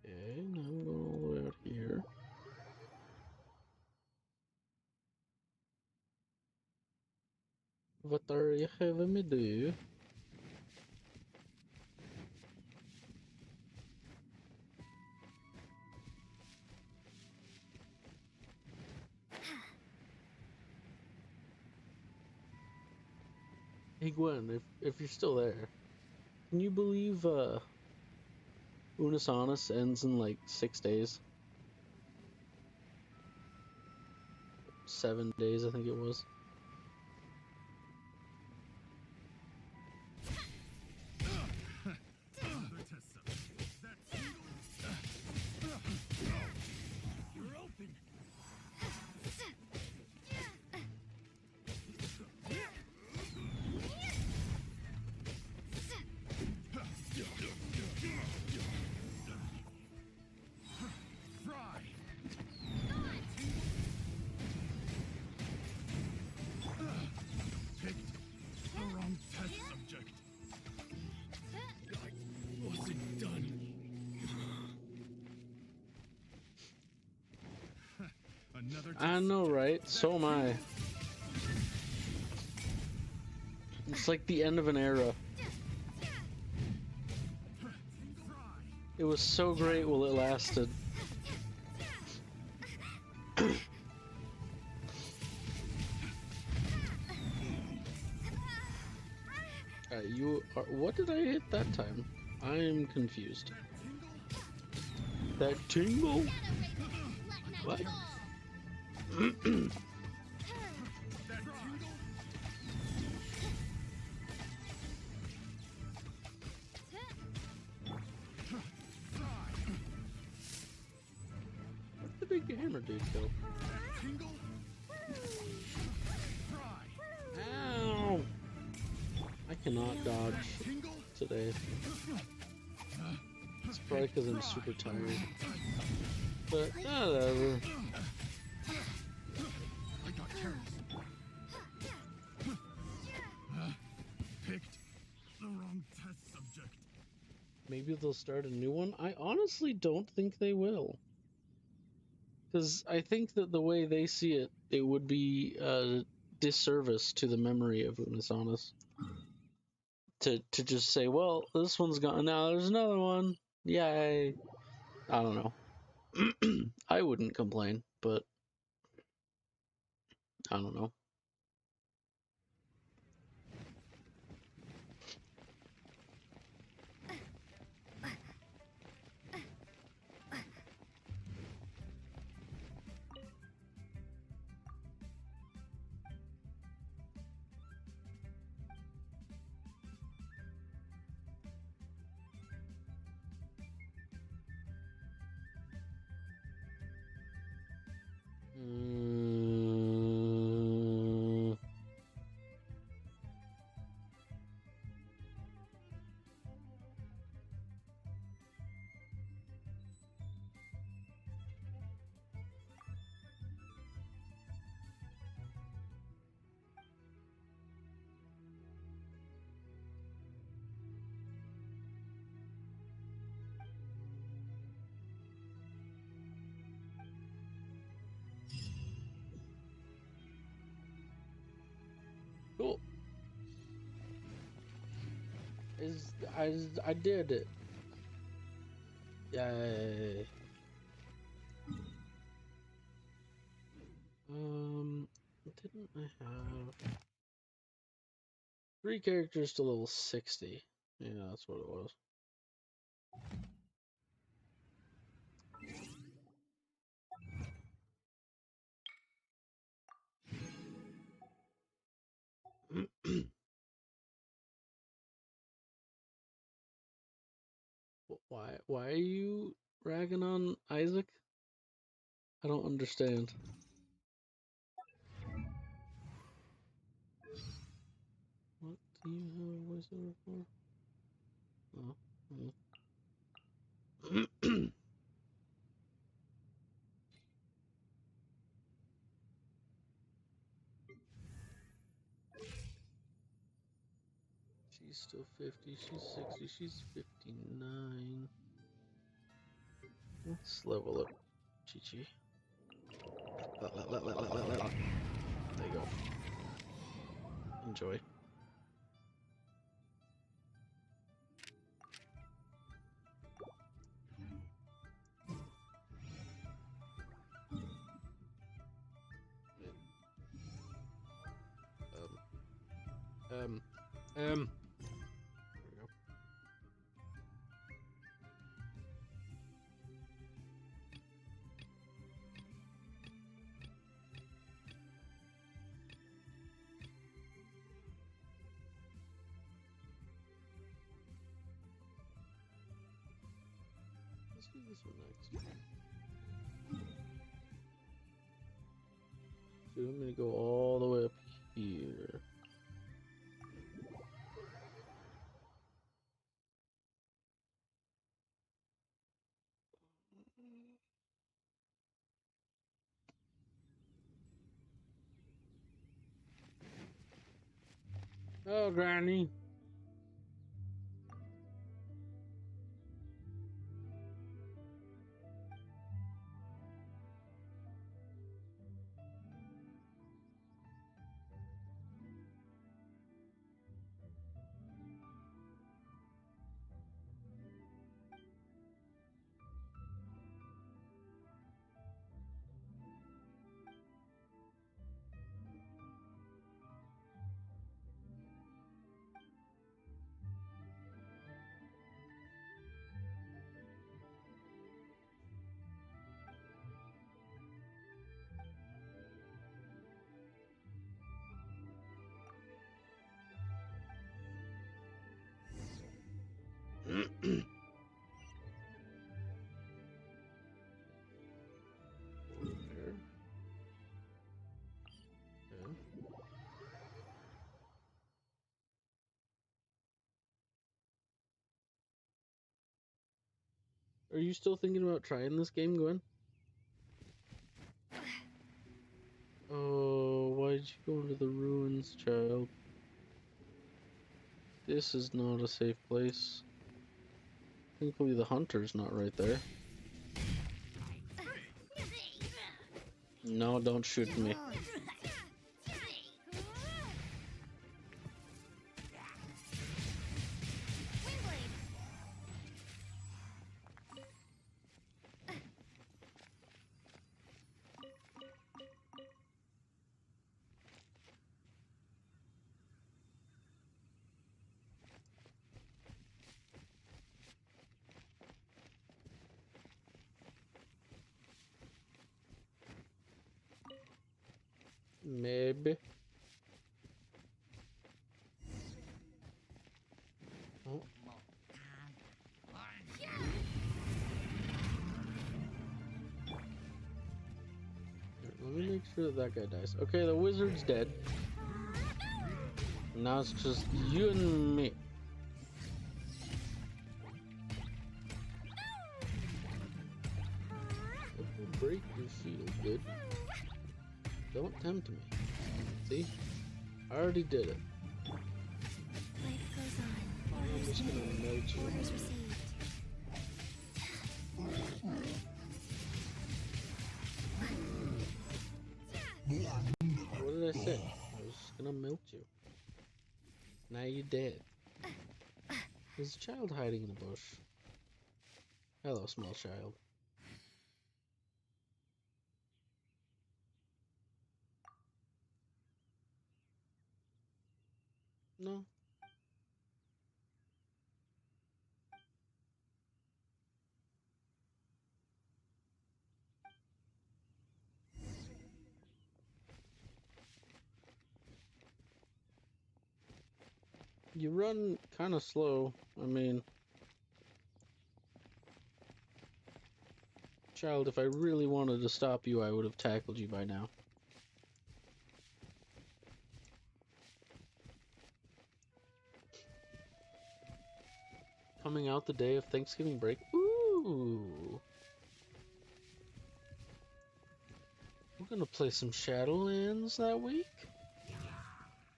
Okay, now I'm going all the way out here. What are you having me do? Hey Gwen, if you're still there, can you believe Unisanis ends in like 6 days? 7 days, I think it was. You're open. Fry. Picked the wrong test subject. I wasn't done. Another test I know, right? So am I. It's like the end of an era. It was so great while it lasted. you are. What did I hit that time? I'm confused. That tingle? What? What the big hammer dude kill? Ow! I cannot dodge today. It's probably because I'm super tired. But whatever. I got careless. Picked the wrong test subject. Maybe they'll start a new one. I honestly don't think they will. Because I think that the way they see it, it would be a disservice to the memory of Unisonus. To just say, well, this one's gone. Now there's another one. Yay. I don't know. I wouldn't complain, but I don't know. Mm. Cool. I did it. Yay. Didn't I have 3 characters to level 60? Yeah, that's what it was. Why are you ragging on Isaac? I don't understand. What do you have a voiceover for? Oh. She's still 50, she's 60, she's 59. Let's level up Chi-Chi. There you go. Enjoy. There we go. Let's do this one next. So I'm gonna go all the way up here. Oh, Granny. Are you still thinking about trying this game, Gwen? Oh, why did you go into the ruins, child? This is not a safe place. Thankfully the hunter's not right there. No, don't shoot me. Maybe. Oh. Let me make sure that guy dies. Okay, the wizard's dead. Now it's just you and me. It will break your shield, good. Don't tempt me. See? I already did it. Life goes on. I'm just gonna melt you. Orders received. What did I say? I was just gonna melt you. Now you're dead. There's a child hiding in a bush. Hello, small child. No. You run kind of slow. I mean, child, if I really wanted to stop you, I would have tackled you by now. Coming out the day of Thanksgiving break. Ooh. We're gonna play some Shadowlands that week.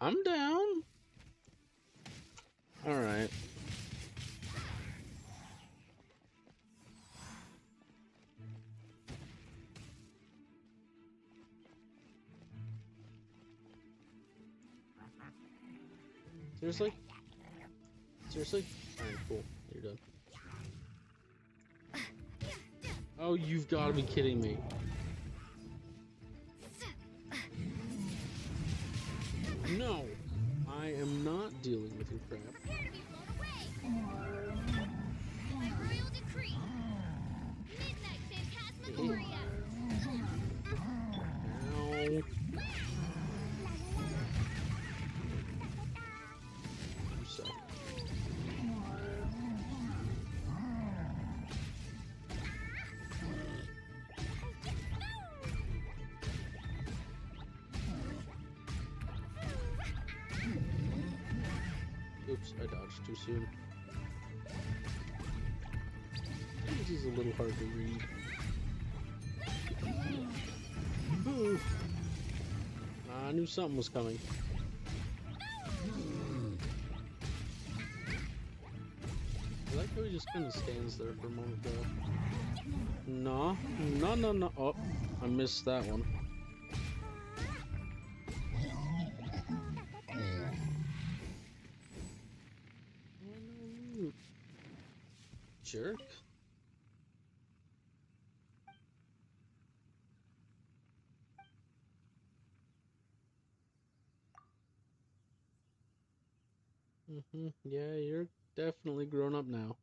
I'm down. Alright. Seriously? Seriously? Alright, cool. You're done. Oh, you've got to be kidding me. No! I am not dealing with your crap. Prepare to be blown away! By royal decree! Midnight Phantasmagoria! Ow. You suck. Oops, I dodged too soon. This is a little hard to read. Boo! I knew something was coming. I like how he just kind of stands there for a moment though. No, no, no, no. Oh, I missed that one. Jerk. Yeah, you're definitely grown up now.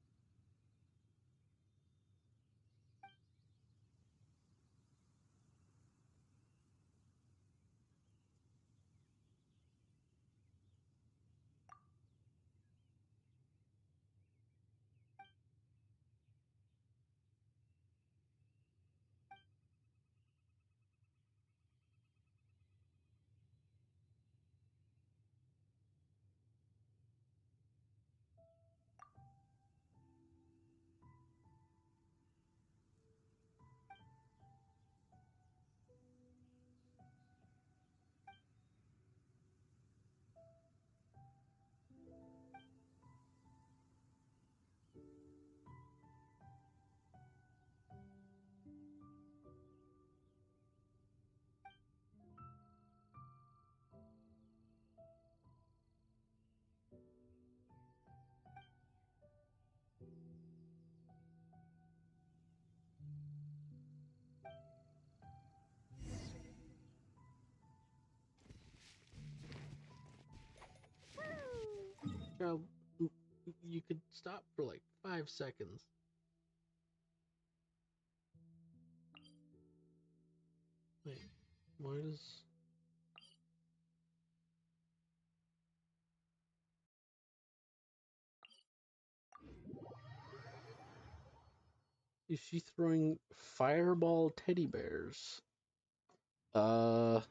stop for like 5 seconds. Wait, why does... Is she throwing fireball teddy bears? I'm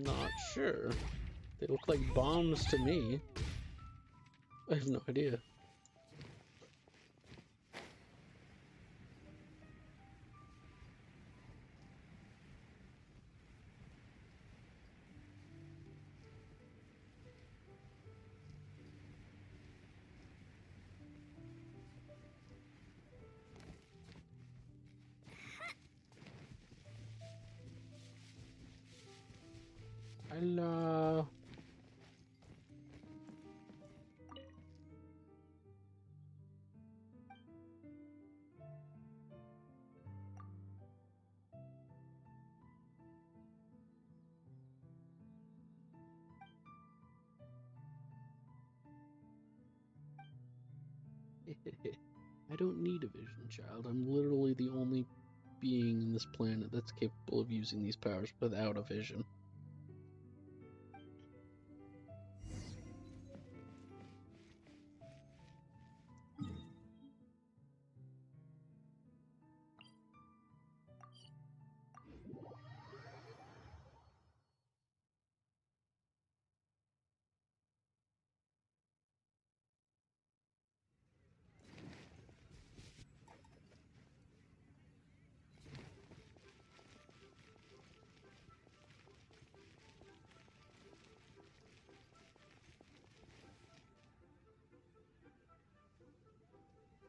not sure. They look like bombs to me. I have no idea. Hello. I don't need a vision, child. I'm literally the only being in this planet that's capable of using these powers without a vision.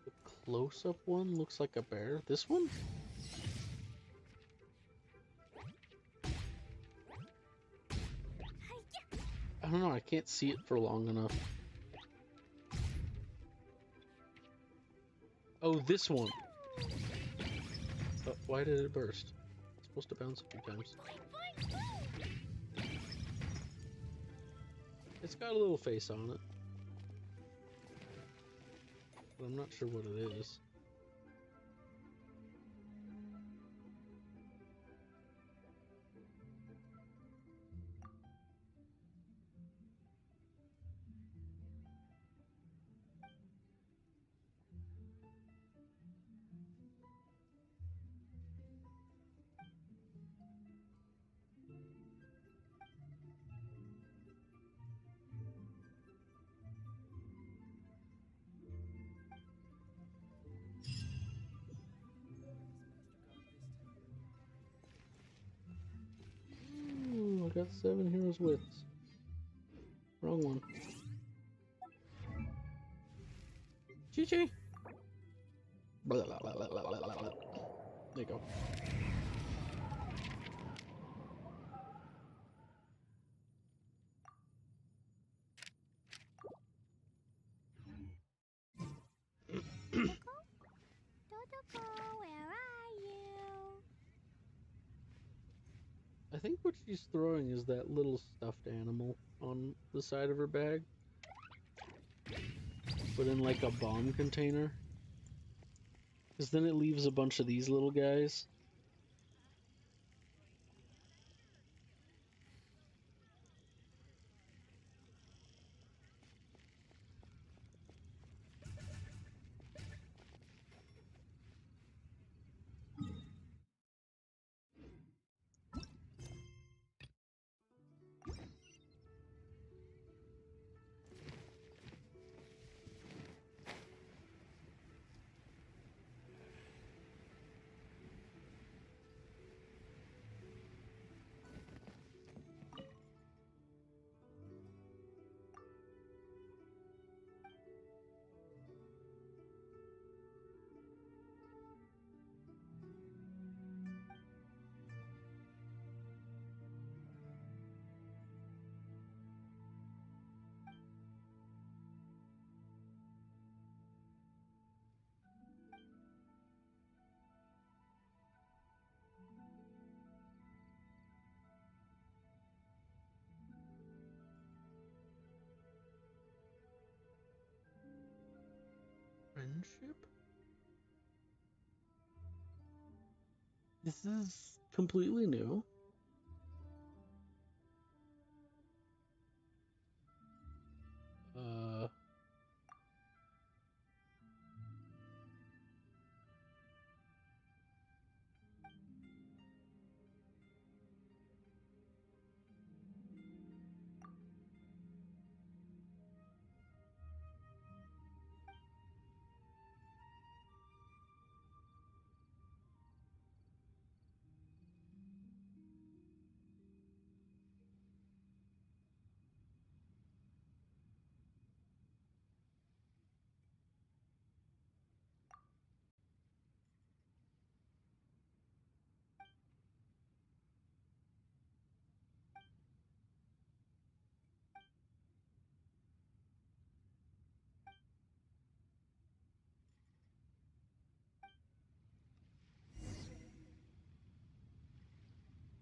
The close-up one looks like a bear. This one? I don't know, I can't see it for long enough. Oh, this one! Why did it burst? It's supposed to bounce a few times. It's got a little face on it. But I'm not sure what it is. Ooh, I got 7 heroes wits. Wrong one. Chi-chi! There you go. Totoko, where are you? I think what she's throwing is that little stuffed animal on the side of her bag. But in like a bomb container. Because then it leaves a bunch of these little guys. friendship? This is completely new.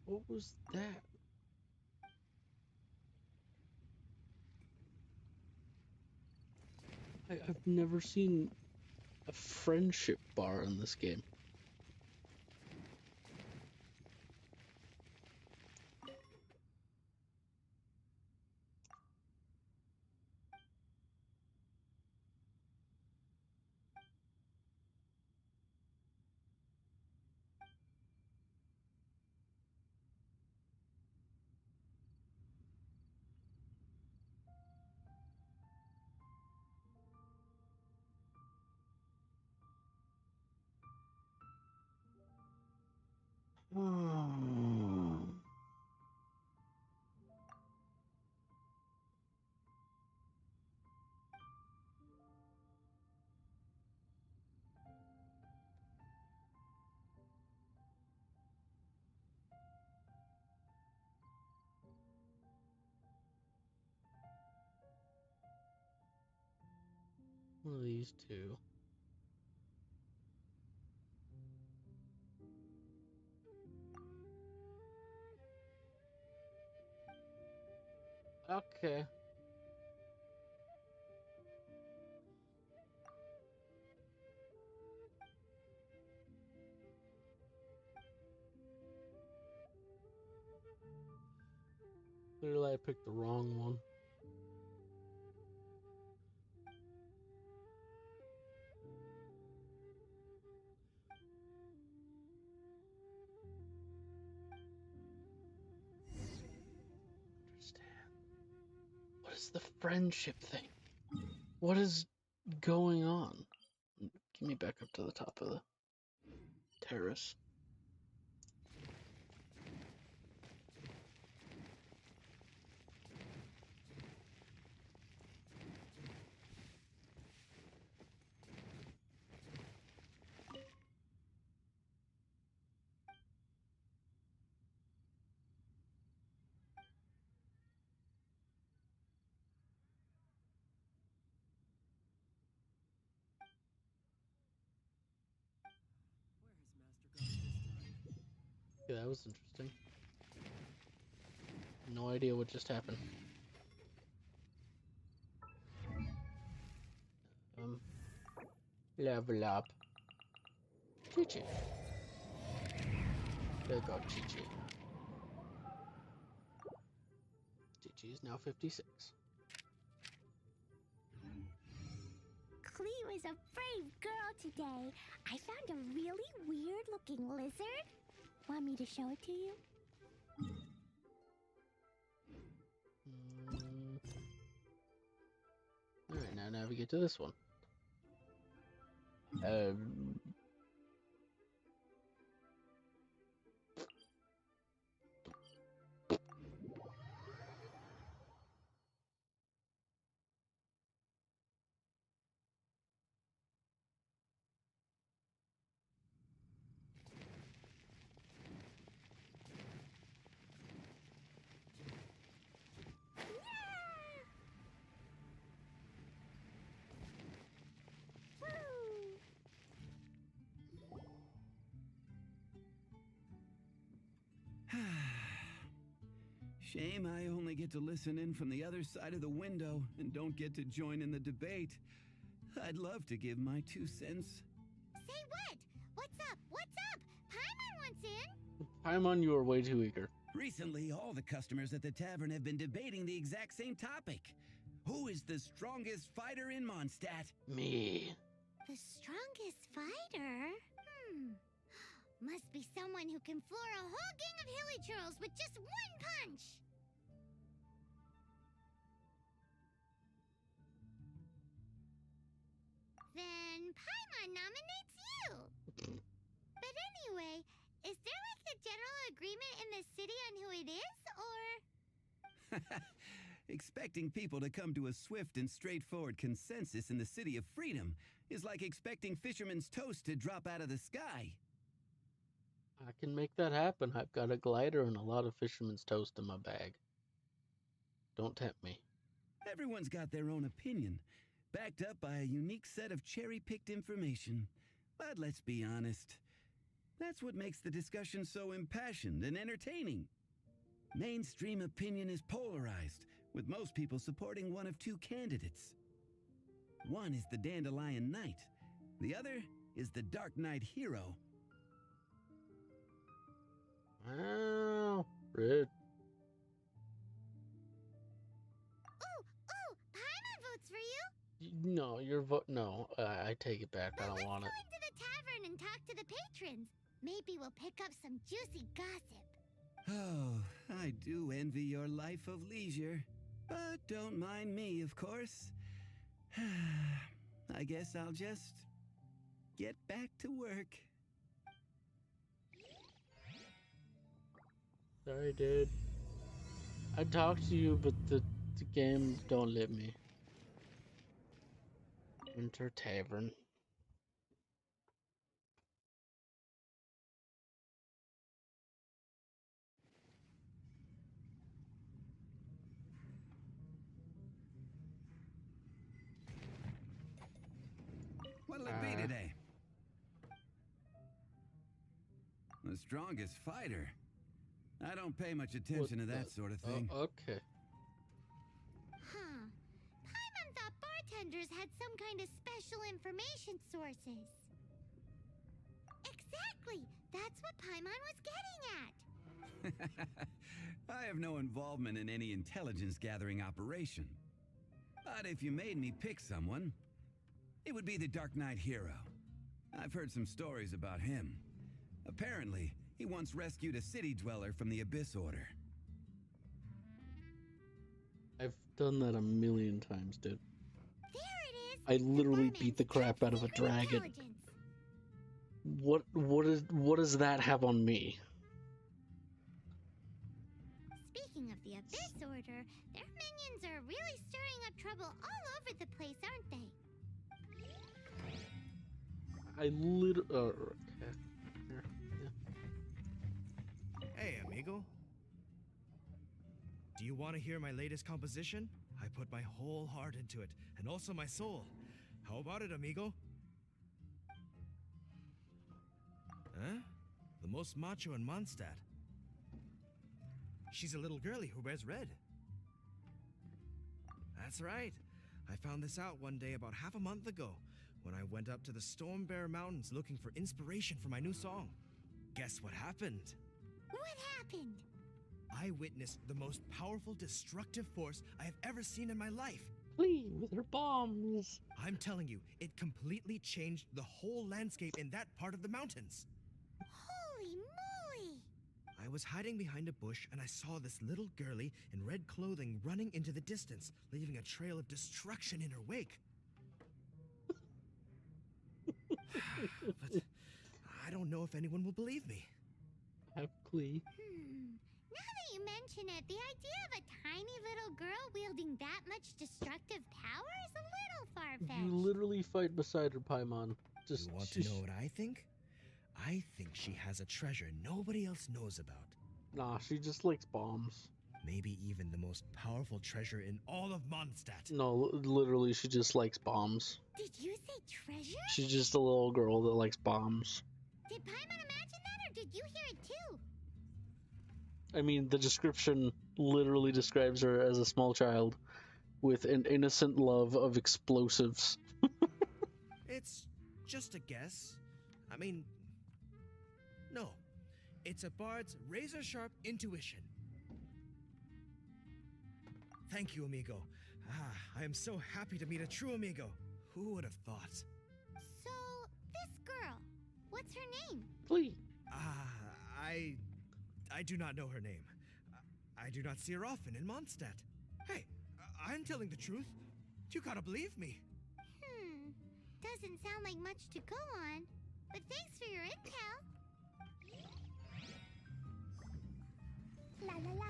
What was that? I've never seen a friendship bar in this game. Hmm. One of these two. Okay. Clearly I picked the wrong one. Understand. What is the friendship thing? What is going on? Get me back up to the top of the terrace. Yeah, that was interesting. No idea what just happened. Level up. Chi-Chi. There you go, Chi-Chi. Chi-Chi is now 56. Clee was a brave girl today. I found a really weird-looking lizard. Want me to show it to you? Alright, now navigate to this one. Shame I only get to listen in from the other side of the window and don't get to join in the debate. I'd love to give my 2 cents. Say what? What's up? What's up? Paimon wants in. Paimon, you are way too eager. Recently, all the customers at the tavern have been debating the exact same topic. Who is the strongest fighter in Mondstadt? Me. The strongest fighter? Must be someone who can floor a whole gang of hilly churls with just one punch. Then Paimon nominates you. But anyway, is there like a general agreement in the city on who it is, or? Expecting people to come to a swift and straightforward consensus in the City of Freedom is like expecting fisherman's toast to drop out of the sky. I can make that happen. I've got a glider and a lot of fisherman's toast in my bag. Don't tempt me. Everyone's got their own opinion, backed up by a unique set of cherry-picked information. But let's be honest, that's what makes the discussion so impassioned and entertaining. Mainstream opinion is polarized, with most people supporting one of 2 candidates. One is the Dandelion Knight, the other is the Dark Knight Hero. Oh, red. Ooh, Paimon votes for you. No, your vote. No, I take it back. I don't want it. Let's go into the tavern and talk to the patrons. Maybe we'll pick up some juicy gossip. Oh, I do envy your life of leisure. But don't mind me, of course. I guess I'll just get back to work. Sorry, dude. I talked to you, but the game don't let me. Winter Tavern. What'll it be today? The strongest fighter. I don't pay much attention to that sort of thing. Okay. Paimon thought bartenders had some kind of special information sources. Exactly! That's what Paimon was getting at! I have no involvement in any intelligence-gathering operation. But if you made me pick someone, it would be the Dark Knight Hero. I've heard some stories about him. Apparently, he once rescued a city dweller from the Abyss Order. I've done that a million times, dude. There it is! I literally beat the crap out of a dragon. What does that have on me? Speaking of the Abyss Order, their minions are really stirring up trouble all over the place, aren't they? I literally... okay. Hey, amigo. Do you want to hear my latest composition? I put my whole heart into it, and also my soul. How about it, amigo? Huh? The most macho in Mondstadt. She's a little girlie who wears red. That's right. I found this out one day about half a month ago, when I went up to the Storm Bear Mountains looking for inspiration for my new song. Guess what happened? What happened? I witnessed the most powerful destructive force I have ever seen in my life. Flee with her bombs. I'm telling you, it completely changed the whole landscape in that part of the mountains. Holy moly! I was hiding behind a bush and I saw this little girlie in red clothing running into the distance, leaving a trail of destruction in her wake. But I don't know if anyone will believe me. Have Glee. Now that you mention it, the idea of a tiny little girl wielding that much destructive power is a little far-fetched. You literally fight beside her, Paimon. You want to know what I think? I think she has a treasure nobody else knows about. Nah, she just likes bombs. Maybe even the most powerful treasure in all of Mondstadt. No, literally, she just likes bombs. Did you say treasure? She's just a little girl that likes bombs. Did Paimon imagine that, or did you hear it too? I mean, the description literally describes her as a small child with an innocent love of explosives. It's just a guess. I mean, no. It's a bard's razor-sharp intuition. Thank you, amigo. I am so happy to meet a true amigo. Who would have thought? So, this girl, what's her name? Please. I do not know her name. I do not see her often in Mondstadt. Hey, I'm telling the truth. You gotta believe me. Doesn't sound like much to go on, but thanks for your intel. La la la.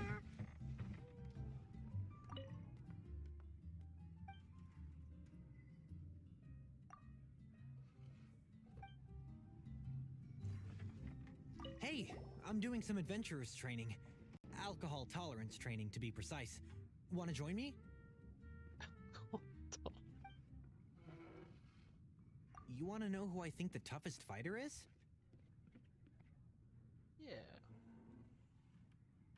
Hey, I'm doing some adventurers training. Alcohol tolerance training, to be precise. Want to join me? You want to know who I think the toughest fighter is? Yeah.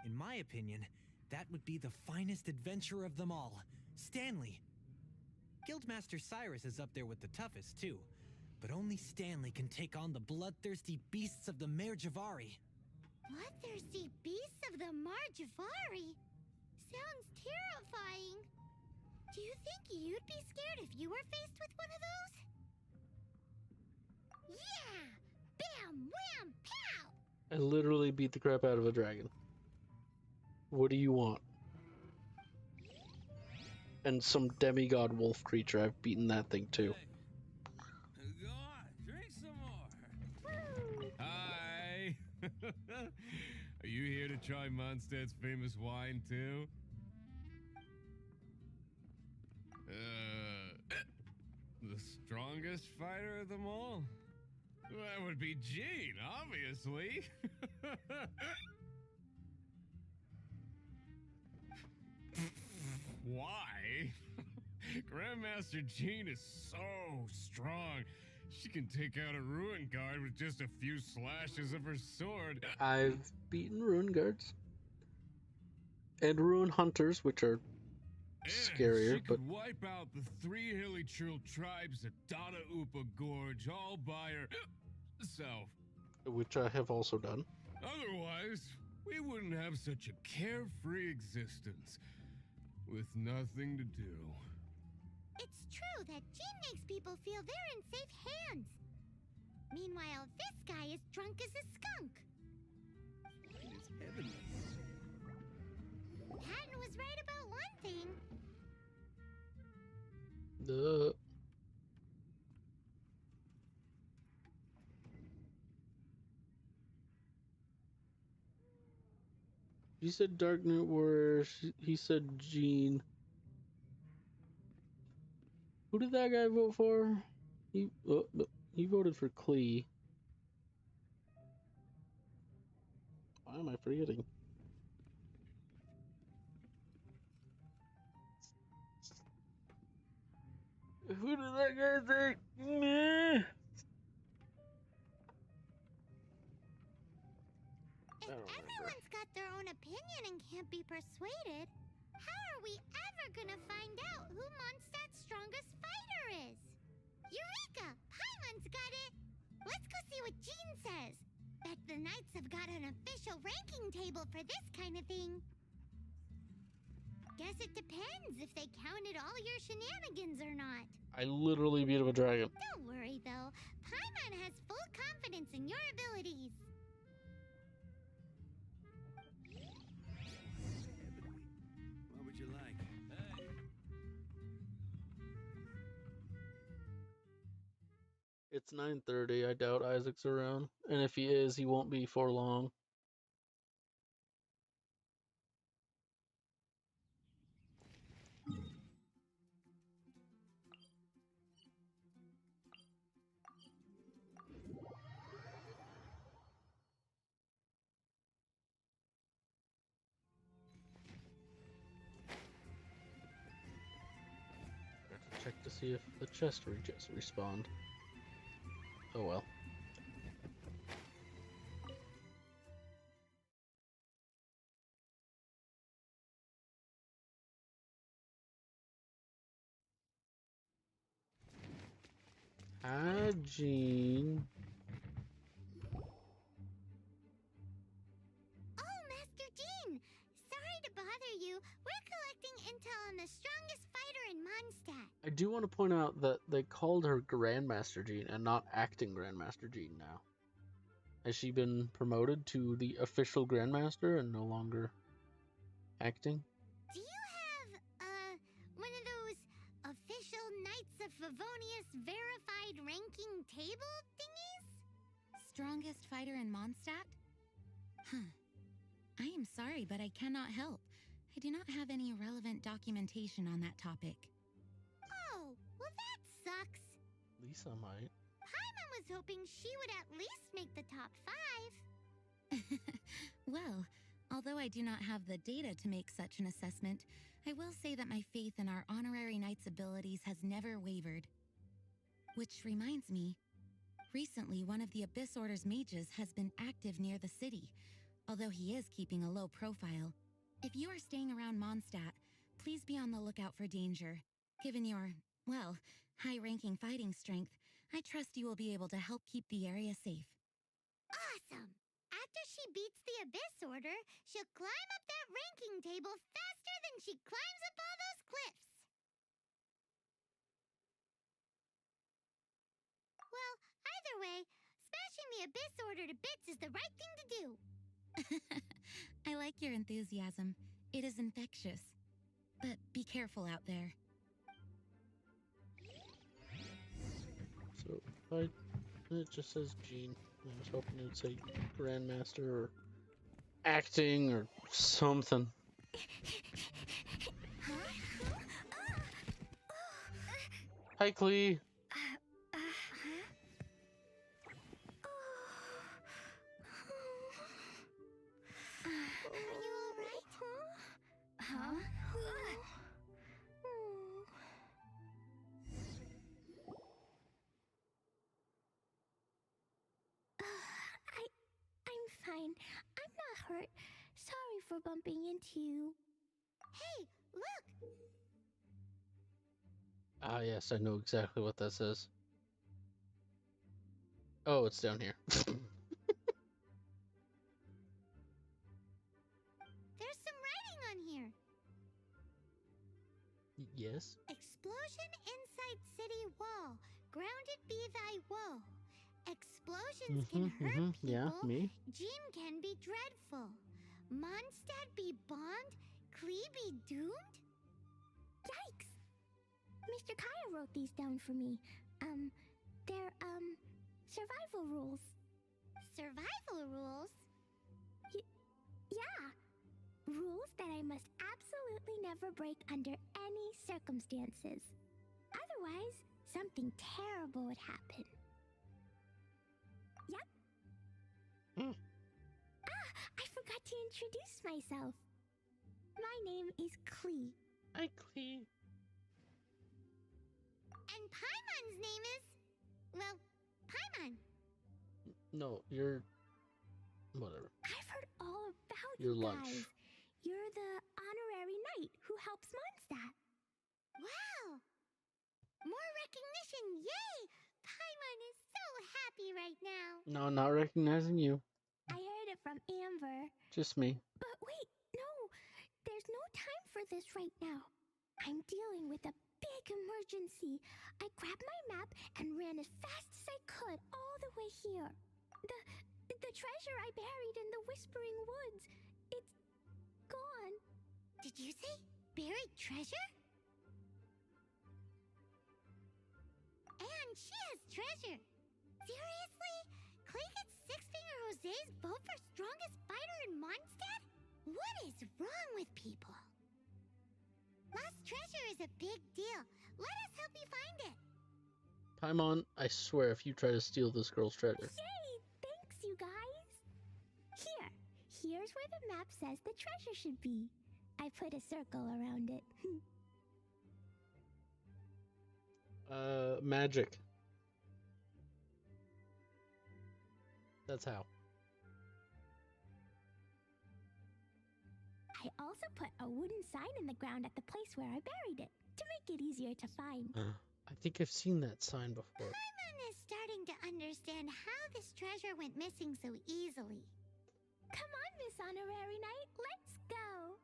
In my opinion, that would be the finest adventurer of them all, Stanley. Guildmaster Cyrus is up there with the toughest, too. But only Stanley can take on the bloodthirsty beasts of the Mare Javari. Bloodthirsty beasts of the Marjavari? Sounds terrifying. Do you think you'd be scared if you were faced with one of those? Yeah! Bam! Wham! Pow! I literally beat the crap out of a dragon. What do you want? And some demigod wolf creature. I've beaten that thing too. Go on, drink some more. Hi. Are you here to try Mondstadt's famous wine too? The strongest fighter of them all? That would be Gene, obviously. Why? Grandmaster Jean is so strong. She can take out a ruin guard with just a few slashes of her sword. I've beaten ruin guards. And ruin hunters, which are scarier, she could wipe out the 3 hilly Trill tribes at Dada Upa Gorge all by herself. Which I have also done. Otherwise, we wouldn't have such a carefree existence with nothing to do. It's true that Jean makes people feel they're in safe hands. Meanwhile, this guy is drunk as a skunk. It's heavenly. Patton was right about one thing. She said Dark Knight Warrior. He said Jean. Who did that guy vote for? He voted for Klee. Why am I forgetting? Who did that guy think? Meh. If everyone's got their own opinion and can't be persuaded, how are we ever gonna find out who Mondstadt's strongest fighter is? Eureka! Paimon's got it! Let's go see what Jean says. Bet the Knights have got an official ranking table for this kind of thing. Guess it depends if they counted all your shenanigans or not. I literally beat up a dragon. Don't worry, though. Paimon has full confidence in your abilities. What would you like? Hey. It's 9:30. I doubt Isaac's around. And if he is, he won't be for long. Check to see if the chest reaches respawned. Oh well. Hi, Jean. Oh, Master Jean! Sorry to bother you. We're collecting intel on the strongest fighter in Mondstadt. I do want to point out that they called her Grandmaster Jean and not acting Grandmaster Jean now. Has she been promoted to the official Grandmaster and no longer acting? Do you have, one of those official Knights of Favonius verified ranking table thingies? Strongest fighter in Mondstadt? Huh. I am sorry, but I cannot help. I do not have any relevant documentation on that topic. Oh, well that sucks. Lisa might. Paimon was hoping she would at least make the top 5. Well, although I do not have the data to make such an assessment, I will say that my faith in our honorary knight's abilities has never wavered. Which reminds me, recently one of the Abyss Order's mages has been active near the city, although he is keeping a low profile. If you are staying around Mondstadt, please be on the lookout for danger. Given your, well, high-ranking fighting strength, I trust you will be able to help keep the area safe. Awesome! After she beats the Abyss Order, she'll climb up that ranking table faster than she climbs up all those cliffs. Well, either way, smashing the Abyss Order to bits is the right thing to do. I like your enthusiasm. It is infectious. But be careful out there. So, it just says Jean. I was hoping it would say Grandmaster or acting or something. Hi, Klee. Are you alright? Huh? I'm fine. I'm not hurt. Sorry for bumping into you. Hey, look! Ah, yes, I know exactly what that says. Oh, it's down here. There's some writing on here. Yes? Explosion inside city wall. Grounded be thy woe. Explosions can hurt people. Yeah, me. Jean can be dreadful. Mondstadt be bombed. Klee be doomed? Yikes! Mr. Kaya wrote these down for me. They're, survival rules. Survival rules? Yeah. Rules that I must absolutely never break under any circumstances. Otherwise, something terrible would happen. Yep. I forgot to introduce myself. My name is Klee. Hi, Klee. And Paimon's name is... well, Paimon. No, you're... whatever. I've heard all about Your you lunch. guys. You're the honorary knight who helps Mondstadt. Wow! More recognition, yay! Paimon is so happy right now. No, not recognizing you. I heard it from Amber. Just me. But wait, no! There's no time for this right now. I'm dealing with a big emergency. I grabbed my map and ran as fast as I could all the way here. The treasure I buried in the Whispering Woods. It's gone. Did you say buried treasure? And she has treasure. Seriously? Clay gets Six-Finger Jose's vote for strongest fighter in Mondstadt? What is wrong with people? Lost treasure is a big deal. Let us help you find it. Paimon, I swear if you try to steal this girl's treasure. Yay! Thanks, you guys. Here's where the map says the treasure should be. I put a circle around it. Magic. That's how. I also put a wooden sign in the ground at the place where I buried it, to make it easier to find. I think I've seen that sign before. Paimon is starting to understand how this treasure went missing so easily. Come on, Miss Honorary Knight, let's go.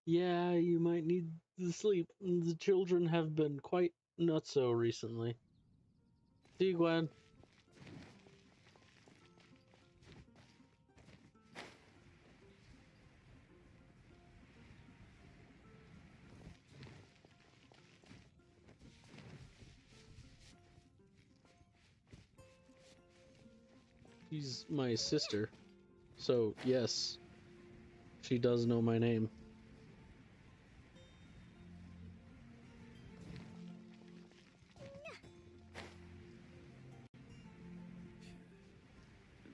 Yeah, you might need to sleep. The children have been quite nutso recently. See you, Gwen. She's my sister, so yes, she does know my name.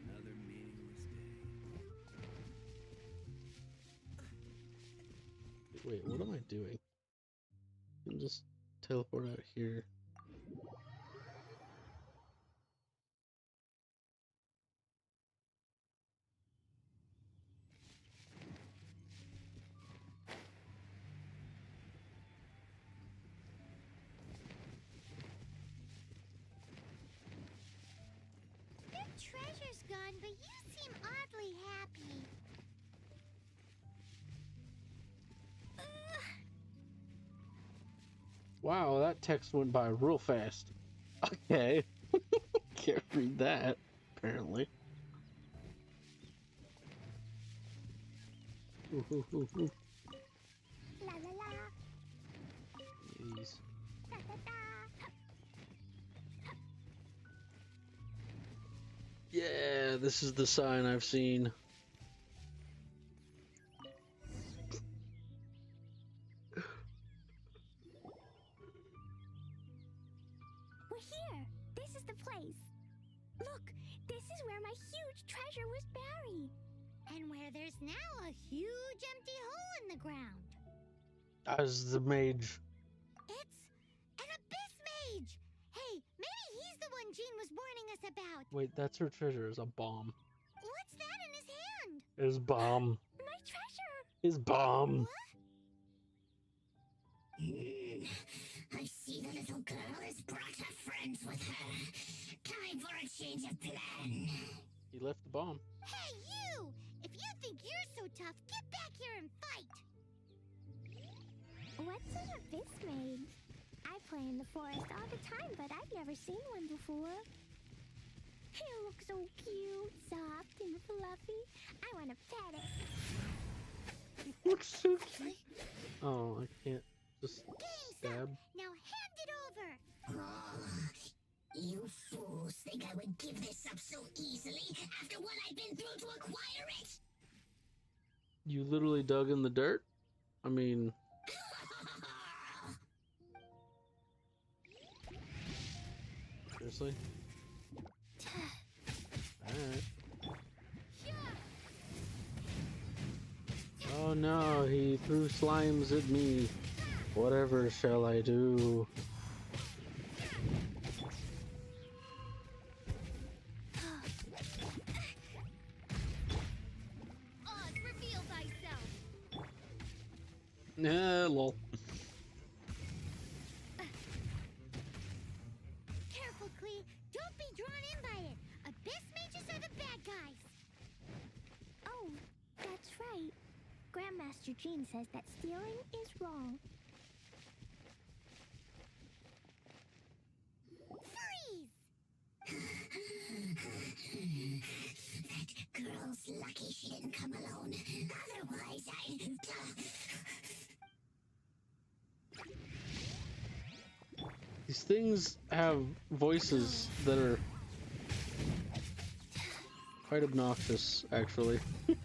Another meaningless day. Wait, what am I doing? I can just teleport out here. Your treasure's gone, but you seem oddly happy. Wow, that text went by real fast. Okay. Can't read that, apparently. Ooh, ooh, ooh, ooh. La la la. Jeez. Da, da, da. Yeah, this is the sign I've seen. We're here. This is the place. Look, this is where my huge treasure was buried. And where there's now a huge empty hole in the ground. As the mage. It's an abyss mage. Hey, maybe he's the one Jean was warning us about. Wait, that's her treasure. Is a bomb. What's that in his hand? His bomb. My treasure. His bomb. I see the little girl has brought her friends with her. Time for a change of plan. He left the bomb. Hey, you! If you think you're so tough, get back here and fight! What's an abyss mage? I play in the forest all the time, but I've never seen one before. He looks so cute, soft and fluffy. I want to pet it. Looks so cute. Oh, I can't just stab. Now hand it over! You fools think I would give this up so easily after what I've been through to acquire it? You literally dug in the dirt? I mean... Seriously? Alright. Oh no, he threw slimes at me. Whatever shall I do? Oz, reveal thyself! Nah, lol. Careful, Klee. Don't be drawn in by it. Abyss mages are the bad guys. Oh, that's right. Grandmaster Jean says that stealing is wrong. Freeze! That girl's lucky she didn't come alone. Otherwise, I'd... These things have voices that are quite obnoxious, actually. But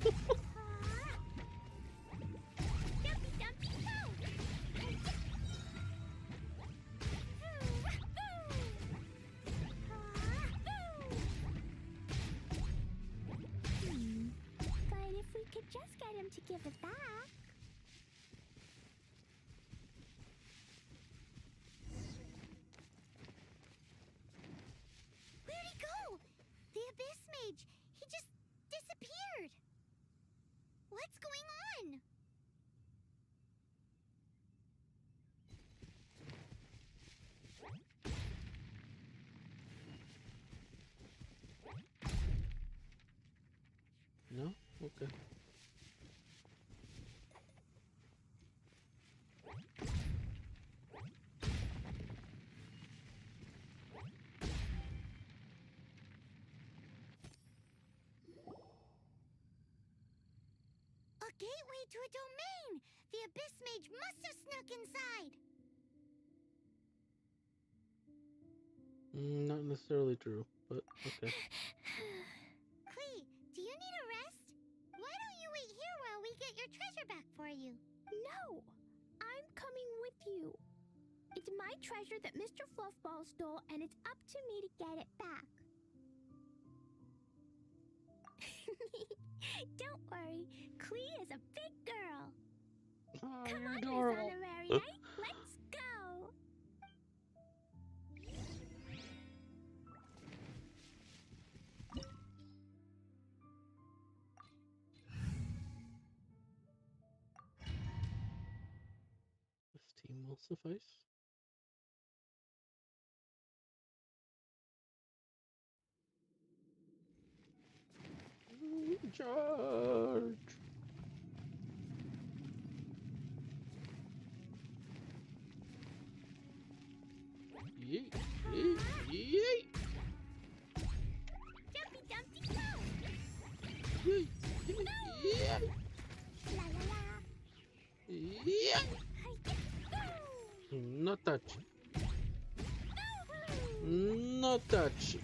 if we could just get him to give it back. Okay. A gateway to a domain! The Abyss Mage must have snuck inside! Not necessarily true, but okay. Klee, do you need a rest? Why don't you wait here while we get your treasure back for you? No! I'm coming with you. It's my treasure that Mr. Fluffball stole, and it's up to me to get it back. Don't worry, Klee is a big girl. Oh, Come you're on, adorable. Miss Honorary Knight, let's go! This team will suffice. Charge! Yeet, yeet, yeet! Jumpy Dumpty go! Yeet, yeet, yeet! La la la! Yeet! No touch. No touch.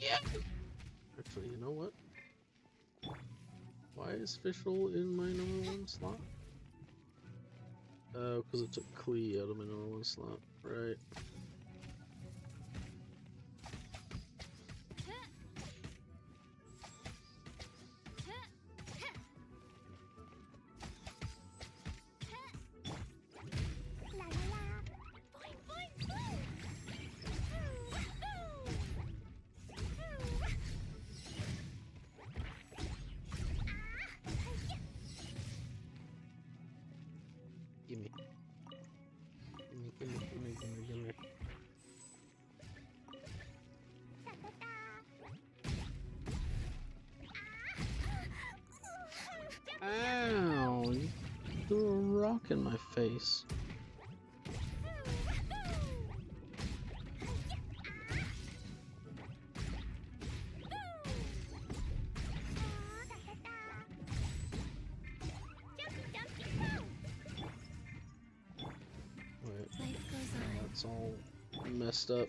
Yeah. Actually, you know what? Why is Fischl in my #1 slot? Oh, because it took Klee out of my #1 slot. Right. Gimme. Gimme, gimme, gimme, gimme, gimme. Ow! You threw a rock in my face. Wait, that's all messed up.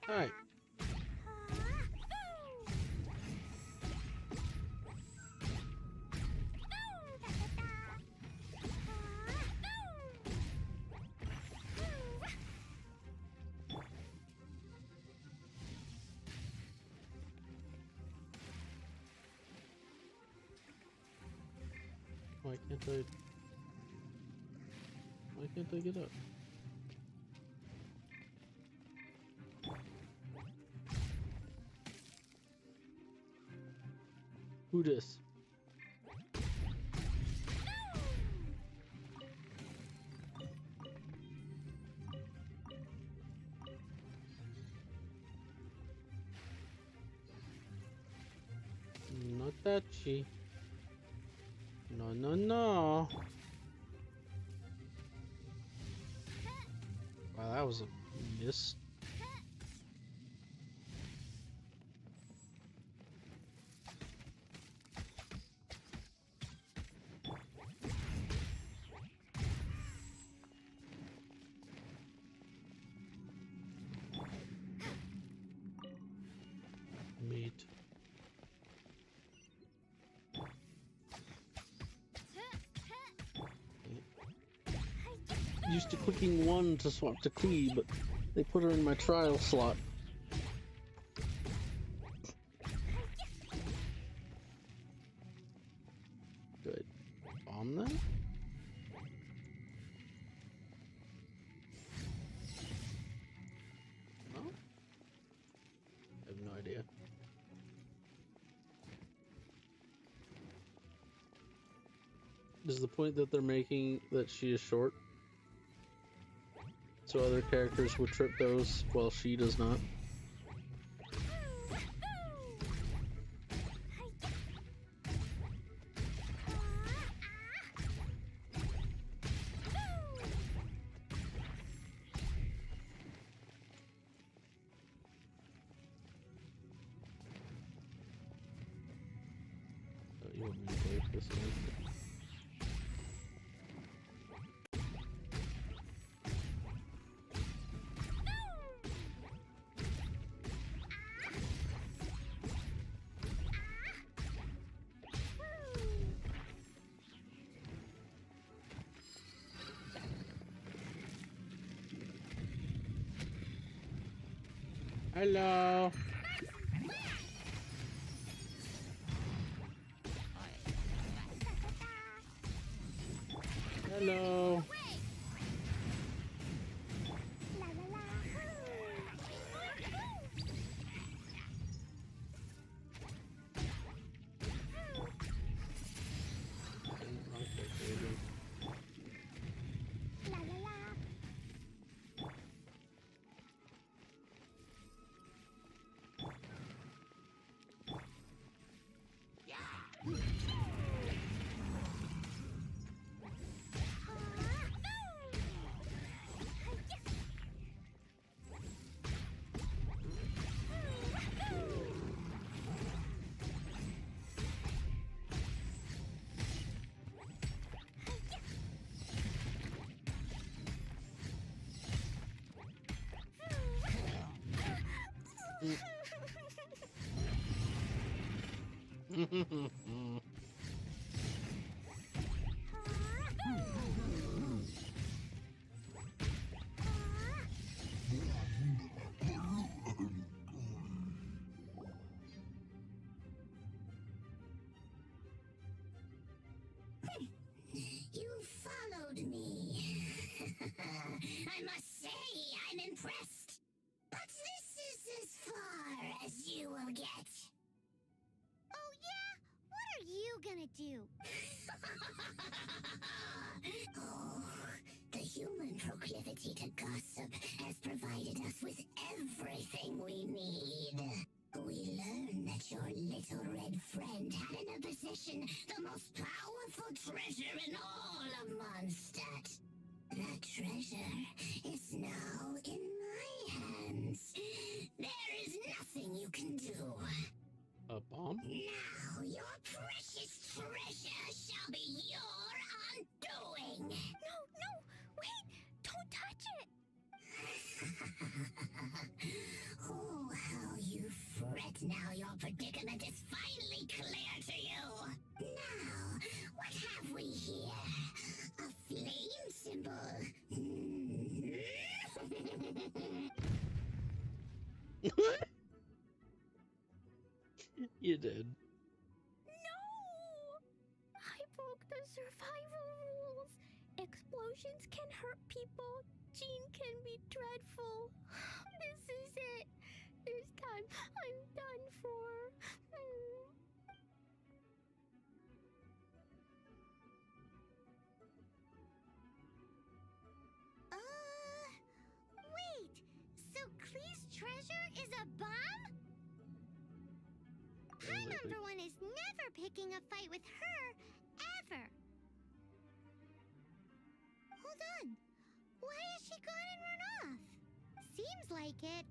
Alright. Why can't I? Why can't I get up? Who this? Not touchy. No, no, no. Wow, that was a miss. Meat. Used to clicking 1 to swap to Klee, but they put her in my trial slot. Good. bomb then? No? I have no idea. Is the point that they're making that she is short? So other characters would trip those while she does not? Oh, you want me to play this one? Hello. Hello. You followed me. I must say, I'm impressed. But this is as far as you will get. Oh, yeah? What are you gonna do? Oh, the human proclivity to gossip has provided us with everything we need. We learned that your little red friend had in her possession the most powerful treasure in all of Mondstadt. That treasure is now in my hands. There is nothing you can do. A bomb? Now your precious treasure shall be your undoing. No, no, wait! Don't touch it! Oh, how you fret now your predicament is finally clear to you. Now, what have we here? A flame symbol. You did. No! I broke the survival rules. Explosions can hurt people. Jean can be dreadful. This is it. This time I'm done for. Wait! So Klee's treasure is a bomb? High number one is never picking a fight with her, ever. Hold on. Why has she gone and run off? Seems like it.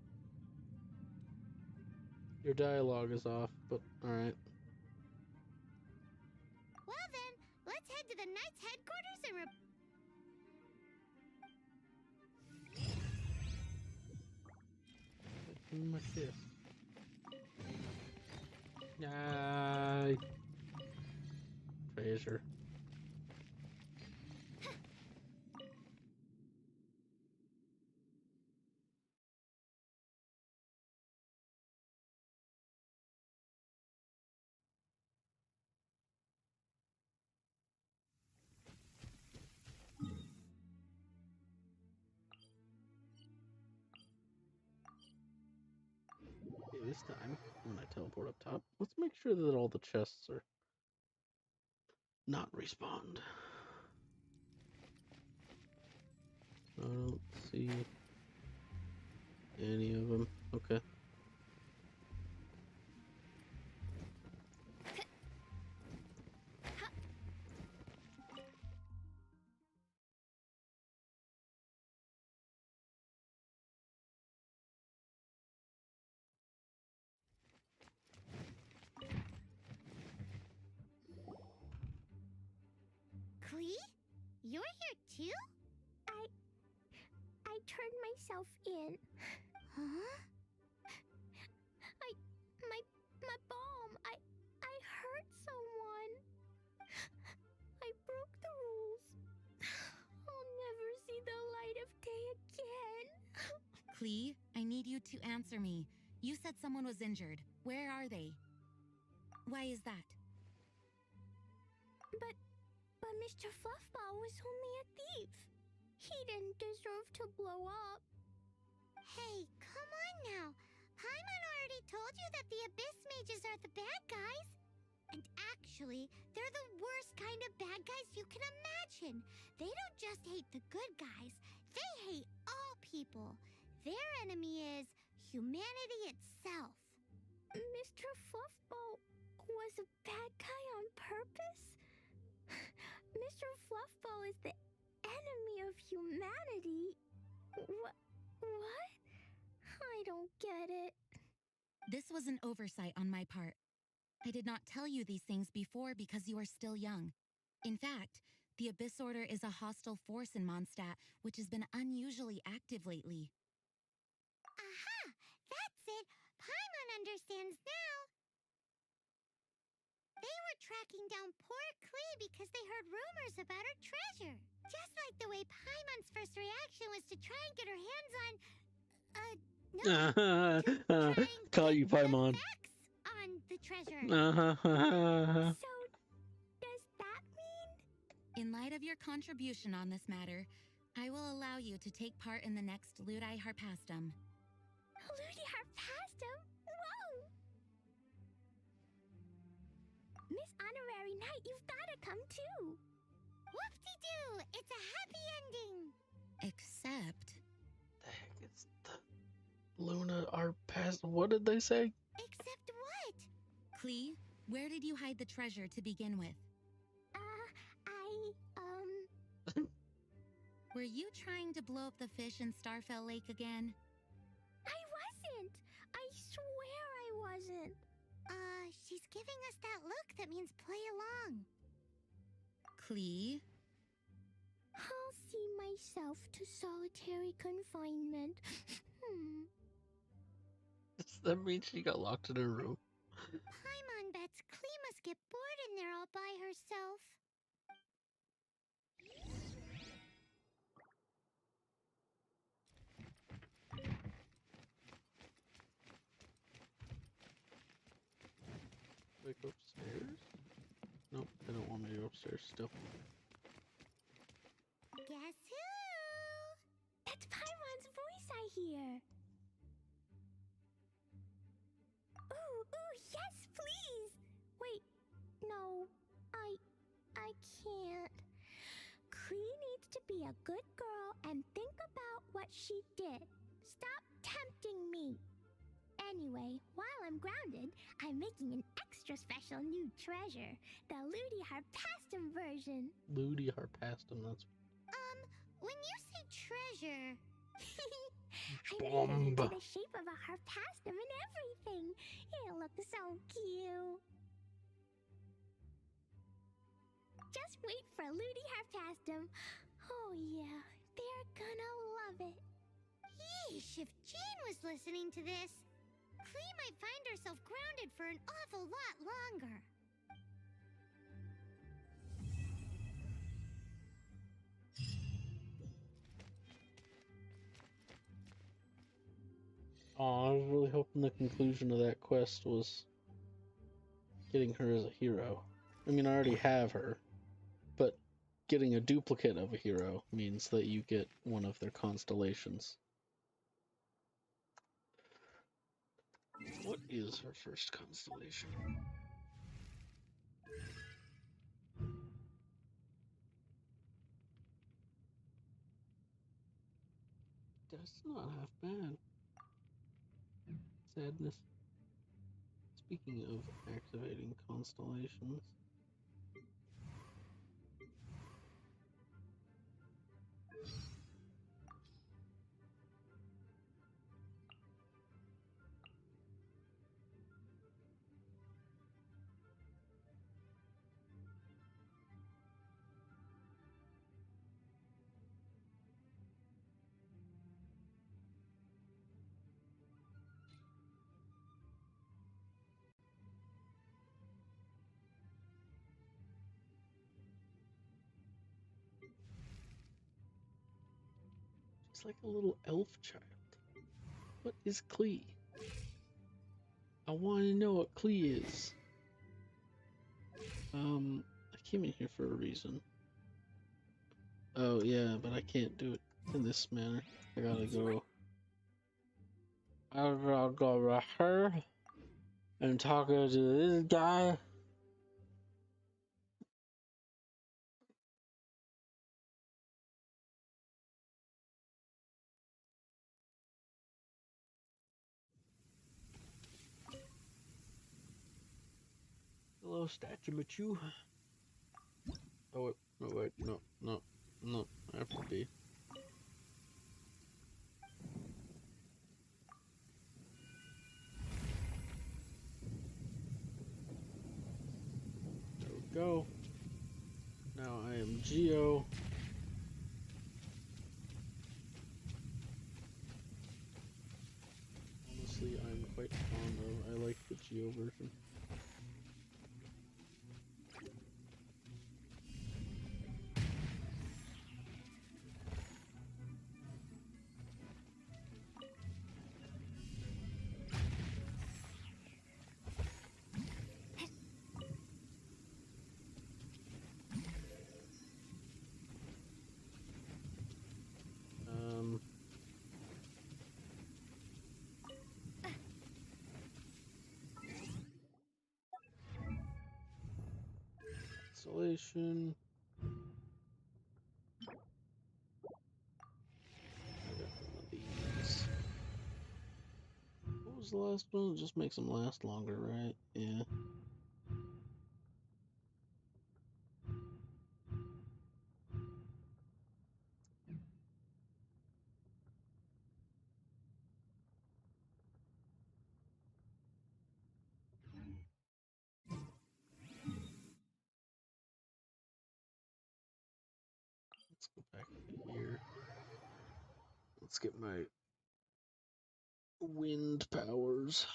Your dialogue is off, but alright. Well then, let's head to the Knights headquarters and My kiss. Yay. Treasure. this time, when I teleport up top, let's make sure that all the chests are not respawned. I don't see any of them. Okay. Klee? You're here too? I turned myself in. Huh? My bomb. I hurt someone. I broke the rules. I'll never see the light of day again. Klee, I need you to answer me. You said someone was injured. Where are they? Why is that? But Mr. Fluffball was only a thief. He didn't deserve to blow up. Hey, come on now. Paimon already told you that the Abyss Mages are the bad guys. And actually, they're the worst kind of bad guys you can imagine. They don't just hate the good guys, they hate all people. Their enemy is humanity itself. Mr. Fluffball was a bad guy on purpose? Mr. Fluffball is the enemy of humanity? What? I don't get it. This was an oversight on my part. I did not tell you these things before because you are still young. In fact, the Abyss Order is a hostile force in Mondstadt, which has been unusually active lately. Aha! That's it! Paimon understands now! They were tracking down poor Klee because they heard rumors about her treasure. Just like the way Paimon's first reaction was to try and get her hands on... Call you Paimon. on the treasure. So, does that mean? In light of your contribution on this matter, I will allow you to take part in the next Ludi Harpastum. Ludi Harpastum? Whoa! Miss Honorary Knight, you've gotta come too. Whoop-de-doo! It's a happy ending! Except... The heck is the Luna Harpastum? What did they say? Except what? Klee, where did you hide the treasure to begin with? Were you trying to blow up the fish in Starfell Lake again? I wasn't! I swear I wasn't! She's giving us that look that means play along. Klee? I'll see myself to solitary confinement. Does that mean she got locked in her room? Paimon bets Klee must get bored in there all by herself. Like upstairs? Nope, they don't want me to go upstairs still. Guess who? That's Paimon's voice I hear. Ooh, yes, please! Wait, no, I can't. Klee needs to be a good girl and think about what she did. Stop tempting me. Anyway, while I'm grounded, I'm making an extra special new treasure, the Ludi Harpastum version. Ludi Harpastum, that's... When you say treasure... I made it into the shape of a harpastum and everything. It'll look so cute. Just wait for Ludi Harpastum. Oh yeah, they're gonna love it. Yeesh, if Jane was listening to this, Klee might find herself grounded for an awful lot longer. Aw, I was really hoping the conclusion of that quest was getting her as a hero. I mean, I already have her, but getting a duplicate of a hero means that you get one of their constellations. What is her first constellation? That's not half bad. Sadness. Speaking of activating constellations. It's like a little elf child. What is Klee? I want to know what Klee is. I came in here for a reason. Oh yeah, but I can't do it in this manner. I gotta go. I gotta go to her and talk to this guy. Hello, Statue Machu. Oh wait, no wait, no. I have to be. There we go. Now I am Geo. Honestly, I'm quite fond of. I like the Geo version. Isolation. I got one of these. What was the last one? It just makes them last longer, right? Yeah. Let's go back here. Let's get my wind powers.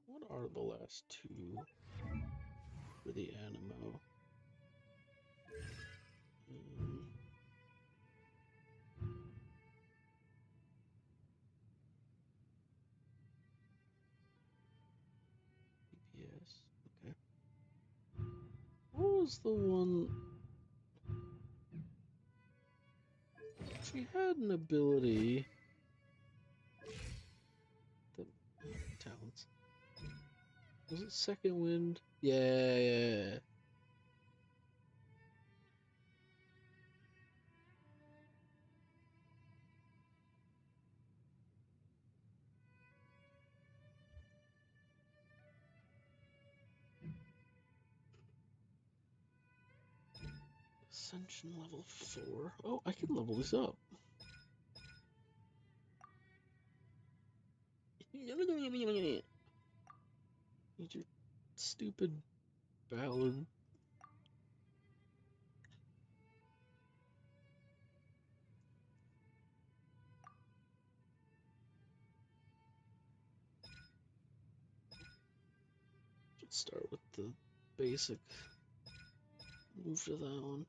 What are the last two for the Animo? Yes. Okay. What was the one? She had an ability. The talents. Was it Second Wind? Yeah. Ascension level 4. Oh, I can level this up. Need your stupid ballad. Let's start with the basic Move to that one.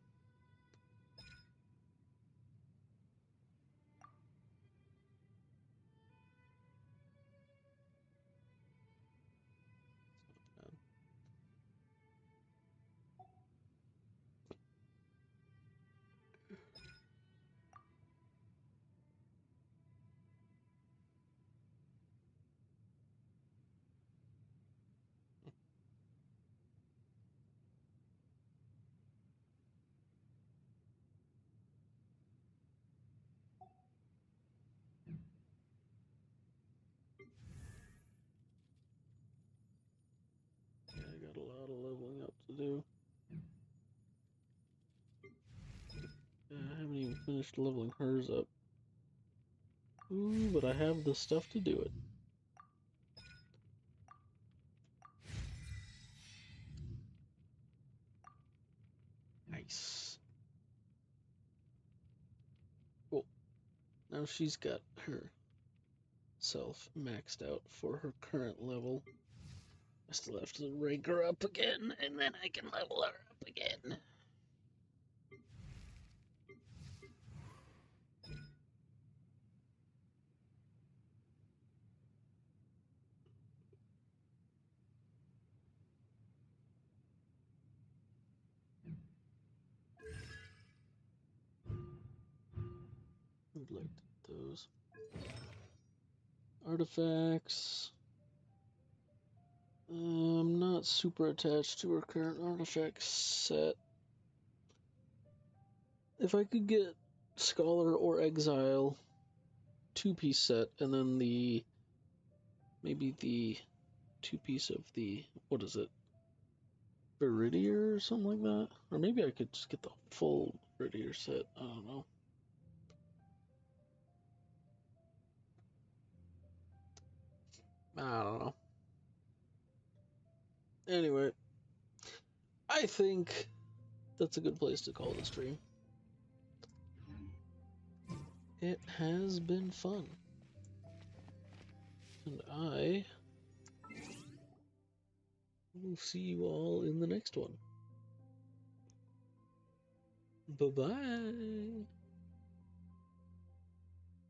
Yeah, I got a lot of leveling up to do. Yeah, I haven't even finished leveling hers up. Ooh, but I have the stuff to do it. Nice. Cool. Now she's got herself maxed out for her current level. I still have to rank her up again, and then I can level her up again. I'd like those artifacts. I'm not super attached to her current artifact set. If I could get Scholar or Exile, 2-piece set, and then maybe the 2-piece of the, what is it, Viridier or something like that? Or maybe I could just get the full Viridier set, I don't know. I don't know. Anyway, I think that's a good place to call the stream. It has been fun. And I will see you all in the next one. Bye-bye.